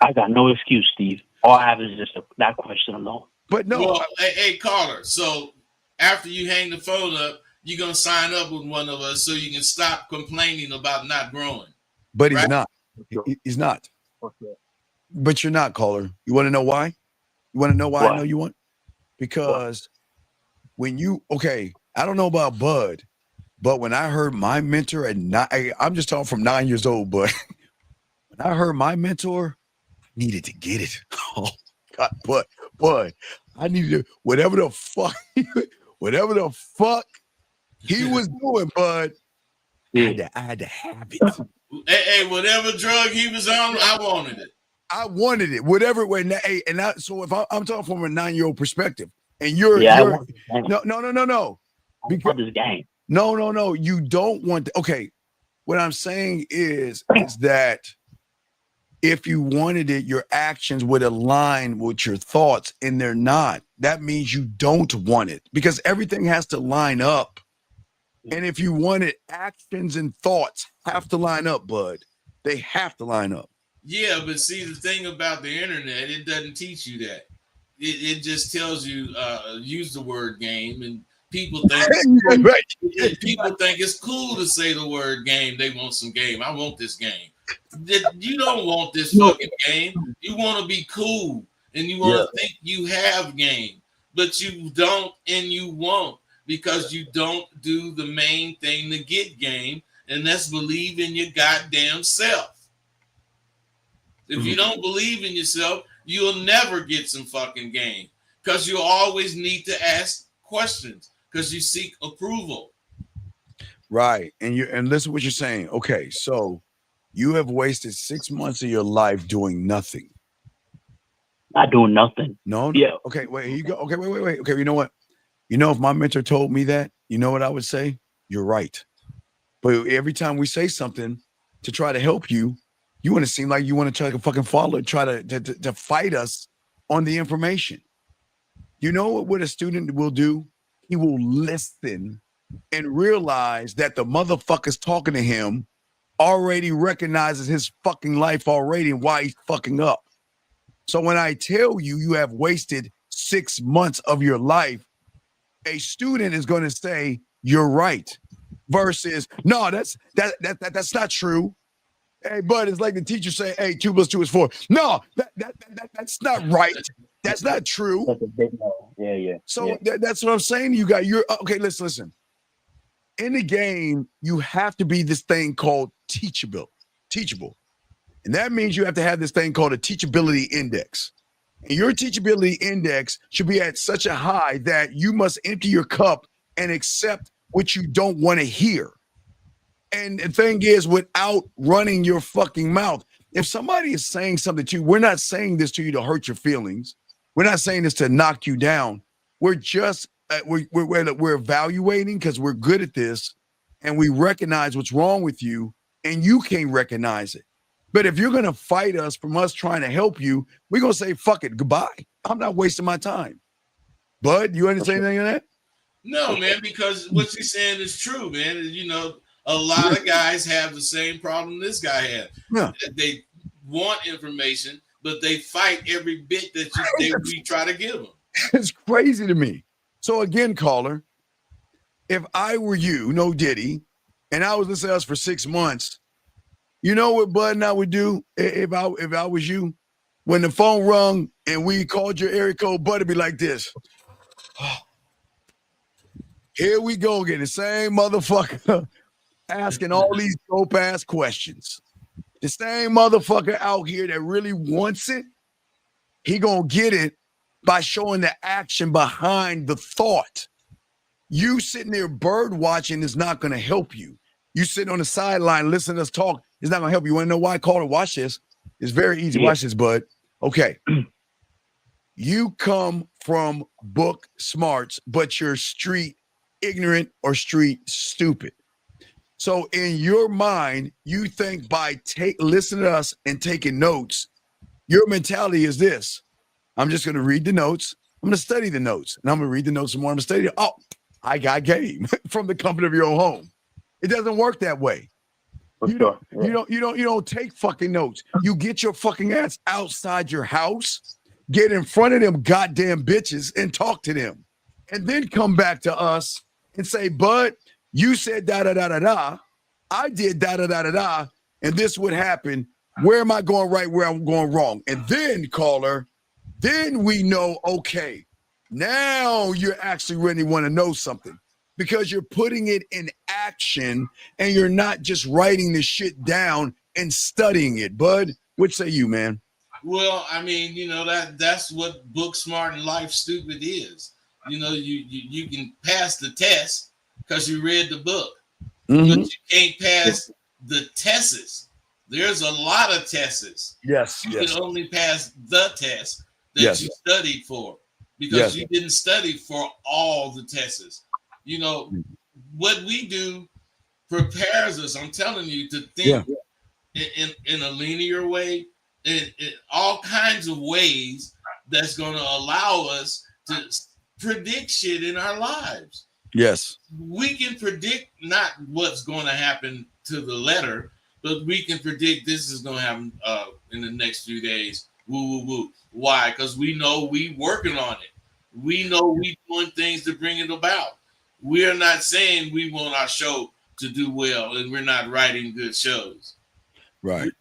I got no excuse, Steve. All I have is just that question alone. But no. Well, hey, caller. So after you hang the phone up, you're going to sign up with one of us so you can stop complaining about not growing. But he's not. He's not. Okay. But you're not, caller. You want to know why? You want to know why I know you want? Because when I don't know about Bud, but when I heard my mentor at 9, I'm just talking from 9 years old, but when I heard my mentor, I needed to get it. Oh God, Bud, I needed whatever the fuck he was doing, Bud. Yeah. I had to have it. Hey, whatever drug he was on, I wanted it. I wanted it, whatever it was. So if I'm talking from a 9-year-old perspective, and no. Because this game. No. You don't want to. Okay, what I'm saying is that if you wanted it, your actions would align with your thoughts, and they're not. That means you don't want it because everything has to line up. And if you want it, actions and thoughts have to line up, Bud. They have to line up. Yeah, but see, the thing about the internet, it doesn't teach you that. It just tells you use the word game, and people think people think it's cool to say the word game. They want some game. I want this game. You don't want this fucking game. You want to be cool, and you want to think you have game, but you don't, and you won't, because you don't do the main thing to get game, and that's believe in your goddamn self. If you don't believe in yourself, you'll never get some fucking game, because you always need to ask questions because you seek approval. Right. And listen what you're saying. Okay, so you have wasted 6 months of your life doing nothing. Not doing nothing. No. Yeah. Okay, wait, here you go. Okay, wait. Okay, you know what? You know, if my mentor told me that, you know what I would say? You're right. But every time we say something to try to help you, you want to seem like you want to try to fucking follow, try to fight us on the information. You know what a student will do? He will listen and realize that the motherfuckers talking to him already recognizes his fucking life already and why he's fucking up. So when I tell you you have wasted 6 months of your life, a student is going to say you're right versus no, that's not true. Hey, bud, it's like the teacher say, hey, 2 + 2 is 4. No, that's not right. That's not true. That's a big no. Yeah. So that's what I'm saying. You got your okay. Listen. In the game, you have to be this thing called teachable, and that means you have to have this thing called a teachability index. And your teachability index should be at such a high that you must empty your cup and accept what you don't want to hear. And the thing is, without running your fucking mouth, if somebody is saying something to you, we're not saying this to you to hurt your feelings. We're not saying this to knock you down. We're just we're evaluating because we're good at this, and we recognize what's wrong with you, and you can't recognize it. But if you're gonna fight us from us trying to help you, we're gonna say fuck it, goodbye. I'm not wasting my time. Bud, you understand anything of that? No, man, because what you're saying is true, man. You know, a lot of guys have the same problem this guy had. Yeah. They want information, but they fight every bit that we try to give them. It's crazy to me. So again, caller, if I were you, no Diddy, and I was listening to us for 6 months, you know what Bud and I would do if I was you? When the phone rung and we called your area code, Bud would be like this. Here we go again, the same motherfucker asking all these dope ass questions. The same motherfucker out here that really wants it, he gonna get it by showing the action behind the thought. You sitting there bird watching is not gonna help you. You sitting on the sideline listening to us talk is not gonna help you. You wanna know why? Caller, watch this. It's very easy. Watch this, Bud. Okay. You come from book smarts, but you're street ignorant or street stupid. So in your mind, you think by listening to us and taking notes, your mentality is this. I'm just going to read the notes. I'm going to study the notes, and I'm going to read the notes some more. I'm going to study it. Oh, I got game from the comfort of your own home. It doesn't work that way. You don't take fucking notes. You get your fucking ass outside your house, get in front of them goddamn bitches and talk to them, and then come back to us and say, Bud, you said da-da-da-da-da. I did da-da-da-da-da, and this would happen. Where am I going right, where I'm going wrong? And then, caller, then we know, okay, now you're actually really want to know something because you're putting it in action and you're not just writing the shit down and studying it. Bud, what say you, man? Well, I mean, you know, that's what book smart and life stupid is. You know, you can pass the test because you read the book, but you can't pass the tests. There's a lot of tests. Yes. You can only pass the test that you studied for because you didn't study for all the tests. You know, what we do prepares us, I'm telling you, to think in a linear way, in all kinds of ways that's going to allow us to predict shit in our lives. Yes. We can predict not what's going to happen to the letter, but we can predict this is going to happen in the next few days. Woo, woo, woo. Why? Because we know we working on it. We know we doing things to bring it about. We are not saying we want our show to do well and we're not writing good shows. Right.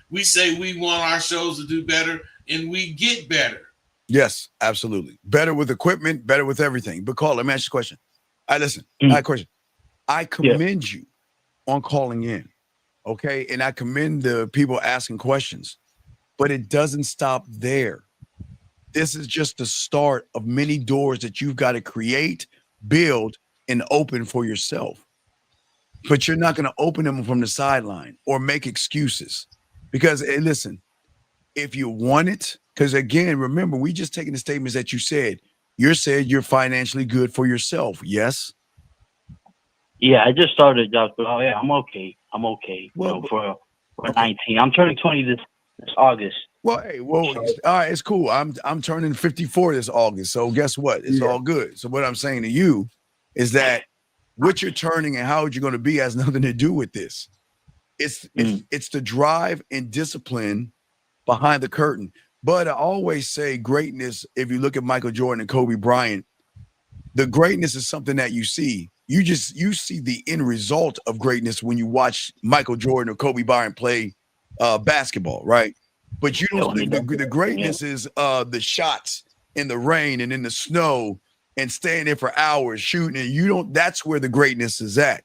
We say we want our shows to do better and we get better. Yes, absolutely. Better with equipment, better with everything. But Carl, let me ask you a question. Listen, I have a question. I commend you on calling in. Okay. And I commend the people asking questions, but it doesn't stop there. This is just the start of many doors that you've got to create, build, and open for yourself. But you're not going to open them from the sideline or make excuses. Because, hey, listen, if you want it, because again, remember, we just taking the statements that you said. You said you're financially good for yourself. Yes? Yeah, I just started a job, but yeah, I'm okay. Well, for 19. I'm turning 20 this August. Well, hey, all right, it's cool. I'm turning 54 this August, so guess what? It's all good. So what I'm saying to you is that what you're turning and how you're going to be has nothing to do with this. It's the drive and discipline behind the curtain. But I always say greatness. If you look at Michael Jordan and Kobe Bryant, the greatness is something that you see. You see the end result of greatness when you watch Michael Jordan or Kobe Bryant play basketball, right? But you don't think the greatness is the shots in the rain and in the snow and staying there for hours shooting. And you don't. That's where the greatness is at.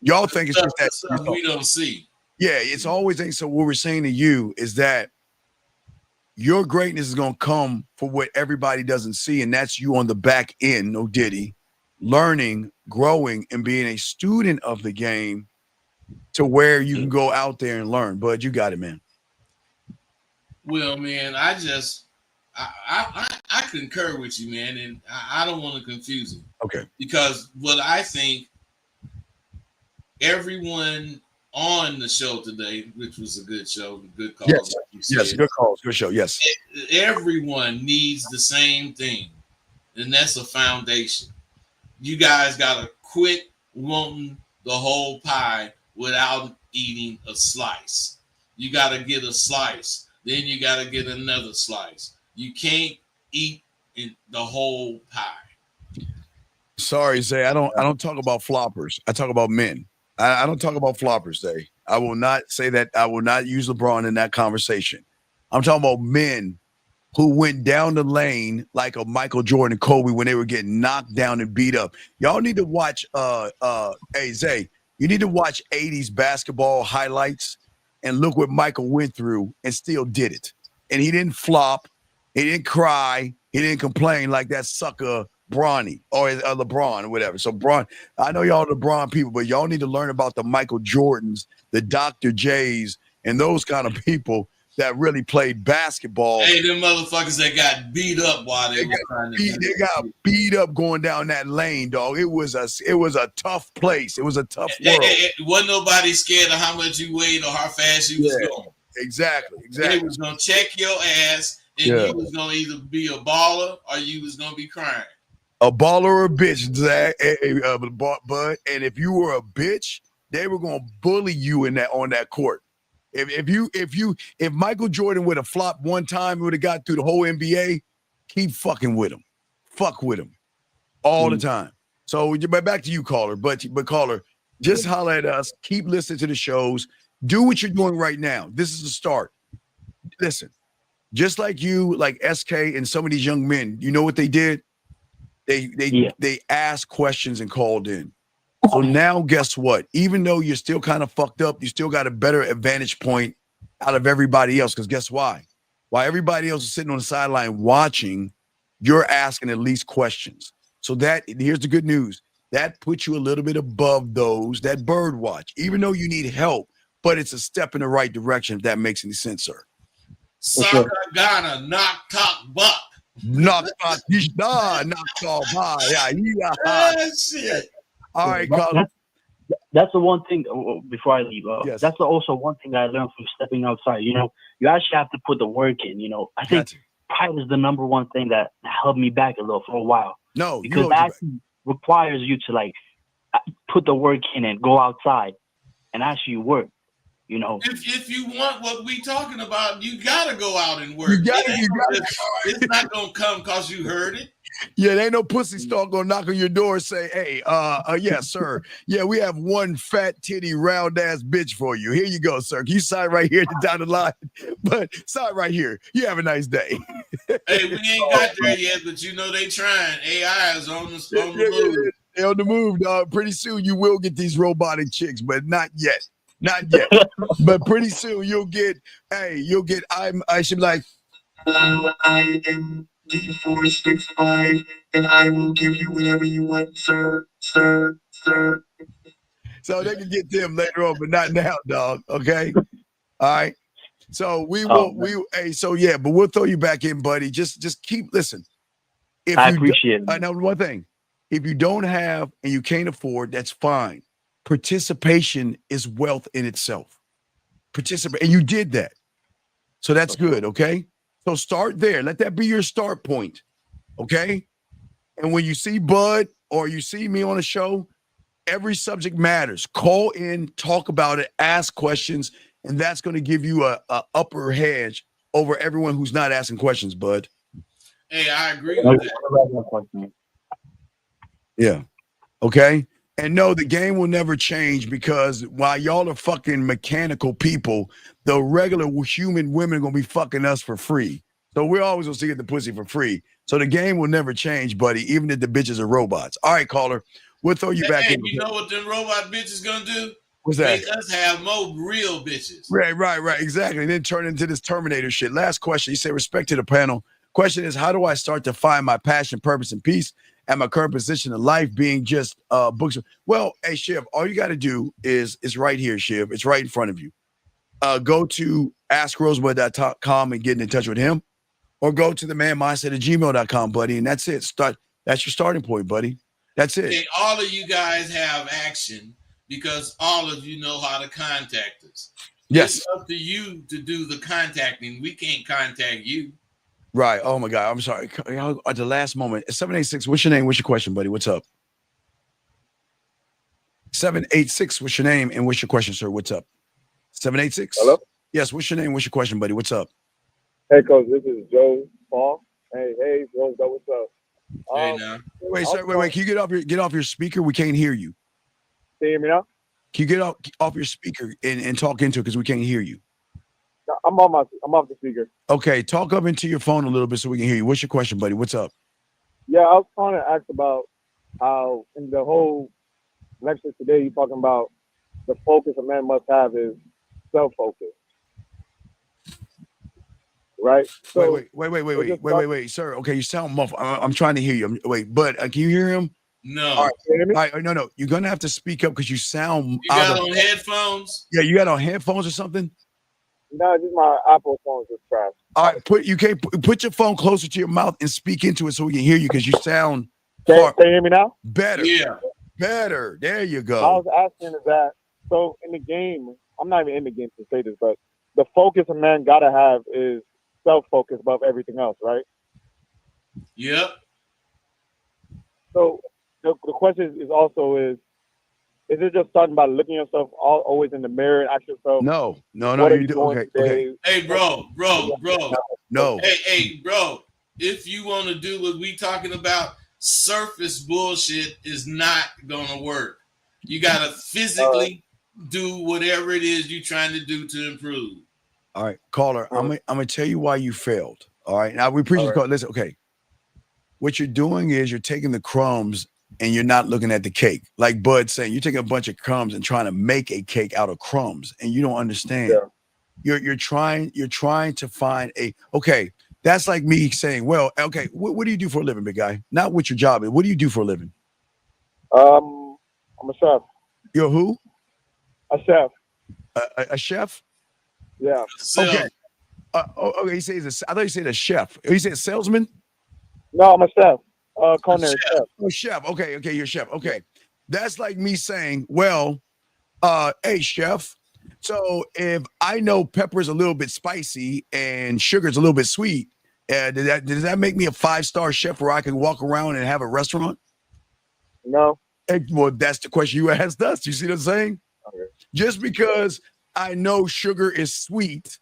Y'all think it's just that we don't see. Yeah, it's always. So what we're saying to you is that your greatness is going to come for what everybody doesn't see, and that's you on the back end, no Diddy, learning, growing, and being a student of the game to where you can go out there and learn. Bud, you got it, man. Well, man, I concur with you, man, and I don't want to confuse him. Okay. Because what I think everyone on the show today, which was a good show, good call. Yes, yes, good calls, good show. Yes. Everyone needs the same thing, and that's a foundation. You guys got to quit wanting the whole pie without eating a slice. You got to get a slice. Then you got to get another slice. You can't eat the whole pie. Sorry, Zay. I don't talk about floppers. I talk about men. I don't talk about floppers, Zay. I will not say that. I will not use LeBron in that conversation. I'm talking about men who went down the lane like a Michael Jordan and Kobe when they were getting knocked down and beat up. Y'all need to watch hey Zay, you need to watch 80s basketball highlights and look what Michael went through and still did it. And he didn't flop, he didn't cry, he didn't complain like that sucker Bronny or LeBron or whatever. So Bron, I know y'all LeBron people, but y'all need to learn about the Michael Jordans, the Dr. J's, and those kind of people that really played basketball. Hey, them motherfuckers that got beat up while they got beat up going down that lane, dog. It was a tough place. It was a tough world. Wasn't nobody scared of how much you weighed or how fast you was going. Exactly. They was gonna check your ass, and you was gonna either be a baller or you was gonna be crying. A baller or a bitch, Zach, Bud. And if you were a bitch, they were gonna bully you on that court. If Michael Jordan would have flopped one time, he would have got through the whole NBA. Keep fucking with him, fuck with him, all the time. So, but back to you, caller. But caller, just holler at us. Keep listening to the shows. Do what you're doing right now. This is the start. Listen, just like you, like SK and some of these young men, you know what they did? They asked questions and called in. So now guess what? Even though you're still kind of fucked up, you still got a better advantage point out of everybody else. Because guess why? While everybody else is sitting on the sideline watching, you're asking at least questions. So here's the good news. That puts you a little bit above those that bird watch, even though you need help, but it's a step in the right direction, if that makes any sense, sir. Soccer Ghana, knock top buck. Knock top shit. All right, Colin. That's the one thing before I leave. Yes. That's also one thing I learned from stepping outside. You know, you actually have to put the work in. You know, I think pride is the number one thing that held me back a little for a while. No, because that actually requires you to like put the work in and go outside and actually work. You know, if you want what we talking about, you gotta go out and work. It's not gonna come because you heard it. Yeah, there ain't no pussy stalk gonna knock on your door and say, hey, yes, sir. Yeah, we have one fat titty round ass bitch for you. Here you go, sir. Can you sign right here down the line? But sign right here. You have a nice day. Hey, we ain't got there yet, but you know they trying. AI is on the move. They're on the move, dog. Pretty soon you will get these robotic chicks, but not yet. Not yet. But pretty soon you'll get, I should be like, I am 465, and I will give you whatever you want, sir. So they can get them later on, but not now, dog. Okay. All right. So but we'll throw you back in, buddy. Just keep listen. I appreciate it. I know one thing. If you don't have and you can't afford, that's fine. Participation is wealth in itself. Participate, and you did that. So that's good, okay? So start there. Let that be your start point, okay? And when you see Bud or you see me on a show, every subject matters. Call in, talk about it, ask questions, and that's going to give you a upper hedge over everyone who's not asking questions, Bud. Hey, I agree with that. Yeah. Okay. And no, the game will never change because while y'all are fucking mechanical people, the regular human women are going to be fucking us for free. So we're always going to get the pussy for free. So the game will never change, buddy, even if the bitches are robots. All right, caller. We'll throw you back in. You know what them robot bitches going to do? What's that? Make us have more real bitches. Right. Exactly. And then turn into this Terminator shit. Last question. You say respect to the panel. Question is, how do I start to find my passion, purpose, and peace at my current position in life being just books? Well, hey, Shiv, all you got to do is right here, Shiv. It's right in front of you. Go to askrosebud.com and get in touch with him, or go to the manmindset@gmail.com, buddy. And that's it. That's your starting point, buddy. That's it. Okay, all of you guys have action because all of you know how to contact us. Yes. It's up to you to do the contacting. We can't contact you. Right. Oh my God. I'm sorry. At the last moment. 786. What's your name? What's your question, buddy? What's up? 786. What's your name and what's your question, sir? What's up? 786. Hello. Yes. What's your name? What's your question, buddy? What's up? Hey, coach. This is Joe Paul. Hey, Joe. What's up? Hey, now. Wait, sir. Wait. Can you get off your speaker? We can't hear you. Can you hear me now? Can you get off your speaker and talk into it because we can't hear you? I'm off the speaker. Okay, talk up into your phone a little bit so we can hear you. What's your question, buddy? What's up? Yeah, I was trying to ask about how in the whole lecture today you're talking about the focus a man must have is self-focus. Right? So wait, sir. Okay, you sound muffled. I'm trying to hear you. Bud, can you hear him? No. All right, can you hear me? All right, no. You're gonna have to speak up because you sound. You got on headphones? Yeah, you got on headphones or something? No, just my Apple phone is trash. All right, you can't put your phone closer to your mouth and speak into it so we can hear you because you sound. Can you hear me now? Better. Yeah. Better. There you go. I was asking is that so in the game, I'm not even in the game to say this, but the focus a man gotta have is self-focus above everything else, right? Yep. So the question is also is it just starting by looking yourself always in the mirror and ask yourself? No. You do okay. Hey, bro. No. Hey, bro. If you want to do what we talking about, surface bullshit is not gonna work. You gotta physically do whatever it is you're trying to do to improve. All right, caller. I'm gonna tell you why you failed. All right. Now we appreciate the call. Listen, okay. What you're doing is you're taking the crumbs and you're not looking at the cake. Like Bud saying, you're taking a bunch of crumbs and trying to make a cake out of crumbs, and you don't understand. Yeah. You're trying to find okay. That's like me saying, well, okay, what do you do for a living, big guy? Not what your job is. What do you do for a living? I'm a chef. You're who? A chef. A chef? Yeah. Okay. Okay. I thought you said a chef. You said salesman? No, I'm a chef. Culinary chef. Oh, chef. Okay, you're a chef. Okay. That's like me saying, well, hey, chef. So if I know pepper's a little bit spicy and sugar's a little bit sweet, does that make me a 5-star chef where I can walk around and have a restaurant? No. Well, that's the question you asked us. You see what I'm saying? Okay. Just because I know sugar is sweet.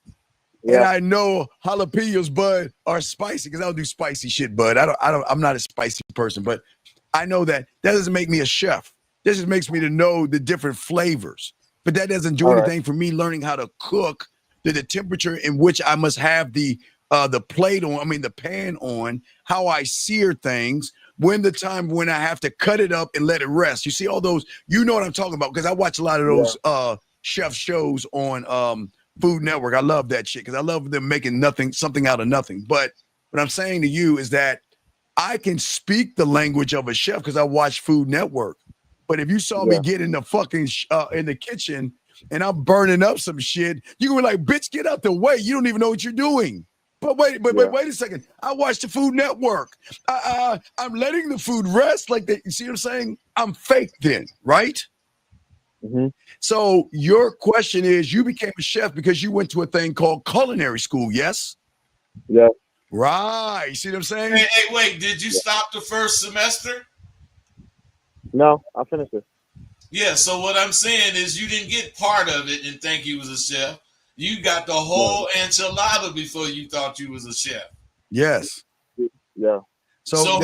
Yeah. And I know jalapenos, bud, are spicy because I don't do spicy shit, bud. I'm not a spicy person, but I know that doesn't make me a chef. This just makes me to know the different flavors. But that doesn't do anything for me learning how to cook to the temperature in which I must have the plate on, the pan on, how I sear things, when I have to cut it up and let it rest. You see all those, you know what I'm talking about, because I watch a lot of those chef shows on Food Network. I love that shit because I love them making something out of nothing. But what I'm saying to you is that I can speak the language of a chef because I watch Food Network. But if you saw me get in the fucking in the kitchen and I'm burning up some shit, you gonna be like, bitch, get out the way. You don't even know what you're doing. But wait a second. I watch the Food Network. I'm letting the food rest. You see what I'm saying? I'm fake then, right? Mm-hmm. So your question is, you became a chef because you went to a thing called culinary school, yes? Yeah. Right. You see what I'm saying? Hey, wait, did you stop the first semester? No, I finished it. Yeah, so what I'm saying is you didn't get part of it and think you was a chef. You got the whole enchilada before you thought you was a chef. Yes. Yeah. So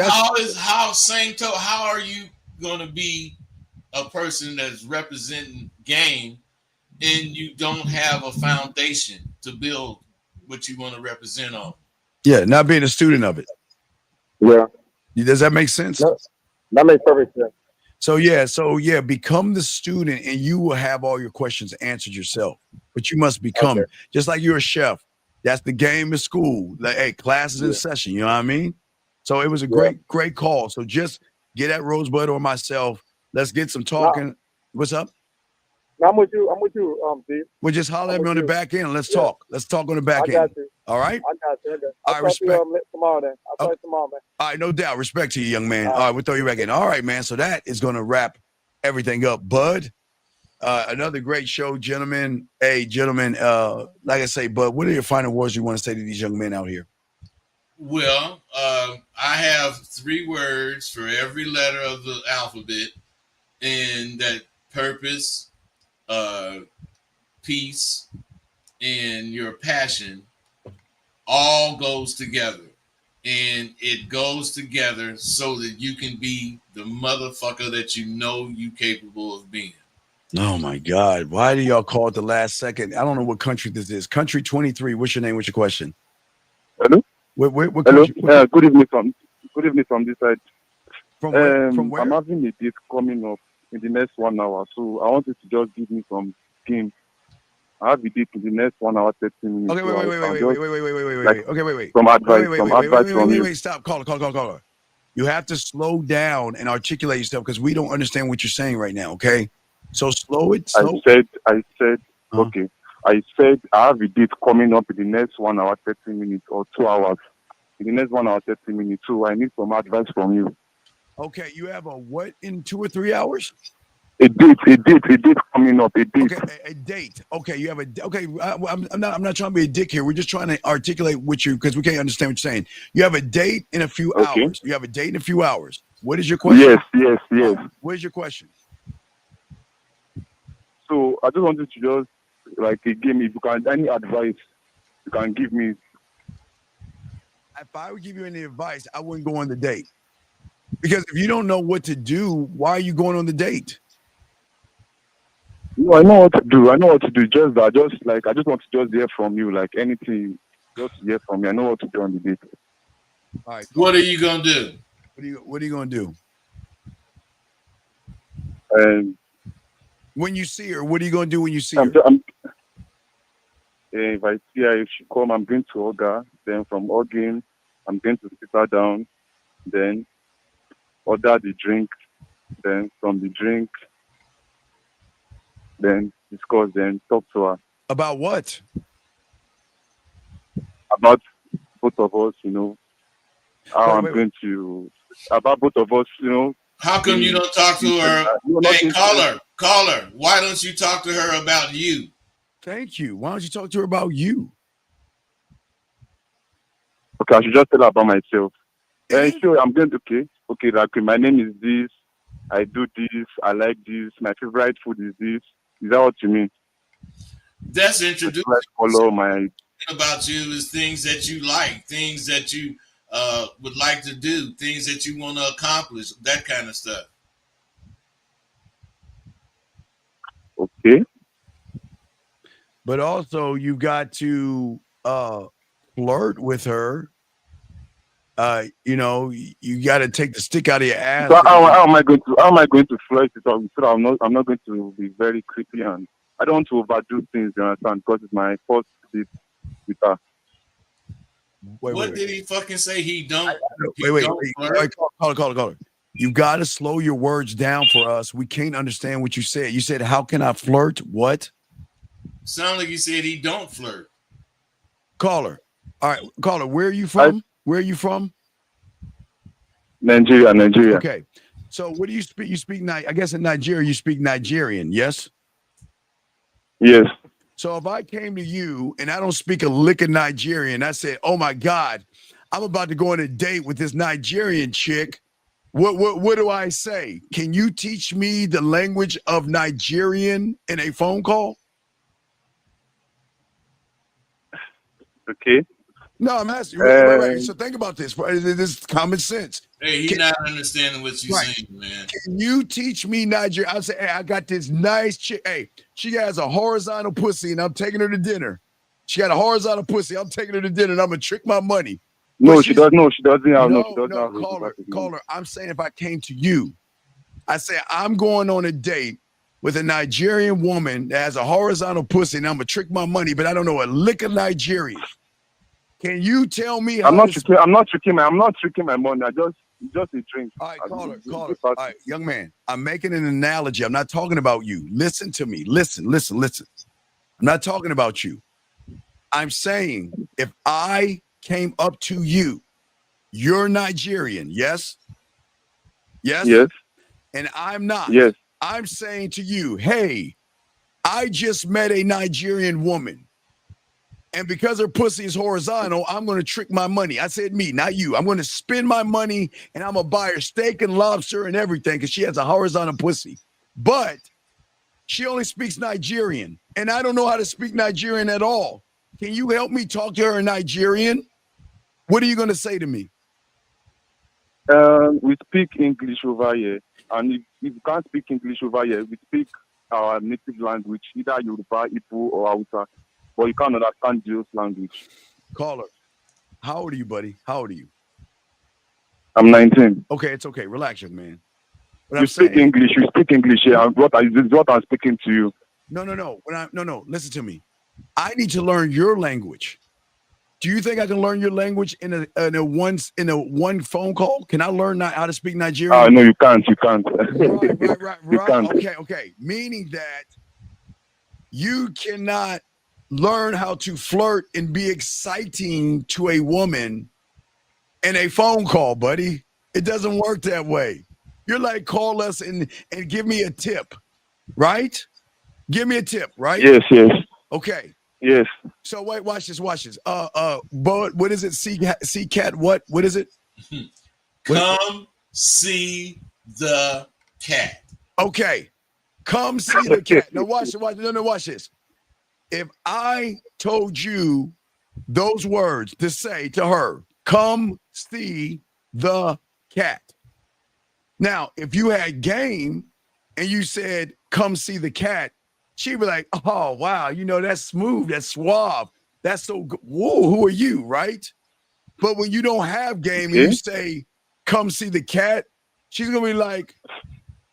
how are you going to be a person that's representing game and you don't have a foundation to build what you want to represent on? Yeah, not being a student of it. Yeah. Does that make sense? No, that makes perfect sense. So become the student and you will have all your questions answered yourself. But you must become, just like you're a chef. That's the game of school. Like, hey, class is in session, you know what I mean? So it was a great call. So just get at Rosebud or myself. Let's get some talking. What's up? I'm with you, Steve. Well, just holler at me on the back end and let's talk. Let's talk on the back end. I got you. All right? I got you. I respect. Tomorrow then. I'll talk to you tomorrow, man. All right, no doubt. Respect to you, young man. All right, we'll throw you back in. All right, man. So that is going to wrap everything up. Bud, another great show, gentlemen. Hey, gentlemen, like I say, Bud, what are your final words you want to say to these young men out here? Well, I have 3 words for every letter of the alphabet, and that purpose, peace, and your passion all goes together. And it goes together so that you can be the motherfucker that you know you capable of being. Oh, my God. Why do y'all call it the last second? I don't know what country this is. Country 23. What's your name? What's your question? Hello? What Hello? country? Good evening from this side. From where? I'm having a date coming up in the next 1 hour. So I want you to just give me some game. I have a date in the next 1 hour, 30 minutes. Okay, wait. Okay, wait. Some advice from you. Wait, stop. Caller. You have to slow down and articulate yourself because we don't understand what you're saying right now, okay? So slow it. I said, okay. I said I have a date coming up in the next 1 hour, 30 minutes or 2 hours. In the next 1 hour, 30 minutes. So I need some advice from you. Okay, you have a what in 2 or 3 hours? A date coming up. A date. Okay, a date. Okay, you have I'm not trying to be a dick here. We're just trying to articulate because we can't understand what you're saying. You have a date in a few hours. You have a date in a few hours. What is your question? Yes. What is your question? So I just wanted to just give me, if you can, any advice you can give me. If I would give you any advice, I wouldn't go on the date. Because if you don't know what to do, why are you going on the date? No, I know what to do. I just want to just hear from you, like anything, just hear from me. I know what to do on the date. All right. What are you gonna do? What are you gonna do? When you see her, what are you gonna do when you see her? If I see her, if she come, I'm going to hug her. Then from hugging, I'm going to sit her down. Then order the drink. Then from the drink, then discuss, then talk to her. About what? About both of us, about both of us, How come you don't talk to her? Hey, caller, why don't you talk to her about you? Thank you. Why don't you talk to her about you? Okay, I should just tell her about myself. Sure, I'm going to, okay, my name is this, I do this, I like this, my favorite food is this. Is that what you mean? That's introduced. Flesh color, my About you is things that you like, things that you would like to do, things that you want to accomplish, that kind of stuff. Okay. But also you got to flirt with her. You know, you got to take the stick out of your ass. So how am I going to flirt it up? So I'm not going to be very creepy, and I don't want to overdo things, you understand, because it's my first date with her. What did he fucking say? He don't. Wait. Caller. You got to slow your words down for us. We can't understand what you said. You said, "How can I flirt?" What? Sound like you said he don't flirt. Caller. All right, caller. Where are you from? Where are you from? Nigeria. Okay. So what do you speak? You speak I guess in Nigeria you speak Nigerian, yes? Yes. So if I came to you and I don't speak a lick of Nigerian, I said, "Oh my God, I'm about to go on a date with this Nigerian chick." What do I say? Can you teach me the language of Nigerian in a phone call? Okay. No, I'm asking. Right. So think about this. This is common sense. Hey, he's not understanding what you're saying, man. Can you teach me Nigerian? I say, hey, I got this nice chick. Hey, she has a horizontal pussy, and I'm taking her to dinner. She got a horizontal pussy. I'm taking her to dinner, and I'm gonna trick my money. No, she doesn't. No, she doesn't have. Call her. I'm saying if I came to you, I say I'm going on a date with a Nigerian woman that has a horizontal pussy, and I'm gonna trick my money, but I don't know a lick of Nigerian. Can you tell me how I'm not tricking my money. I just a drink. All right, caller. All right, young man, I'm making an analogy. I'm not talking about you. Listen to me. Listen. I'm not talking about you. I'm saying if I came up to you, you're Nigerian, yes? Yes. And I'm not. Yes. I'm saying to you, hey, I just met a Nigerian woman. And because her pussy is horizontal, I'm going to trick my money. I said me, not you. I'm going to spend my money and I'm going to buy her steak and lobster and everything because she has a horizontal pussy. But she only speaks Nigerian. And I don't know how to speak Nigerian at all. Can you help me talk to her in Nigerian? What are you going to say to me? We speak English over here. And if you can't speak English over here, we speak our native language, either Yoruba, Igbo, or Hausa. But you can't understand Joe's language. Caller, how old are you, buddy? How old are you? I'm 19. Okay, it's okay. Relax, young man. You speak English. You speak English here. This is what I'm speaking to you. No. No. Listen to me. I need to learn your language. Do you think I can learn your language in a one phone call? Can I learn how to speak Nigerian? No, you can't. You can't. Right. You can't. Okay. Meaning that you cannot learn how to flirt and be exciting to a woman in a phone call, buddy. It doesn't work that way. You're like, call us and give me a tip, right? Give me a tip, right? Yes. Okay. Yes. So wait, watch this. But what is it? See cat. What is it? Come see the cat. Okay. Come see the cat. Now watch this. If I told you those words to say to her, come see the cat. Now, if you had game and you said, come see the cat, she'd be like, oh, wow, that's smooth, that's suave, that's so good. Whoa, who are you, right? But when you don't have game and you say, come see the cat, she's going to be like,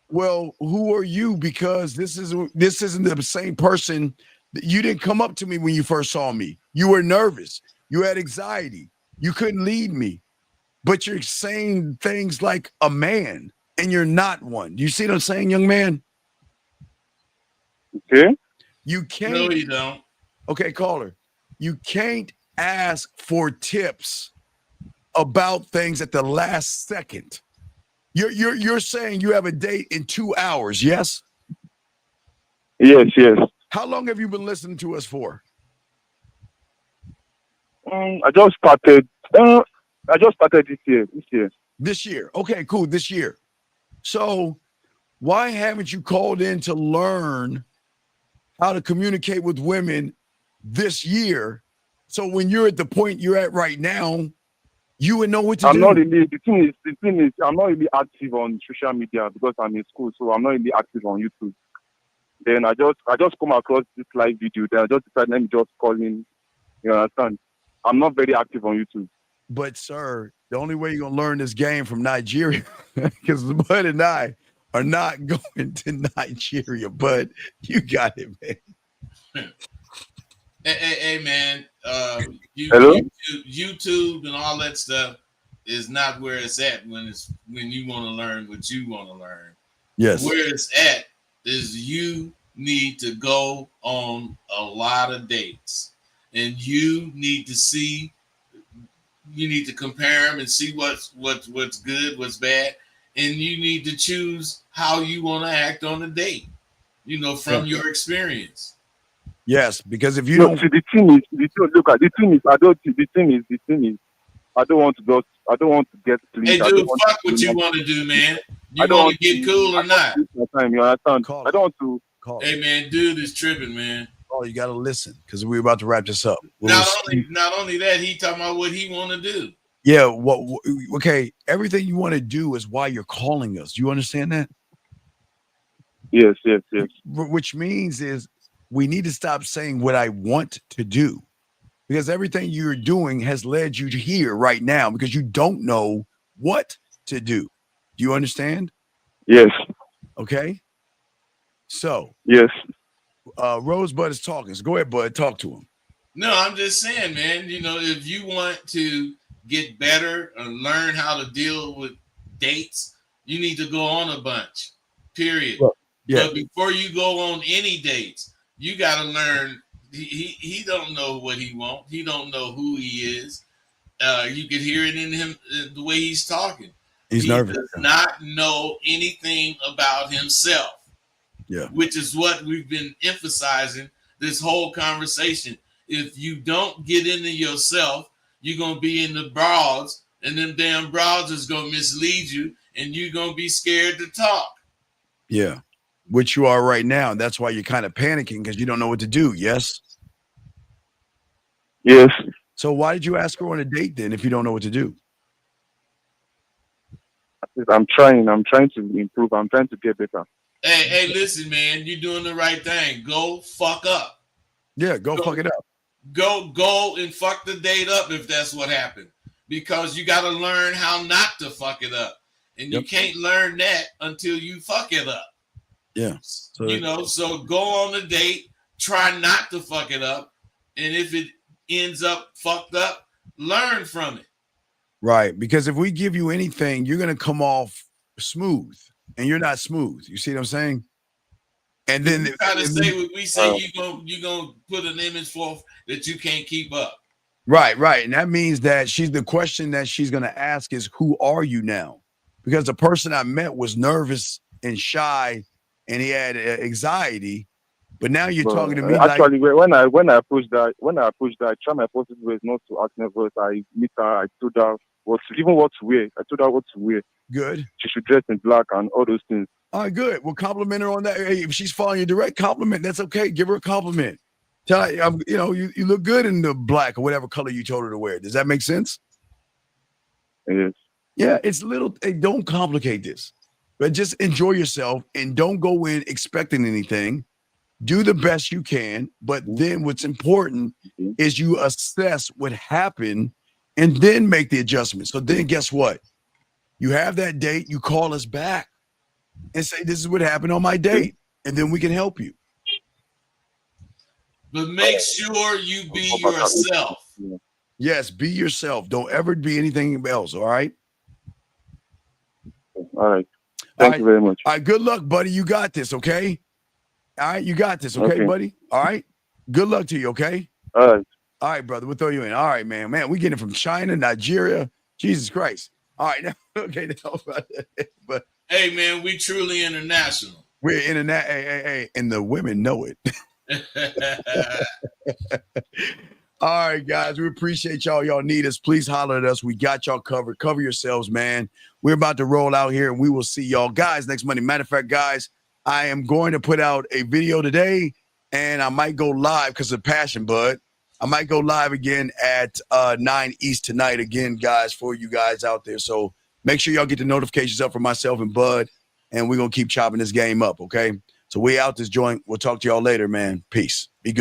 well, who are you? Because this isn't the same person. You didn't come up to me when you first saw me. You were nervous. You had anxiety. You couldn't lead me. But you're saying things like a man, and you're not one. You see what I'm saying, young man? Okay. You can't. No, you don't. Okay, caller. You can't ask for tips about things at the last second. You're saying you have a date in 2 hours, yes? Yes. How long have you been listening to us for? I just started this year. This year. Okay, cool. This year. So why haven't you called in to learn how to communicate with women this year. So when you're at the point you're at right now, you would know what to do. The thing is, I'm not really active on social media because I'm in school, so I'm not really active on YouTube. Then I just come across this live video. Then I just decided, let me just call in. You understand? I'm not very active on YouTube. But sir, the only way you're gonna learn this game from Nigeria, because Bud and I are not going to Nigeria. But you got it, man. Hey, man. Hello? YouTube and all that stuff is not where it's at when you want to learn what you want to learn. Yes. Where it's at is you need to go on a lot of dates, and you need to compare them and see what's good, what's bad, and you need to choose how you want to act on a date. From your experience. Yes, because if you don't, see, the thing is, I don't want to get pleased. Hey, dude, fuck what you want to do, man. You want to get cool or not? I don't want to. Hey, man, dude is tripping, man. Oh, you got to listen because we're about to wrap this up. Not only that, he talking about what he want to do. Yeah. Okay. Everything you want to do is why you're calling us. Do you understand that? Yes. Which means is we need to stop saying what I want to do, because everything you're doing has led you to here right now because you don't know what to do. Do you understand? Yes. Okay. So. Yes. Rosebud is talking. So go ahead, Bud. Talk to him. No, I'm just saying, man, if you want to get better and learn how to deal with dates, you need to go on a bunch, period. Well, yeah. But before you go on any dates, you got to learn. He don't know what he wants. He don't know who he is. You could hear it in him, the way he's talking. He's nervous. He does not know anything about himself. Yeah. Which is what we've been emphasizing this whole conversation. If you don't get into yourself, you're going to be in the broads, and them damn broads is going to mislead you, and you're going to be scared to talk. Yeah. Which you are right now. And that's why you're kind of panicking because you don't know what to do. Yes? Yes. So why did you ask her on a date then if you don't know what to do? I'm trying to improve. I'm trying to get better. Hey, listen, man, you're doing the right thing. Go fuck up. Yeah, go fuck it up. Go and fuck the date up if that's what happened. Because you got to learn how not to fuck it up. And you can't learn that until you fuck it up. Yeah. So go on the date, try not to fuck it up. And if it ends up fucked up, learn from it. Right. Because if we give you anything, you're going to come off smooth. And you're not smooth. You see what I'm saying? And then you gotta say what we say. You're gonna put an image forth that you can't keep up. Right. And that means that the question that she's gonna ask is, who are you now? Because the person I met was nervous and shy, and he had anxiety. But now you're talking to me. Actually, when I approached that, I tried my possible ways not to act nervous. I meet her. I told her what to wear. I told her what to wear. Good. She should dress in black and all those things. All right, good. We'll compliment her on that. Hey, if she's following your direct compliment, that's okay. Give her a compliment. Tell her, you look good in the black or whatever color you told her to wear. Does that make sense? Yes. Yeah, it's little. Hey, don't complicate this, but just enjoy yourself and don't go in expecting anything. Do the best you can, but then what's important is you assess what happened and then make the adjustment. So then guess what? You have that date, you call us back and say, this is what happened on my date. And then we can help you. But make sure you be yourself. Yes, be yourself. Don't ever be anything else. All right. All right. Thank you very much. All right. Good luck, buddy. You got this. Okay. All right. You got this. Okay, buddy. All right. Good luck to you. Okay. All right. All right, brother. We'll throw you in. All right, man. Man, we getting it from China, Nigeria. Jesus Christ. All right. Now, okay. But hey, man, we truly international. We're internet. Hey, and the women know it. All right, guys. We appreciate y'all. Y'all need us. Please holler at us. We got y'all covered. Cover yourselves, man. We're about to roll out here, and we will see y'all guys next Monday. Matter of fact, guys, I am going to put out a video today, and I might go live because of passion, Bud. I might go live again at 9 East tonight again, guys, for you guys out there. So make sure y'all get the notifications up for myself and Bud, and we're going to keep chopping this game up, okay? So we out this joint. We'll talk to y'all later, man. Peace. Be good.